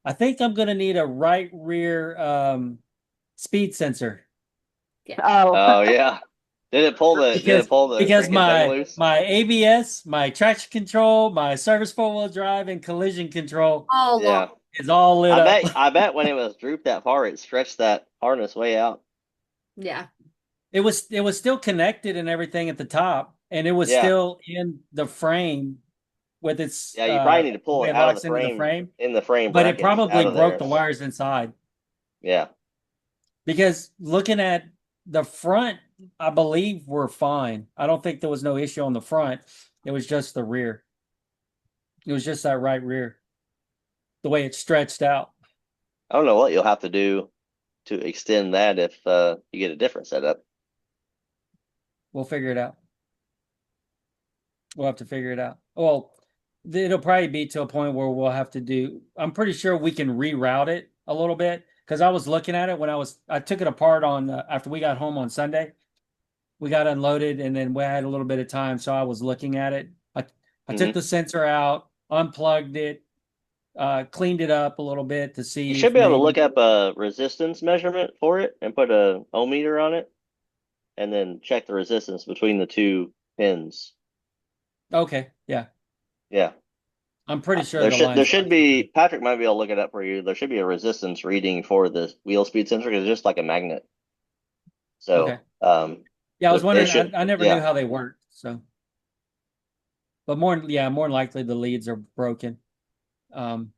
Speaker 1: I think I'm going to need a right rear speed sensor
Speaker 4: Oh,
Speaker 2: Oh yeah. Did
Speaker 1: because
Speaker 2: it pull the freaking thing loose?
Speaker 1: my ABS, my traction control, my service four-wheel drive, and collision control
Speaker 3: All
Speaker 2: Yeah.
Speaker 3: along.
Speaker 1: is all lit up.
Speaker 2: I bet when it was drooped that far, it stretched that harness way out.
Speaker 3: Yeah.
Speaker 1: It was still connected and everything at the top, and it was
Speaker 2: Yeah.
Speaker 1: still in the frame with its
Speaker 2: Yeah, you probably need to
Speaker 1: the
Speaker 2: pull
Speaker 1: way
Speaker 2: it
Speaker 1: it
Speaker 2: out of the
Speaker 1: locks into the
Speaker 2: frame
Speaker 1: frame,
Speaker 2: in the frame
Speaker 1: but it
Speaker 2: brackets
Speaker 1: probably
Speaker 2: out of
Speaker 1: broke
Speaker 2: there.
Speaker 1: the wires inside.
Speaker 2: Yeah.
Speaker 1: Because looking at the front, I believe we're fine. I don't think there was no issue on the front. It was just the rear. It was just that right rear, the way it stretched out.
Speaker 2: I don't know what you'll have to do to extend that if you get a different setup.
Speaker 1: We'll figure it out. We'll have to figure it out. Well, it'll probably be to a point where we'll have to do. I'm pretty sure we can reroute it a little bit because I was looking at it when I took it apart on after we got home on Sunday. We got unloaded and then we had a little bit of time, so I was looking at it. I took the sensor out, unplugged it, cleaned it up a little bit to
Speaker 2: You
Speaker 1: see
Speaker 2: should
Speaker 1: if
Speaker 2: be able to look
Speaker 1: maybe.
Speaker 2: up a resistance measurement for it and put a ohm meter on it and then check the resistance between the two pins.
Speaker 1: Okay, yeah,
Speaker 2: Yeah.
Speaker 1: I'm pretty sure the
Speaker 2: There
Speaker 1: line's
Speaker 2: should be Patrick might be able to look it up for you. There should be a resistance reading for the wheel speed sensor because it's just like a magnet. So,
Speaker 1: Okay. Yeah, I was
Speaker 2: but
Speaker 1: wondering.
Speaker 2: it should,
Speaker 1: I never knew
Speaker 2: yeah,
Speaker 1: how they worked. So, but more than likely the leads are broken, um,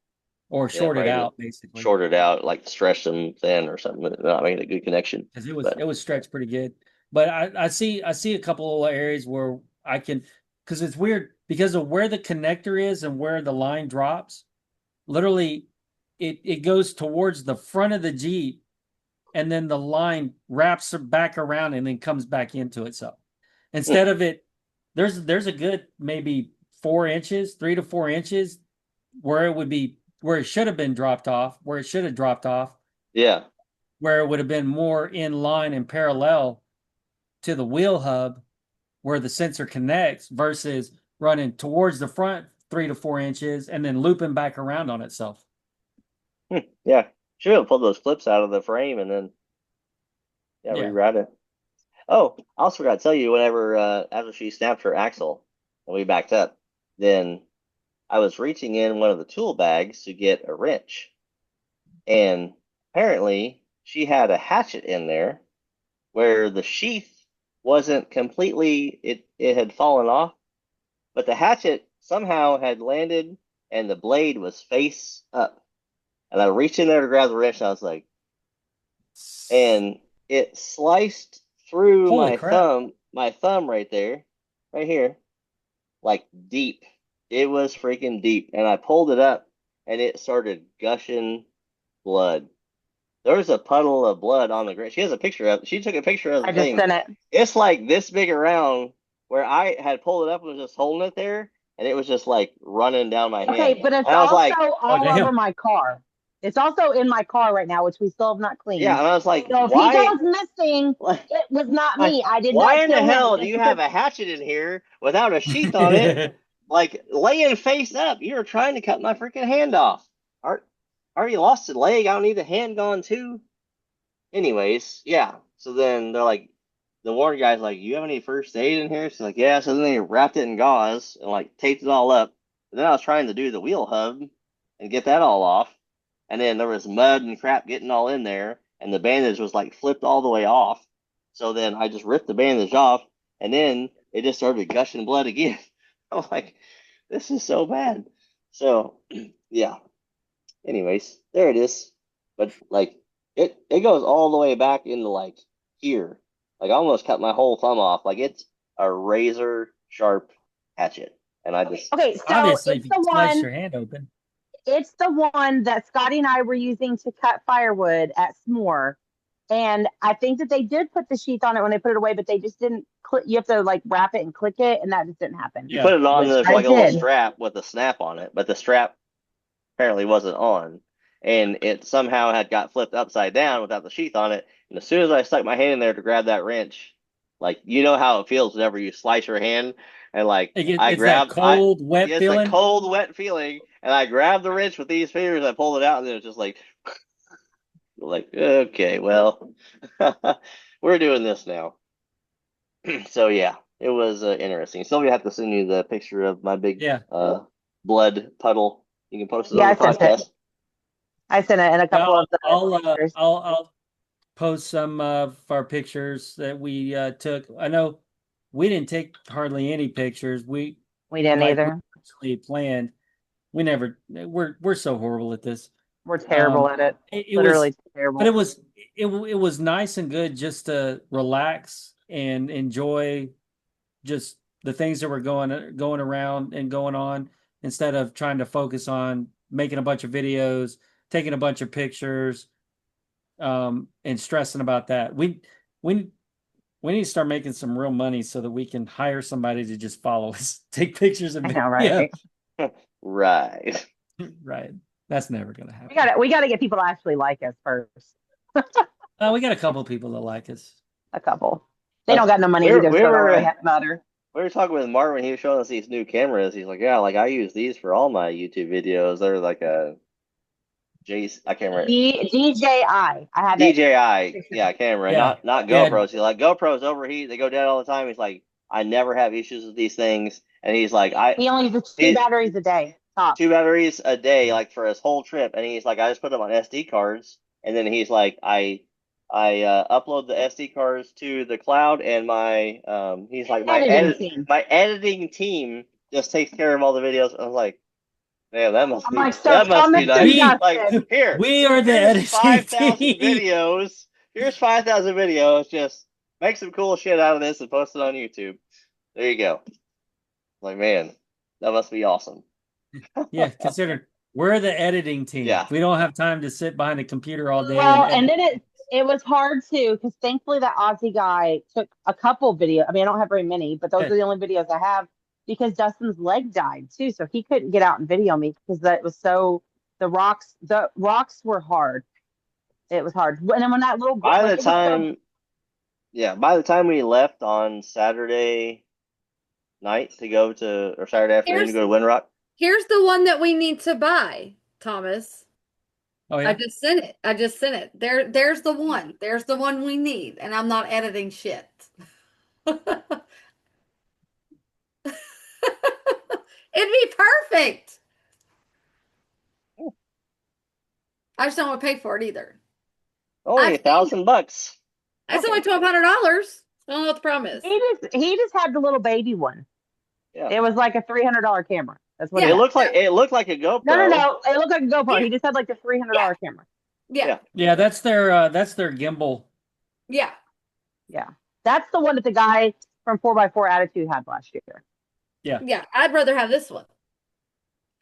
Speaker 1: or
Speaker 2: yeah,
Speaker 1: shorted
Speaker 2: probably
Speaker 1: out basically,
Speaker 2: short it out, like stretch them thin or something, but not making a good connection.
Speaker 1: because
Speaker 2: But
Speaker 1: it was stretched pretty good. But I see a couple of areas where I can, because it's weird because of where the connector is and where the line drops. Literally, it goes towards the front of the Jeep, and then the line wraps back around and then comes back into itself. Instead of it, there's a good maybe 4 inches, 3 to 4 inches, where it would be where it should have been dropped off, where it should have dropped off,
Speaker 2: yeah,
Speaker 1: where it would have been more in line and parallel to the wheel hub where the sensor connects versus running towards the front 3 to 4 inches and then looping back around on itself.
Speaker 2: yeah, should have pulled those clips out of the frame and then yeah,
Speaker 1: Yeah.
Speaker 2: reroute it. Oh, I also forgot to tell you, whenever after she snapped her axle and we backed up, then I was reaching in one of the tool bags to get a wrench, and apparently she had a hatchet in there where the sheath wasn't completely, it had fallen off, but the hatchet somehow had landed and the blade was face up. And I reached in there to grab the wrench and I was like, and it sliced through
Speaker 1: Holy crap.
Speaker 2: my thumb right there, right here, like deep. It was freaking deep. And I pulled it up and it started gushing blood. There was a puddle of blood on the ground. She has a picture of it. She took a picture of
Speaker 4: I
Speaker 2: the
Speaker 4: just
Speaker 2: thing.
Speaker 4: sent it.
Speaker 2: It's like this big around where I had pulled it up and was just holding it there, and it was just like running down my
Speaker 4: Okay,
Speaker 2: hand.
Speaker 4: but it's
Speaker 2: And I was
Speaker 4: also
Speaker 2: like,
Speaker 1: Oh
Speaker 4: all over
Speaker 1: damn.
Speaker 4: my car. It's also in my car right now, which we still have not
Speaker 2: yeah,
Speaker 4: cleaned.
Speaker 2: and I was like,
Speaker 4: So if he
Speaker 2: why?
Speaker 4: goes missing,
Speaker 2: Like,
Speaker 4: it was not
Speaker 2: like,
Speaker 4: me. I did
Speaker 2: why
Speaker 4: not
Speaker 2: in the
Speaker 4: kill him
Speaker 2: hell do
Speaker 4: just
Speaker 2: you
Speaker 4: because.
Speaker 2: have a hatchet in here without a sheath on it, like laying face up? You're trying to cut my freaking hand off. Are already lost a leg. I don't need a hand gone too. Anyways, yeah. So then they're like, the warrant guy's like, "You have any first aid in here?" She's like, "Yeah." So then they wrapped it in gauze and like taped it all up. And then I was trying to do the wheel hub and get that all off. And then there was mud and crap getting all in there, and the bandage was like flipped all the way off. So then I just ripped the bandage off, and then it just started gushing blood again. I'm like, this is so bad. So yeah. Anyways, there it is. But like it goes all the way back into like here. Like I almost cut my whole thumb off. Like it's a razor sharp hatchet. And I just
Speaker 4: Okay, so
Speaker 1: Obviously, if you slice your hand open.
Speaker 4: it's the one that Scotty and I were using to cut firewood at S'more. And I think that they did put the sheath on it when they put it away, but they just didn't click. You have to like wrap it and click it, and that just didn't happen.
Speaker 2: you put
Speaker 1: Yeah.
Speaker 2: it on
Speaker 4: Which
Speaker 2: the
Speaker 4: I
Speaker 2: like a little
Speaker 4: did.
Speaker 2: strap with a snap on it, but the strap apparently wasn't on. And it somehow had got flipped upside down without the sheath on it. And as soon as I stuck my hand in there to grab that wrench, like you know how it feels whenever you slice your hand and like
Speaker 1: It's that cold, wet
Speaker 2: yeah, it's a
Speaker 1: feeling.
Speaker 2: cold, wet feeling, and I grabbed the wrench with these fingers, I pulled it out, and then it was just like okay, well, we're doing this now. So yeah, it was interesting. Sylvia had to send you the picture of my big
Speaker 1: Yeah.
Speaker 2: blood puddle. You can post it
Speaker 4: Yeah,
Speaker 2: on
Speaker 4: I
Speaker 2: the
Speaker 4: sent it.
Speaker 2: podcast.
Speaker 4: I sent it in a
Speaker 1: Yeah,
Speaker 4: couple of the pictures.
Speaker 1: I'll post some of our pictures that we took. I know we didn't take hardly any pictures.
Speaker 4: We didn't
Speaker 1: We
Speaker 4: either.
Speaker 1: actually planned. We never. We're so horrible at this.
Speaker 4: We're terrible at it.
Speaker 1: It was,
Speaker 4: Literally
Speaker 1: but
Speaker 4: terrible.
Speaker 1: it was nice and good just to relax and enjoy just the things that were going around and going on instead of trying to focus on making a bunch of videos, taking a bunch of pictures, and stressing about that. We we need to start making some real money so that we can hire somebody to just follow us, take pictures
Speaker 4: I
Speaker 1: and
Speaker 4: know,
Speaker 1: yeah,
Speaker 4: right?
Speaker 2: Right.
Speaker 1: right. That's never gonna
Speaker 4: We
Speaker 1: happen.
Speaker 4: got to get people to actually like us first.
Speaker 1: We got a couple people that like us.
Speaker 4: A couple. They don't got no money
Speaker 2: we
Speaker 4: either,
Speaker 2: we
Speaker 4: so it don't really
Speaker 2: were
Speaker 4: matter.
Speaker 2: we were talking with Mark when he was showing us these new cameras. He's like, yeah, like I use these for all my YouTube videos. They're like a I can't remember.
Speaker 4: DJI. I have it.
Speaker 2: DJI, yeah, camera,
Speaker 1: Yeah,
Speaker 2: not
Speaker 1: yeah.
Speaker 2: GoPros. He's like, GoPros overheat, they go down all the time. He's like, I never have issues with these things. And he's like,
Speaker 4: He only uses two
Speaker 2: he,
Speaker 4: batteries a day. Tops.
Speaker 2: 2 batteries a day, like for his whole trip. And he's like, I just put them on SD cards. And then he's like, I I upload the SD cards to the cloud, and my he's like
Speaker 4: Editing team.
Speaker 2: my editing team just takes care of all the videos. I was like, man,
Speaker 4: I'm like, so
Speaker 2: that must be
Speaker 4: Thomas
Speaker 2: nice.
Speaker 4: and
Speaker 2: Like
Speaker 4: Justin.
Speaker 1: we are the
Speaker 2: here's
Speaker 1: editing
Speaker 2: 5,000
Speaker 1: team.
Speaker 2: videos. Here's 5,000 videos. Just make some cool shit out of this and post it on YouTube. There you go. Like, man, that must be awesome.
Speaker 1: Yeah, consider we're the editing team.
Speaker 2: Yeah.
Speaker 1: We don't have time to sit behind a computer all day.
Speaker 4: Well,
Speaker 1: and
Speaker 4: and
Speaker 1: edit.
Speaker 4: then it was hard too, because thankfully that Aussie guy took a couple video. I mean, I don't have very many, but those are the only videos I have because Dustin's leg died too, so he couldn't get out and video me because that was so the rocks were hard. It was hard. And then when that little
Speaker 2: By
Speaker 4: like
Speaker 2: the
Speaker 4: it was so
Speaker 2: time, yeah, by the time we left on Saturday night to go to, or Saturday afternoon to go to Windrock,
Speaker 3: Here's the one that we need to buy, Thomas.
Speaker 1: Oh
Speaker 3: I
Speaker 1: yeah.
Speaker 3: just sent it. I just sent it. There's the one. There's the one we need, and I'm not editing shit. It'd be perfect. I just don't want to pay for it either.
Speaker 2: only $1,000.
Speaker 3: It's only $1,200. I don't know what the problem is.
Speaker 4: he just had the little baby one.
Speaker 2: Yeah.
Speaker 4: It was like a $300 camera. That's what
Speaker 3: Yeah.
Speaker 4: it
Speaker 2: It
Speaker 4: was.
Speaker 2: looked like a GoPro.
Speaker 4: No. It looked like a GoPro.
Speaker 3: Yeah.
Speaker 4: He just had like a $300 camera.
Speaker 3: Yeah.
Speaker 1: Yeah, that's their gimbal.
Speaker 3: Yeah.
Speaker 4: Yeah. That's the one that the guy from 4x4 Attitude had last year.
Speaker 3: Yeah. I'd rather have this one.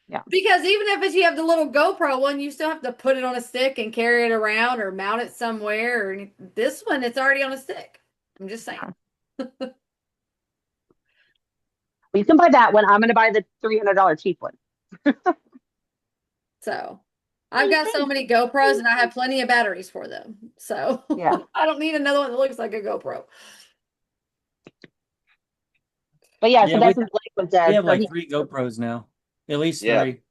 Speaker 4: Yeah.
Speaker 3: Because even if you have the little GoPro one, you still have to put it on a stick and carry it around or mount it somewhere. Or this one, it's already on a stick. I'm just saying.
Speaker 4: You can buy that one. I'm going to buy the $300 cheap one.
Speaker 3: So I've got so many GoPros and I have plenty of batteries for them. So
Speaker 4: Yeah.
Speaker 3: I don't need another one that looks like a GoPro.
Speaker 4: But yeah,
Speaker 1: Yeah,
Speaker 4: so that's his leg was dead.
Speaker 1: We have
Speaker 4: so
Speaker 1: like
Speaker 4: he,
Speaker 1: 3 GoPros now. At least
Speaker 2: Yeah.
Speaker 1: 3.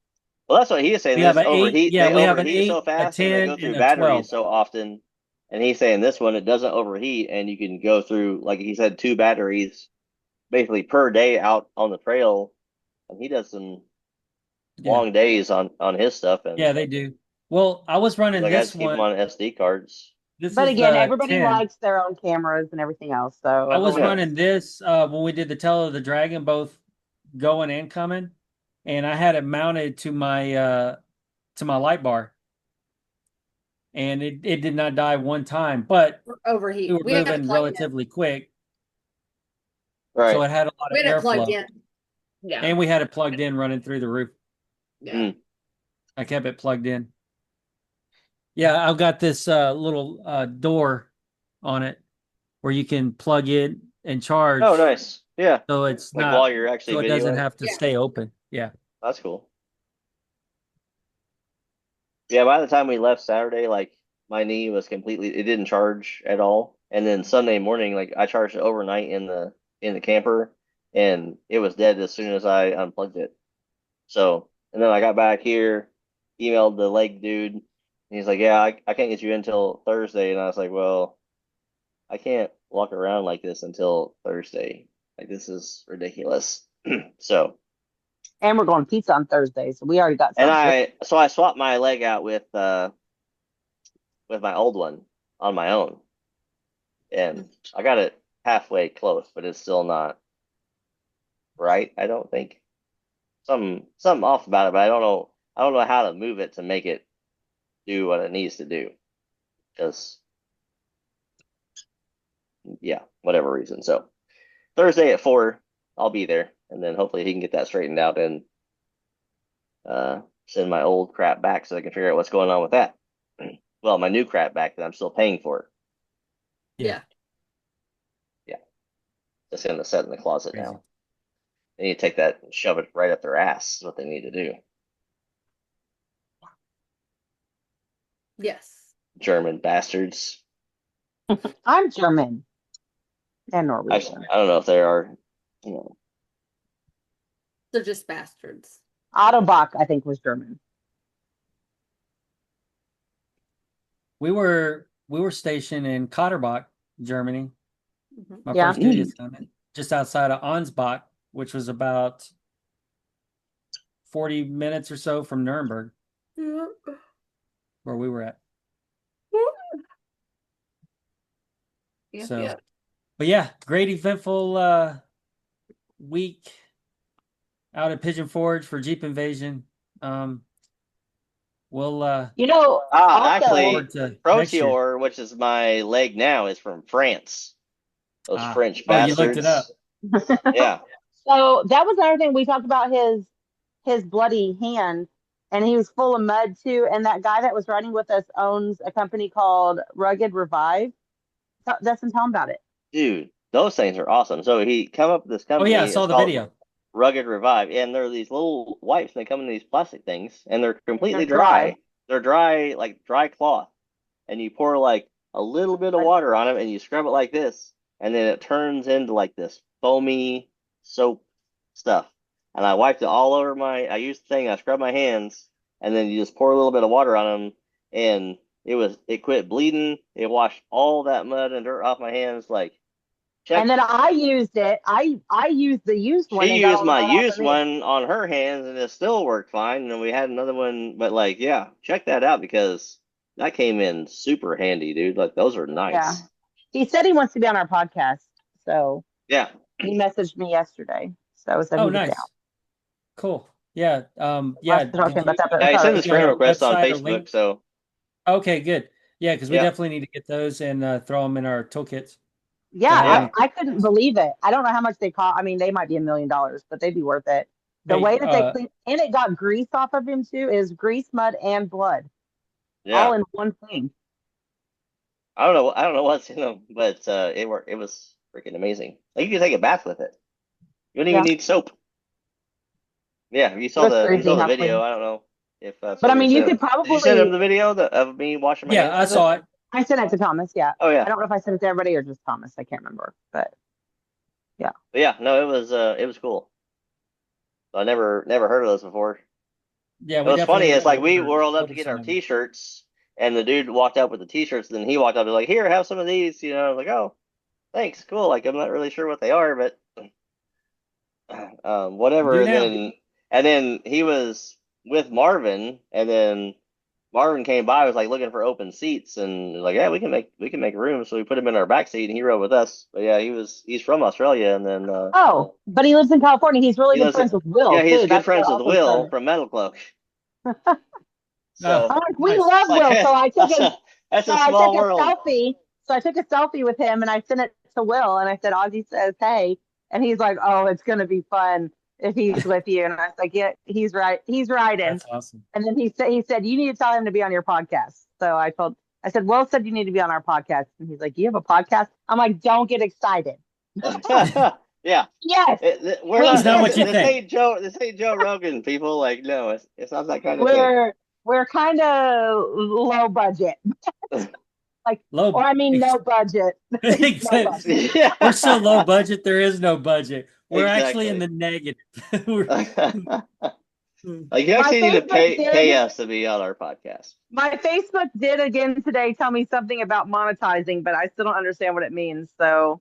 Speaker 2: Well, that's what he is saying.
Speaker 1: We
Speaker 2: This
Speaker 1: have an 8.
Speaker 2: overheat.
Speaker 1: Yeah,
Speaker 2: They
Speaker 1: we have an
Speaker 2: overheat
Speaker 1: 8,
Speaker 2: so
Speaker 1: a
Speaker 2: fast, and they
Speaker 1: 10,
Speaker 2: go through
Speaker 1: and a
Speaker 2: batteries
Speaker 1: 12.
Speaker 2: so often. And he's saying this one, it doesn't overheat, and you can go through, like he said, 2 batteries basically per day out on the trail. And he does some long days on his stuff. And
Speaker 1: Yeah, they do. Well, I was running
Speaker 2: like, I
Speaker 1: this
Speaker 2: just keep them
Speaker 1: one.
Speaker 2: on SD cards.
Speaker 1: This
Speaker 4: but
Speaker 1: is
Speaker 4: again,
Speaker 1: the
Speaker 4: everybody
Speaker 1: 10.
Speaker 4: likes their own cameras and everything else. So
Speaker 1: I was
Speaker 2: Yeah.
Speaker 1: running this when we did the Tell of the Dragon, both going and coming, and I had it mounted to my light bar, and it did not die one time, but
Speaker 3: Overheat.
Speaker 1: we were
Speaker 3: We had it
Speaker 1: moving
Speaker 3: plugged in.
Speaker 1: relatively quick,
Speaker 2: Right.
Speaker 1: so it had a lot
Speaker 3: We
Speaker 1: of
Speaker 3: had it plugged
Speaker 1: airflow,
Speaker 3: in. Yeah.
Speaker 1: and we had it plugged in running through the roof.
Speaker 3: Yeah.
Speaker 1: I kept it plugged in. Yeah, I've got this little door on it where you can plug in and charge.
Speaker 2: Oh, nice. Yeah.
Speaker 1: So it's
Speaker 2: Like
Speaker 1: not,
Speaker 2: while you're actually
Speaker 1: so it doesn't
Speaker 2: videoing.
Speaker 1: have to
Speaker 3: Yeah.
Speaker 1: stay open. Yeah.
Speaker 2: That's cool. Yeah, by the time we left Saturday, like my knee was completely, it didn't charge at all. And then Sunday morning, like I charged it overnight in the camper, and it was dead as soon as I unplugged it. So, and then I got back here, emailed the leg dude, and he's like, "Yeah, I can't get you in until Thursday." And I was like, "Well, I can't walk around like this until Thursday. Like this is ridiculous." So,
Speaker 4: and we're going pizza on Thursday, so we already got
Speaker 2: and
Speaker 4: something.
Speaker 2: I swapped my leg out with my old one on my own, and I got it halfway close, but it's still not right. I don't think something off about it, but I don't know how to move it to make it do what it needs to do. Because yeah, whatever reason. So Thursday at 4, I'll be there, and then hopefully he can get that straightened out and send my old crap back so I can figure out what's going on with that. Well, my new crap back that I'm still paying for.
Speaker 3: Yeah.
Speaker 2: Yeah. Just gonna set in the closet
Speaker 1: Crazy.
Speaker 2: now. They need to take that and shove it right up their ass is what they need to do.
Speaker 3: Yes.
Speaker 2: German bastards.
Speaker 4: I'm German and Norwegian.
Speaker 2: Actually, I don't know if they are, you know.
Speaker 3: They're just bastards.
Speaker 4: Autobach, I think, was German.
Speaker 1: We were stationed in Katterbach, Germany.
Speaker 3: Mhm.
Speaker 1: My
Speaker 4: Yeah.
Speaker 1: first duty assignment, just outside of Ansbach, which was about 40 minutes or so from Nuremberg,
Speaker 3: Yeah.
Speaker 1: where we were at.
Speaker 3: Yep,
Speaker 1: So,
Speaker 3: yep.
Speaker 1: but yeah, great eventful week out at Pigeon Forge for Jeep Invasion. We'll
Speaker 4: You know, also,
Speaker 1: forward
Speaker 2: Actually,
Speaker 1: to next year.
Speaker 2: Proteor, which is my leg now, is from France. Those French
Speaker 1: Oh, you looked it up.
Speaker 2: bastards. Yeah.
Speaker 4: so that was another thing we talked about his bloody hand, and he was full of mud too. And that guy that was riding with us owns a company called Rugged Revive. Dustin, tell him about it.
Speaker 2: Dude, those things are awesome. So he come up with this
Speaker 1: Oh yeah, I
Speaker 2: company.
Speaker 1: saw
Speaker 2: It's
Speaker 1: the
Speaker 2: called
Speaker 1: video.
Speaker 2: Rugged Revive, and they're these little wipes, and they come in these plastic things, and they're completely
Speaker 4: They're dry.
Speaker 2: dry. They're dry, like dry cloth, and you pour like a little bit of water on them, and you scrub it like this, and then it turns into like this foamy soap stuff. And I wiped it all over I used the thing, I scrubbed my hands, and then you just pour a little bit of water on them, and it quit bleeding. It washed all that mud and dirt off my hands. Like, check.
Speaker 4: And then I used it. I used the used one
Speaker 2: She
Speaker 4: and got
Speaker 2: used
Speaker 4: all the
Speaker 2: my
Speaker 4: mud off of
Speaker 2: used
Speaker 4: me.
Speaker 2: one on her hands, and it still worked fine. And then we had another one, but like, yeah, check that out because that came in super handy, dude. Like, those are
Speaker 4: Yeah.
Speaker 2: nice.
Speaker 4: He said he wants to be on our podcast, so
Speaker 2: Yeah.
Speaker 4: he messaged me yesterday. So said
Speaker 1: Oh,
Speaker 4: he was
Speaker 1: nice.
Speaker 4: down.
Speaker 1: Cool. Yeah.
Speaker 4: I
Speaker 1: Yeah.
Speaker 4: was talking
Speaker 1: Did
Speaker 4: about that, but
Speaker 2: Yeah, he sent
Speaker 4: sorry.
Speaker 2: his friend
Speaker 1: got a
Speaker 2: request on
Speaker 1: website or
Speaker 2: Facebook,
Speaker 1: link?
Speaker 2: so
Speaker 1: Okay, good. Yeah, because we
Speaker 2: Yeah.
Speaker 1: definitely need to get those and throw them in our toolkits.
Speaker 4: Yeah,
Speaker 2: Yeah.
Speaker 4: I couldn't believe it. I don't know how much they cost. I mean, they might be $1 million, but they'd be worth it. The
Speaker 1: Hey,
Speaker 4: way that they clean, and it got grease off of him too, is grease, mud, and blood, all
Speaker 2: yeah.
Speaker 4: in one thing.
Speaker 2: I don't know what's in them, but it worked. It was freaking amazing. Like, you can take a bath with it. You don't even
Speaker 4: Yeah.
Speaker 2: need soap. Yeah, you
Speaker 4: It
Speaker 2: saw
Speaker 4: was
Speaker 2: the
Speaker 4: crazy how
Speaker 2: video.
Speaker 4: clean.
Speaker 2: I don't know if
Speaker 4: But I
Speaker 2: somebody
Speaker 4: mean, you
Speaker 2: sent
Speaker 4: could
Speaker 2: him. Did you send him
Speaker 4: probably.
Speaker 2: the video of me washing my
Speaker 1: yeah,
Speaker 2: hands
Speaker 1: I
Speaker 2: with
Speaker 1: saw
Speaker 2: it?
Speaker 1: it.
Speaker 4: I sent it to Thomas. Yeah.
Speaker 2: Oh yeah.
Speaker 4: I don't know if I sent it to everybody or just Thomas. I can't remember. But
Speaker 2: But yeah, no, it was cool. I never heard of those before.
Speaker 1: Yeah,
Speaker 2: It
Speaker 1: we
Speaker 2: was funny.
Speaker 1: definitely
Speaker 2: It's
Speaker 1: need
Speaker 2: like
Speaker 1: to
Speaker 2: we were rolled up to
Speaker 1: order
Speaker 2: get
Speaker 1: some
Speaker 2: our
Speaker 1: of them.
Speaker 2: T-shirts, and the dude walked up with the T-shirts. Then he walked up and was like, "Here, have some of these." You know, I was like, "Oh, thanks, cool." Like, I'm not really sure what they are, but whatever.
Speaker 1: Do
Speaker 2: And
Speaker 1: now.
Speaker 2: then he was with Marvin, and then Marvin came by, was like looking for open seats, and was like, "Yeah, we can make room." So we put him in our back seat, and he rode with us. But yeah, he's from Australia, and then
Speaker 4: but he lives in California. He's really
Speaker 2: he
Speaker 4: good
Speaker 2: lives
Speaker 4: friends
Speaker 2: in
Speaker 4: with Will
Speaker 2: yeah, he's
Speaker 4: too.
Speaker 2: good
Speaker 4: That's what
Speaker 2: friends with
Speaker 4: also
Speaker 2: Will
Speaker 4: started.
Speaker 2: from Metal Cloak.
Speaker 1: Oh,
Speaker 2: So
Speaker 4: I'm like, we
Speaker 1: nice.
Speaker 4: love
Speaker 2: it's like
Speaker 4: Will. So I took his.
Speaker 2: that's
Speaker 4: So
Speaker 2: a
Speaker 4: I took
Speaker 2: small
Speaker 4: a
Speaker 2: world.
Speaker 4: selfie. So I took a selfie with him and I sent it to Will and I said, Ozzy says, hey. And he's like, oh, it's going to be fun if he's with you. And I was like, yeah, he's right. He's riding.
Speaker 1: That's awesome.
Speaker 4: And then he said, you need to tell him to be on your podcast. So I said, Will said you need to be on our podcast. And he's like, you have a podcast? I'm like, don't get excited.
Speaker 2: Yeah.
Speaker 4: Yes.
Speaker 2: We're
Speaker 1: It's
Speaker 2: not
Speaker 1: not what you
Speaker 2: this
Speaker 1: think.
Speaker 2: ain't Joe Rogan, people. Like, no, it's not that kind of thing.
Speaker 4: We're kind of low budget. Like,
Speaker 1: Low.
Speaker 4: or I mean, no budget. No budget.
Speaker 2: Yeah.
Speaker 1: We're so low budget, there is no budget. We're actually in
Speaker 2: Exactly.
Speaker 1: the negative. We're-
Speaker 2: Like, you
Speaker 4: My
Speaker 2: actually need to
Speaker 4: Facebook
Speaker 2: pay
Speaker 4: did.
Speaker 2: us to be on our podcast.
Speaker 4: My Facebook did again today tell me something about monetizing, but I still don't understand what it means. So,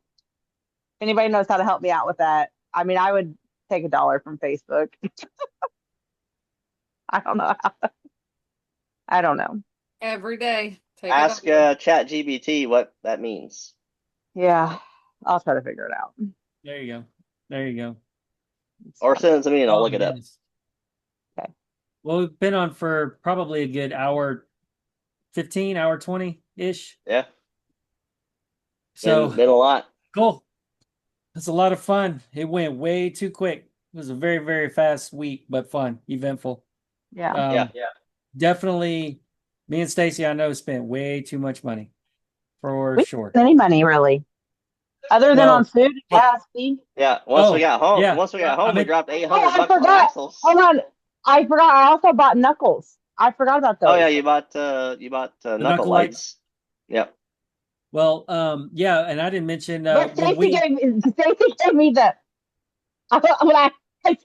Speaker 4: if anybody knows how to help me out with that, I mean, I would take $1 from Facebook. I don't know. I don't know.
Speaker 3: Every day. Take it
Speaker 2: Ask
Speaker 3: up.
Speaker 2: ChatGPT what that means.
Speaker 4: Yeah, I'll try to figure it out.
Speaker 1: there you go. There you go.
Speaker 2: Or send it to me and I'll
Speaker 1: Oh,
Speaker 2: look it up.
Speaker 1: goodness.
Speaker 4: Okay.
Speaker 1: Well, we've been on for probably a good hour 15, hour 20-ish.
Speaker 2: Yeah.
Speaker 1: So
Speaker 2: Been a lot.
Speaker 1: cool. It's a lot of fun. It went way too quick. It was a very, very fast week, but fun, eventful.
Speaker 4: Yeah.
Speaker 2: Yeah.
Speaker 1: Definitely, me and Stacy, I know, spent way too much money for
Speaker 4: We didn't
Speaker 1: sure.
Speaker 4: spend any money really, other than
Speaker 1: Well,
Speaker 4: on food and
Speaker 1: well,
Speaker 4: gas fee.
Speaker 2: Yeah. Once we
Speaker 1: Oh,
Speaker 2: got home,
Speaker 1: yeah. I
Speaker 2: we
Speaker 1: mean,
Speaker 2: dropped
Speaker 4: Oh,
Speaker 2: 800
Speaker 4: I
Speaker 2: bucks on
Speaker 4: forgot.
Speaker 2: axles.
Speaker 4: Hold on. I forgot. I also bought knuckles. I forgot about
Speaker 2: Oh
Speaker 4: those.
Speaker 2: yeah, you bought
Speaker 1: the
Speaker 2: knuckle
Speaker 1: knuckle lights.
Speaker 2: lights. Yep.
Speaker 1: Well, yeah, and I didn't mention
Speaker 4: But
Speaker 1: when
Speaker 4: Stacy gave me the when I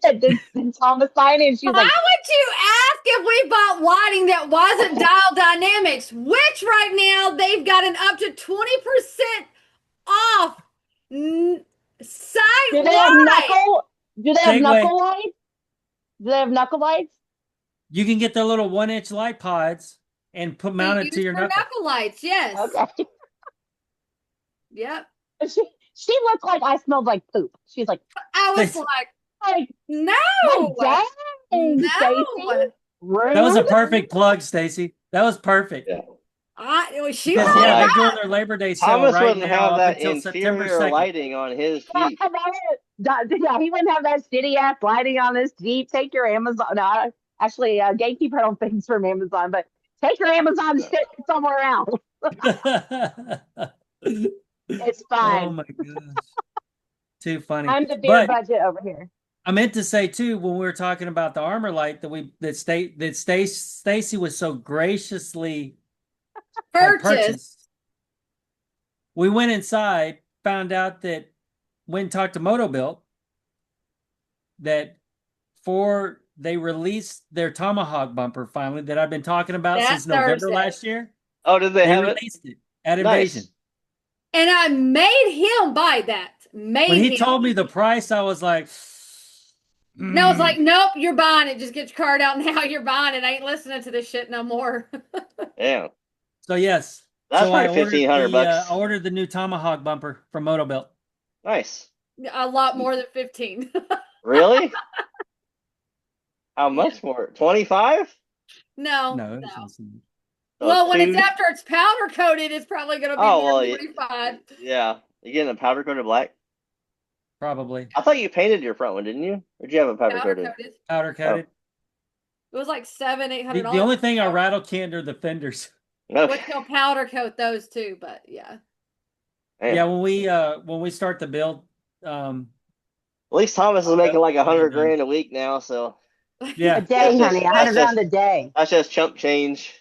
Speaker 4: said did Thomas sign it? And she
Speaker 3: Why
Speaker 4: was like,
Speaker 3: would you ask if we bought lighting that wasn't Dial Dynamics, which right now they've got an up to 20% off site
Speaker 4: do they have
Speaker 3: wide?
Speaker 4: Do they have
Speaker 1: Segway.
Speaker 4: knuckle lights? Do they have knuckle lights?
Speaker 1: You can get the little 1-inch light pods and mount it to your
Speaker 3: for
Speaker 1: knuckle.
Speaker 3: knuckle lights, yes.
Speaker 4: Okay.
Speaker 3: Yep.
Speaker 4: She looked like I smelled like poop. She's like,
Speaker 3: I was
Speaker 1: Stacy-
Speaker 3: like,
Speaker 4: my
Speaker 3: no,
Speaker 4: dang, Stacy.
Speaker 3: no.
Speaker 1: That was a
Speaker 4: Rude.
Speaker 1: perfect plug, Stacy. That was perfect.
Speaker 2: Yeah.
Speaker 3: She
Speaker 1: Because
Speaker 3: was
Speaker 1: yeah,
Speaker 2: Like,
Speaker 1: they're doing their Labor Day sale
Speaker 2: Thomas
Speaker 1: right
Speaker 2: wouldn't
Speaker 1: now
Speaker 2: have
Speaker 1: up
Speaker 2: that
Speaker 1: until September
Speaker 2: inferior
Speaker 1: 2nd.
Speaker 2: lighting on his Jeep.
Speaker 4: Yeah, he wouldn't have that shitty ass lighting on his Jeep. Take your Amazon. No, actually, Gatekeeper don't think it's from Amazon, but take your Amazon and stick it somewhere else. It's
Speaker 1: Oh
Speaker 4: fine.
Speaker 1: my gosh. Too funny.
Speaker 4: I'm the beer
Speaker 1: But
Speaker 4: budget over here.
Speaker 1: I meant to say too, when we were talking about the armor light that Stacy was so graciously had purchased. We went inside, found out that when talked to Motobuilt that they released their Tomahawk bumper finally that I've been talking about
Speaker 3: That
Speaker 1: since November
Speaker 3: Thursday.
Speaker 1: last year.
Speaker 2: Oh, did they
Speaker 1: They
Speaker 2: have it?
Speaker 1: released it at
Speaker 2: Nice.
Speaker 1: Invasion.
Speaker 3: And I made him buy that.
Speaker 1: When he told me the price, I was like,
Speaker 3: No, it's like, nope, you're buying it. Just get your card out now. You're buying it. I ain't listening to this shit no more.
Speaker 2: Yeah.
Speaker 1: So yes.
Speaker 2: That's
Speaker 1: So I
Speaker 2: probably
Speaker 1: ordered
Speaker 2: $1,500.
Speaker 1: I ordered the new Tomahawk bumper from Motobuilt.
Speaker 2: Nice.
Speaker 3: A lot more than 15.
Speaker 2: Really? How much more? 25?
Speaker 3: No.
Speaker 1: No, it was less than
Speaker 3: Well, when it's
Speaker 2: two-
Speaker 3: after it's powder coated, it's probably going to be
Speaker 2: Oh,
Speaker 3: more
Speaker 2: well,
Speaker 3: than 25.
Speaker 2: Yeah. You getting a powder coated black?
Speaker 1: probably
Speaker 2: I thought you painted your front one, didn't you? Or did you have a powder
Speaker 3: Powder
Speaker 2: coated?
Speaker 3: coated.
Speaker 1: powder coated.
Speaker 3: It was like $700-800.
Speaker 1: The only thing I rattle canned are the fenders.
Speaker 2: Okay.
Speaker 3: Which he'll powder coat those too, but yeah.
Speaker 2: Man.
Speaker 1: Yeah, when we start the build,
Speaker 2: At least Thomas is making like $100
Speaker 1: done.
Speaker 2: grand a week now, so
Speaker 1: yeah.
Speaker 4: A day,
Speaker 2: That's
Speaker 4: honey.
Speaker 2: just-
Speaker 4: 100
Speaker 2: that's
Speaker 4: grand
Speaker 2: just-
Speaker 4: a day.
Speaker 2: that's just chump change.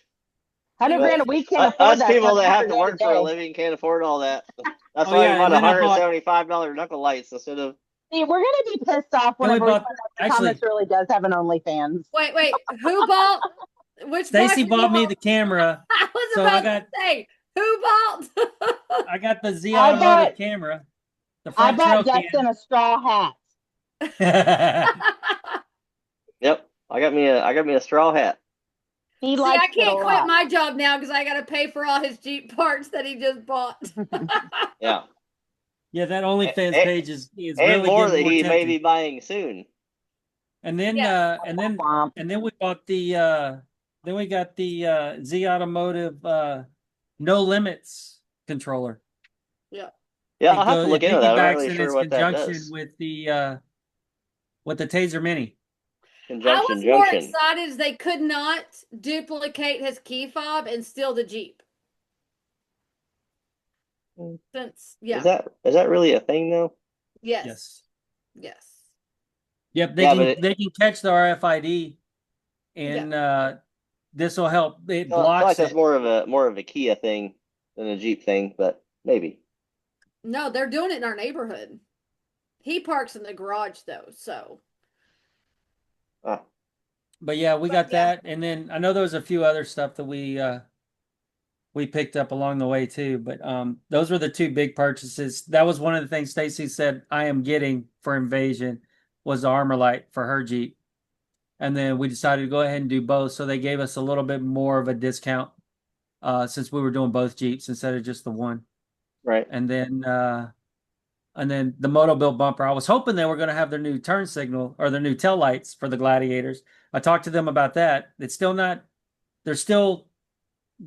Speaker 4: 100
Speaker 2: But
Speaker 4: grand a week can't afford
Speaker 2: Us
Speaker 4: that.
Speaker 2: people
Speaker 4: That's
Speaker 2: that have to
Speaker 4: 100
Speaker 2: work
Speaker 4: grand
Speaker 2: for a
Speaker 4: day.
Speaker 2: living can't afford all that. That's
Speaker 1: Oh,
Speaker 2: why
Speaker 1: yeah,
Speaker 2: we bought
Speaker 1: and then I bought-
Speaker 2: $175 knuckle lights instead of.
Speaker 4: See, we're gonna be pissed off
Speaker 1: Then we
Speaker 4: whenever we
Speaker 1: bought-
Speaker 4: find out that
Speaker 1: actually-
Speaker 4: Thomas really does have an OnlyFans.
Speaker 3: Wait. Who bought which
Speaker 1: Stacy
Speaker 3: box did
Speaker 1: bought
Speaker 3: you
Speaker 1: me
Speaker 3: bought?
Speaker 1: the camera.
Speaker 3: I was
Speaker 1: so
Speaker 3: about
Speaker 1: I got-
Speaker 3: to say, who bought?
Speaker 1: I got the Z
Speaker 4: I
Speaker 1: Automotive
Speaker 4: bought-
Speaker 1: camera. The
Speaker 4: I
Speaker 1: front
Speaker 4: bought
Speaker 1: trail
Speaker 4: Dustin a straw hat.
Speaker 1: cam.
Speaker 2: Yep, I got me a straw hat.
Speaker 4: He
Speaker 3: See,
Speaker 4: likes
Speaker 3: I
Speaker 4: it a
Speaker 3: can't quit
Speaker 4: lot.
Speaker 3: my job now because I got to pay for all his Jeep parts that he just bought.
Speaker 2: Yeah,
Speaker 1: Yeah, that OnlyFans
Speaker 2: And-
Speaker 1: page is
Speaker 2: and
Speaker 1: really
Speaker 2: more
Speaker 1: getting
Speaker 2: that
Speaker 1: more
Speaker 2: he may
Speaker 1: tempting.
Speaker 2: be buying soon.
Speaker 1: And then
Speaker 3: Yeah.
Speaker 4: Womp.
Speaker 1: and then we bought the then we got the Z Automotive No Limits controller.
Speaker 2: Yeah, I'll have to look
Speaker 1: It
Speaker 2: into that. I'm not
Speaker 1: piggybacks
Speaker 2: really
Speaker 1: in
Speaker 2: sure
Speaker 1: its
Speaker 2: what that
Speaker 1: conjunction
Speaker 2: does.
Speaker 1: with the Taser Mini.
Speaker 3: I
Speaker 2: Conjunction
Speaker 3: was more
Speaker 2: junction.
Speaker 3: excited as they could not duplicate his key fob and steal the Jeep. Since
Speaker 2: Is that really a thing though?
Speaker 3: yes.
Speaker 1: Yep,
Speaker 2: Yeah, but
Speaker 1: they can catch the RFID, and this will help. It
Speaker 2: I feel
Speaker 1: blocks
Speaker 2: like that's
Speaker 1: it.
Speaker 2: more of a Kia thing than a Jeep thing, but maybe.
Speaker 3: No, they're doing it in our neighborhood. He parks in the garage though, so
Speaker 2: Ah,
Speaker 1: But yeah, we got
Speaker 3: yeah.
Speaker 1: that, and then I know there was a few other stuff that we picked up along the way too. But those were the two big purchases. That was one of the things Stacy said I am getting for Invasion was the armor light for her Jeep, and then we decided to go ahead and do both. So they gave us a little bit more of a discount since we were doing both Jeeps instead of just the one.
Speaker 2: right.
Speaker 1: And then the Motobuilt bumper. I was hoping they were going to have their new turn signal or their new tail lights for the Gladiators. I talked to them about that. It's still not. They're still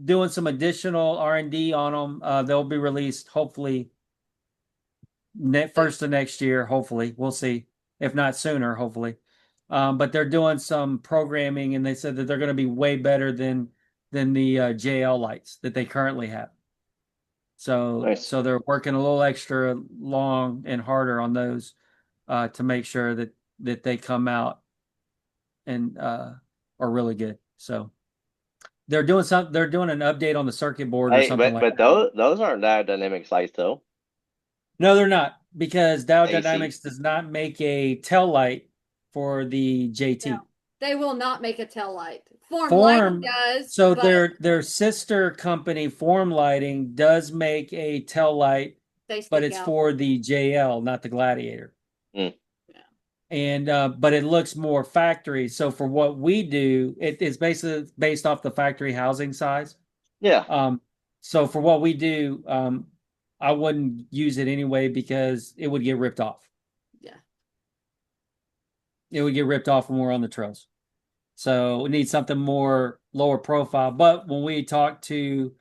Speaker 1: doing some additional R&D on them. They'll be released hopefully first of next year. Hopefully, we'll see. If not sooner, hopefully. But they're doing some programming, and they said that they're going to be way better than the JL lights that they currently have. So
Speaker 2: Nice.
Speaker 1: so they're working a little extra long and harder on those to make sure that they come out and are really good. So they're doing They're doing an update on the circuit board or
Speaker 2: Hey,
Speaker 1: something
Speaker 2: but
Speaker 1: like that.
Speaker 2: those aren't Dynamic lights though.
Speaker 1: No, they're not, because Dow
Speaker 2: AC.
Speaker 1: Dynamics does not make a tail light for the JT.
Speaker 3: No, they will not make a tail light. Form
Speaker 1: Form-
Speaker 3: Lighting does.
Speaker 1: So
Speaker 3: but
Speaker 1: their sister company, Form Lighting, does make a tail light,
Speaker 3: they stick
Speaker 1: but it's
Speaker 3: out.
Speaker 1: for the JL, not the Gladiator.
Speaker 2: Mm.
Speaker 3: Yeah.
Speaker 1: And but it looks more factory. So for what we do, it is basically based off the factory housing size.
Speaker 2: Yeah.
Speaker 1: So for what we do, I wouldn't use it anyway because it would get ripped off.
Speaker 3: Yeah.
Speaker 1: It would get ripped off when we're on the trails. So we need something more lower profile. But when we talked to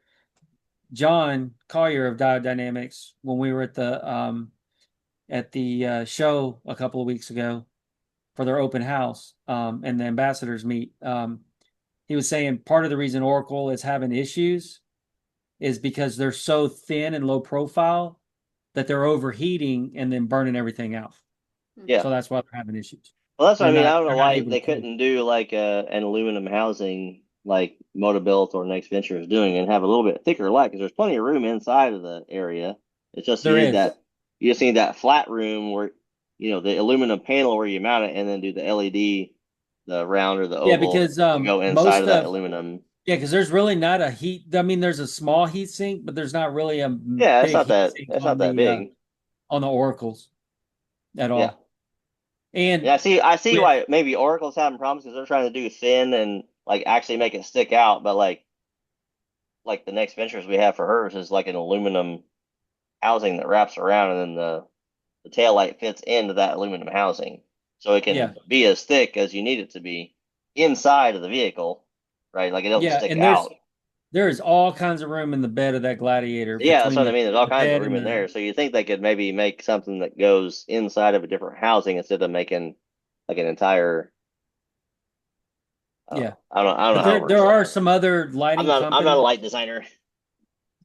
Speaker 1: John Collier of Diode Dynamics when we were at the show a couple of weeks ago for their open house and the ambassadors meet, he was saying part of the reason Oracle is having issues is because they're so thin and low profile that they're overheating and then burning everything out.
Speaker 2: Yeah.
Speaker 1: So that's why they're having issues.
Speaker 2: Well, that's what I
Speaker 1: They're
Speaker 2: mean. I
Speaker 1: not-
Speaker 2: don't know
Speaker 1: they're not
Speaker 2: why
Speaker 1: able to
Speaker 2: they
Speaker 1: cool.
Speaker 2: couldn't do like an aluminum housing like Motobuilt or Next Venture is doing and have a little bit thicker light because there's plenty of room inside of the area. It's just
Speaker 1: There is.
Speaker 2: you just need that flat room where the aluminum panel where you mount it and then do the LED, the round or the oval
Speaker 1: Yeah, because
Speaker 2: to go inside
Speaker 1: most
Speaker 2: of that
Speaker 1: of
Speaker 2: aluminum.
Speaker 1: yeah, because there's really not a heat. I mean, there's a small heat sink, but there's not really a
Speaker 2: Yeah,
Speaker 1: big heat sink
Speaker 2: that's not that big.
Speaker 1: on the Oracles at all.
Speaker 2: Yeah.
Speaker 1: And
Speaker 2: Yeah, I see
Speaker 1: with
Speaker 2: why maybe Oracle's having problems because they're trying to do thin and like actually make it stick out, but like the Next Ventures we have for hers is like an aluminum housing that wraps around and then the tail light fits into that aluminum housing. So it can
Speaker 1: Yeah.
Speaker 2: be as thick as you need it to be inside of the vehicle, right? Like it doesn't
Speaker 1: yeah,
Speaker 2: stick
Speaker 1: and
Speaker 2: out.
Speaker 1: there is all kinds of room in the bed of that Gladiator.
Speaker 2: Yeah, that's
Speaker 1: between
Speaker 2: what I mean. There's all
Speaker 1: the
Speaker 2: kinds of
Speaker 1: bed
Speaker 2: room
Speaker 1: and
Speaker 2: in there. So you think they could maybe make something that goes inside of a different housing instead of making like an entire
Speaker 1: Yeah.
Speaker 2: I don't know
Speaker 1: But
Speaker 2: how it
Speaker 1: there
Speaker 2: works.
Speaker 1: are some other lighting
Speaker 2: I'm not a
Speaker 1: companies.
Speaker 2: light designer.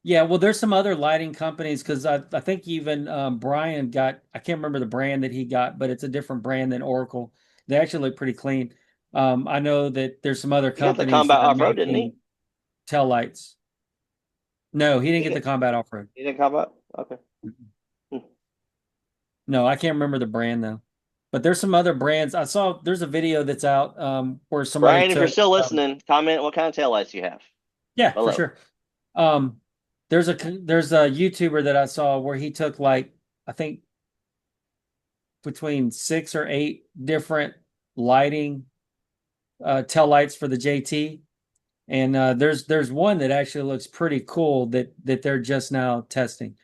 Speaker 1: Yeah, well, there's some other lighting companies because I think even Brian got, I can't remember the brand that he got, but it's a different brand than Oracle. They actually look pretty clean. I know that there's some other
Speaker 2: He got the
Speaker 1: companies
Speaker 2: Combat
Speaker 1: that are
Speaker 2: Off-Road, didn't he?
Speaker 1: making tail lights. No, he didn't
Speaker 2: He
Speaker 1: get the
Speaker 2: did-
Speaker 1: Combat Off-Road.
Speaker 2: He didn't Combat? Okay.
Speaker 1: No, I can't remember the brand though. But there's some other brands. I saw there's a video that's out where somebody
Speaker 2: Brian, if you're
Speaker 1: took
Speaker 2: still listening, comment what kind of taillights you have.
Speaker 1: yeah, for
Speaker 2: Below.
Speaker 1: sure. There's a YouTuber that I saw where he took like I think between 6 or 8 different lighting tail lights for the JT, and there's one that actually looks pretty cool that they're just now testing.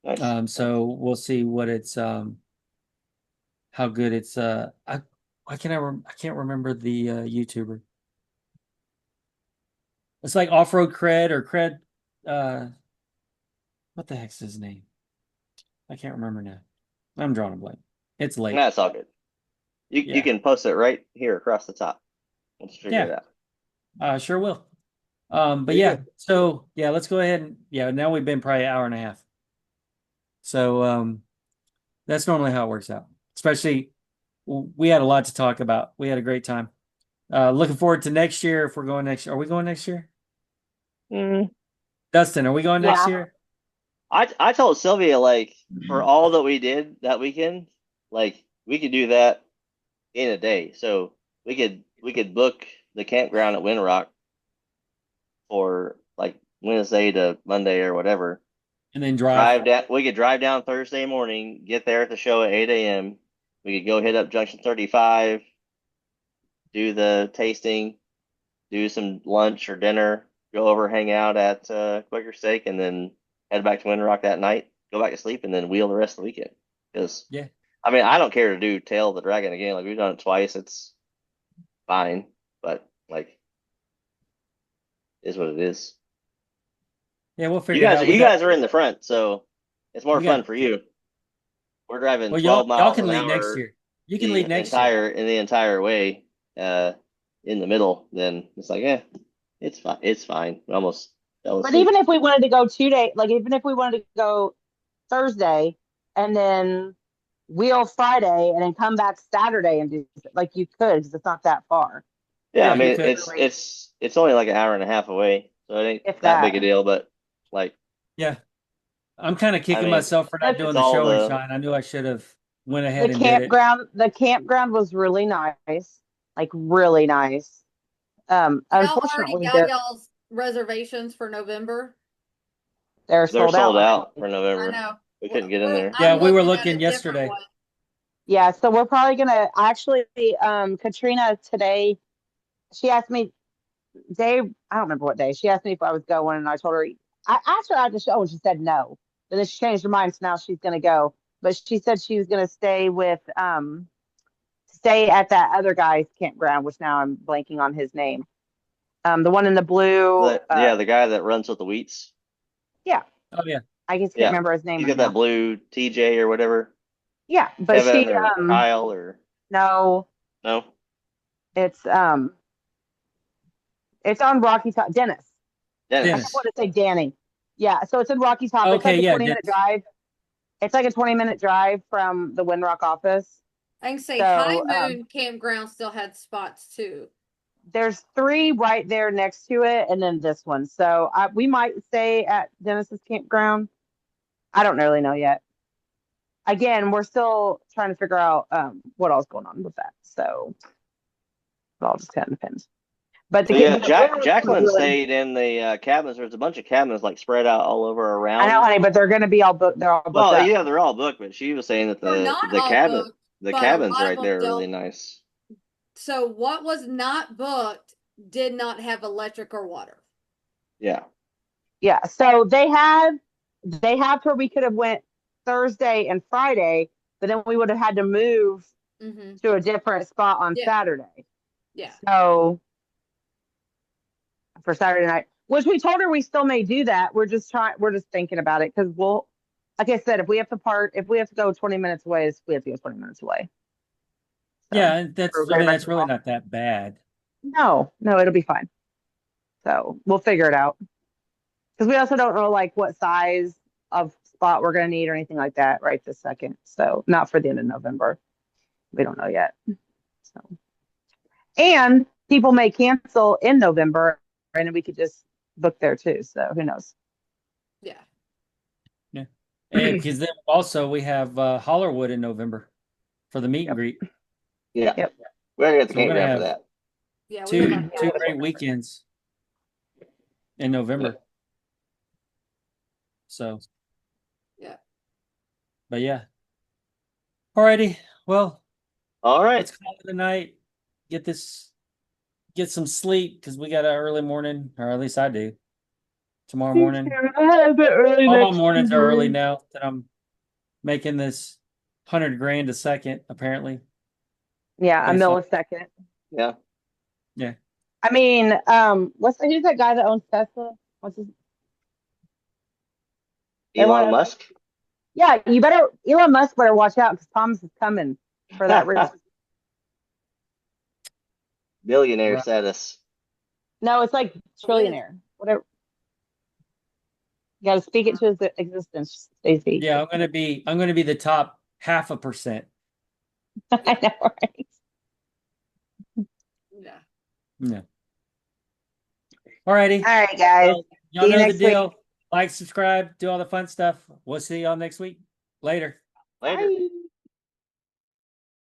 Speaker 2: Nice.
Speaker 1: So we'll see what it's how good it's I can't remember the YouTuber. It's like Off-Road Cred or Cred what the heck's his name? I can't remember now. I'm drawing a blank. It's late.
Speaker 2: That's all good. You
Speaker 1: Yeah.
Speaker 2: can post it right here across the top. Let's figure it out.
Speaker 1: Sure will. But
Speaker 2: Very
Speaker 1: yeah,
Speaker 2: good.
Speaker 1: so yeah, let's go ahead and now we've been probably an hour and a half. So that's normally how it works out. Especially we had a lot to talk about. We had a great time. Looking forward to next year if we're going next year. Are we going next year? Dustin, are we going next year?
Speaker 2: I told Sylvia like for all that we did that weekend, like we could do that in a day. So we could book the campground at Windrock for like Wednesday to Monday or whatever.
Speaker 1: And then drive.
Speaker 2: We could drive down Thursday morning, get there at the show at 8 a.m. We could go hit up Junction 35, do the tasting, do some lunch or dinner, go over, hang out at Quaker Steak, and then head back to Windrock that night, go back to sleep, and then wheel the rest of the weekend. Because
Speaker 1: Yeah.
Speaker 2: I mean, I don't care to do Tail of the Dragon again. Like we've done it twice, it's fine, but like, is what it is.
Speaker 1: Yeah, we'll figure it out.
Speaker 2: You guys are in the front, so it's more
Speaker 1: We
Speaker 2: fun
Speaker 1: got-
Speaker 2: for you. We're driving
Speaker 1: Well,
Speaker 2: 12
Speaker 1: y'all
Speaker 2: miles
Speaker 1: can
Speaker 2: an
Speaker 1: lead
Speaker 2: hour
Speaker 1: next year. You can lead next year.
Speaker 2: the entire way in the middle. Then it's like, it's fine. It's fine. We almost fell
Speaker 4: But
Speaker 2: asleep.
Speaker 4: even if we wanted to go 2 days, like even if we wanted to go Thursday and then wheel Friday and then come back Saturday and do like you could because it's not that far.
Speaker 2: Yeah, I
Speaker 1: you
Speaker 2: mean
Speaker 1: could.
Speaker 2: it's only like an hour and a half away, so it ain't
Speaker 4: If
Speaker 2: that
Speaker 4: that.
Speaker 2: big a deal. But like,
Speaker 1: Yeah. I'm kind of kicking
Speaker 2: mean,
Speaker 1: myself for not
Speaker 4: it's
Speaker 1: doing the
Speaker 2: all
Speaker 1: show and
Speaker 2: the-
Speaker 1: shine. I knew I should have went ahead
Speaker 4: The
Speaker 1: and did it.
Speaker 4: the campground was really nice, like really nice.
Speaker 3: Y'all
Speaker 4: Unfortunately,
Speaker 3: already got y'all's reservations for November.
Speaker 4: they're
Speaker 2: they're
Speaker 4: sold
Speaker 2: sold out
Speaker 4: already.
Speaker 2: for
Speaker 3: I
Speaker 2: November.
Speaker 3: know.
Speaker 2: We couldn't get in there.
Speaker 1: Yeah,
Speaker 3: I'm
Speaker 1: we were
Speaker 3: at
Speaker 1: looking
Speaker 3: a different
Speaker 1: yesterday.
Speaker 3: one.
Speaker 4: Yeah, so we're probably gonna actually Katrina today, she asked me day, I don't remember what day. She asked me if I was going and I told her I asked her at the show and she said no. But then she changed her mind, so now she's gonna go. But she said she was gonna stay at that other guy's campground, which now I'm blanking on his name. The one in the blue.
Speaker 2: The guy that runs with the wheats.
Speaker 4: Yeah,
Speaker 1: Oh yeah.
Speaker 4: I just can't
Speaker 2: Yeah,
Speaker 4: remember his name
Speaker 2: he's
Speaker 4: right
Speaker 2: got that
Speaker 4: now.
Speaker 2: blue TJ or whatever.
Speaker 4: Yeah, but
Speaker 2: Kevin
Speaker 4: she
Speaker 2: or Kyle or
Speaker 4: no,
Speaker 2: no?
Speaker 4: it's it's on Rocky Top. Dennis. I
Speaker 2: Dennis.
Speaker 4: want to say Danny. Yeah, so it's in Rocky Top. It's
Speaker 1: Okay,
Speaker 4: like a
Speaker 1: yeah,
Speaker 4: 20-minute
Speaker 1: Dennis.
Speaker 4: drive. It's like a 20-minute drive from the Windrock office.
Speaker 3: I can say
Speaker 4: So,
Speaker 3: High Moon Campground still had spots too.
Speaker 4: There's 3 right there next to it, and then this one. So we might stay at Dennis's campground. I don't really know yet. Again, we're still trying to figure out what all's going on with that. So it all just kind of depends. But
Speaker 2: So yeah,
Speaker 4: the
Speaker 2: Jacqueline stayed in the cabins. There's a bunch of cabins like spread out all over
Speaker 4: I know,
Speaker 2: around.
Speaker 4: honey, but they're going to be all booked. They're all booked
Speaker 2: Well,
Speaker 4: up.
Speaker 2: yeah, they're all booked, but she was saying that
Speaker 3: They're not
Speaker 2: the
Speaker 3: all
Speaker 2: cabin
Speaker 3: booked,
Speaker 2: the
Speaker 3: but a
Speaker 2: cabins
Speaker 3: lot of
Speaker 2: right
Speaker 3: them
Speaker 2: there are
Speaker 3: don't.
Speaker 2: really nice.
Speaker 3: So what was not booked did not have electric or water.
Speaker 2: Yeah.
Speaker 4: Yeah. So they have where we could have went Thursday and Friday, but then we would have had to move to a different spot on Saturday.
Speaker 3: Yeah.
Speaker 4: So for Saturday night, which we told her we still may do that. We're just thinking about it because like I said, if we have to go 20 minutes away, we have to go 20 minutes away. So,
Speaker 1: Yeah, that's really not that bad.
Speaker 4: No, it'll be fine. So we'll figure it out. Because we also don't know like what size of spot we're going to need or anything like that right this second. So not for the end of November. We don't know yet. So, and people may cancel in November, and we could just book there too. So who knows?
Speaker 3: Yeah.
Speaker 1: Yeah. And because then also we have Hollerwood in November for the meet and greet.
Speaker 2: Yeah.
Speaker 4: Yep.
Speaker 2: We already got the
Speaker 1: So we're gonna
Speaker 2: campground for
Speaker 1: have
Speaker 2: that.
Speaker 3: Yeah.
Speaker 1: two great weekends in November.
Speaker 2: Yeah.
Speaker 1: So
Speaker 3: yeah.
Speaker 1: But yeah. Alrighty. Well,
Speaker 2: all right.
Speaker 1: let's call it a night. Get some sleep because we got an early morning, or at least I do. Tomorrow morning. All my mornings are early now that I'm making this 100 grand a second, apparently.
Speaker 4: Yeah, a millisecond.
Speaker 2: Yeah.
Speaker 1: Yeah.
Speaker 4: I mean, who's that guy that owns Tesla? What's his
Speaker 2: Elon Musk?
Speaker 4: Yeah, Elon Musk better watch out because Thomas is coming for that rich.
Speaker 2: Billionaire status.
Speaker 4: No, it's like trillionaire. Whatever. You got to speak it to his existence, Stacey.
Speaker 1: Yeah, I'm gonna be the top 0.5%.
Speaker 4: I know, right?
Speaker 3: Yeah.
Speaker 1: Yeah. Alrighty.
Speaker 4: All right, guys.
Speaker 1: Well, y'all know the deal. Like, subscribe, do all the fun stuff. We'll see y'all next week. Later.
Speaker 2: Later.
Speaker 4: Bye.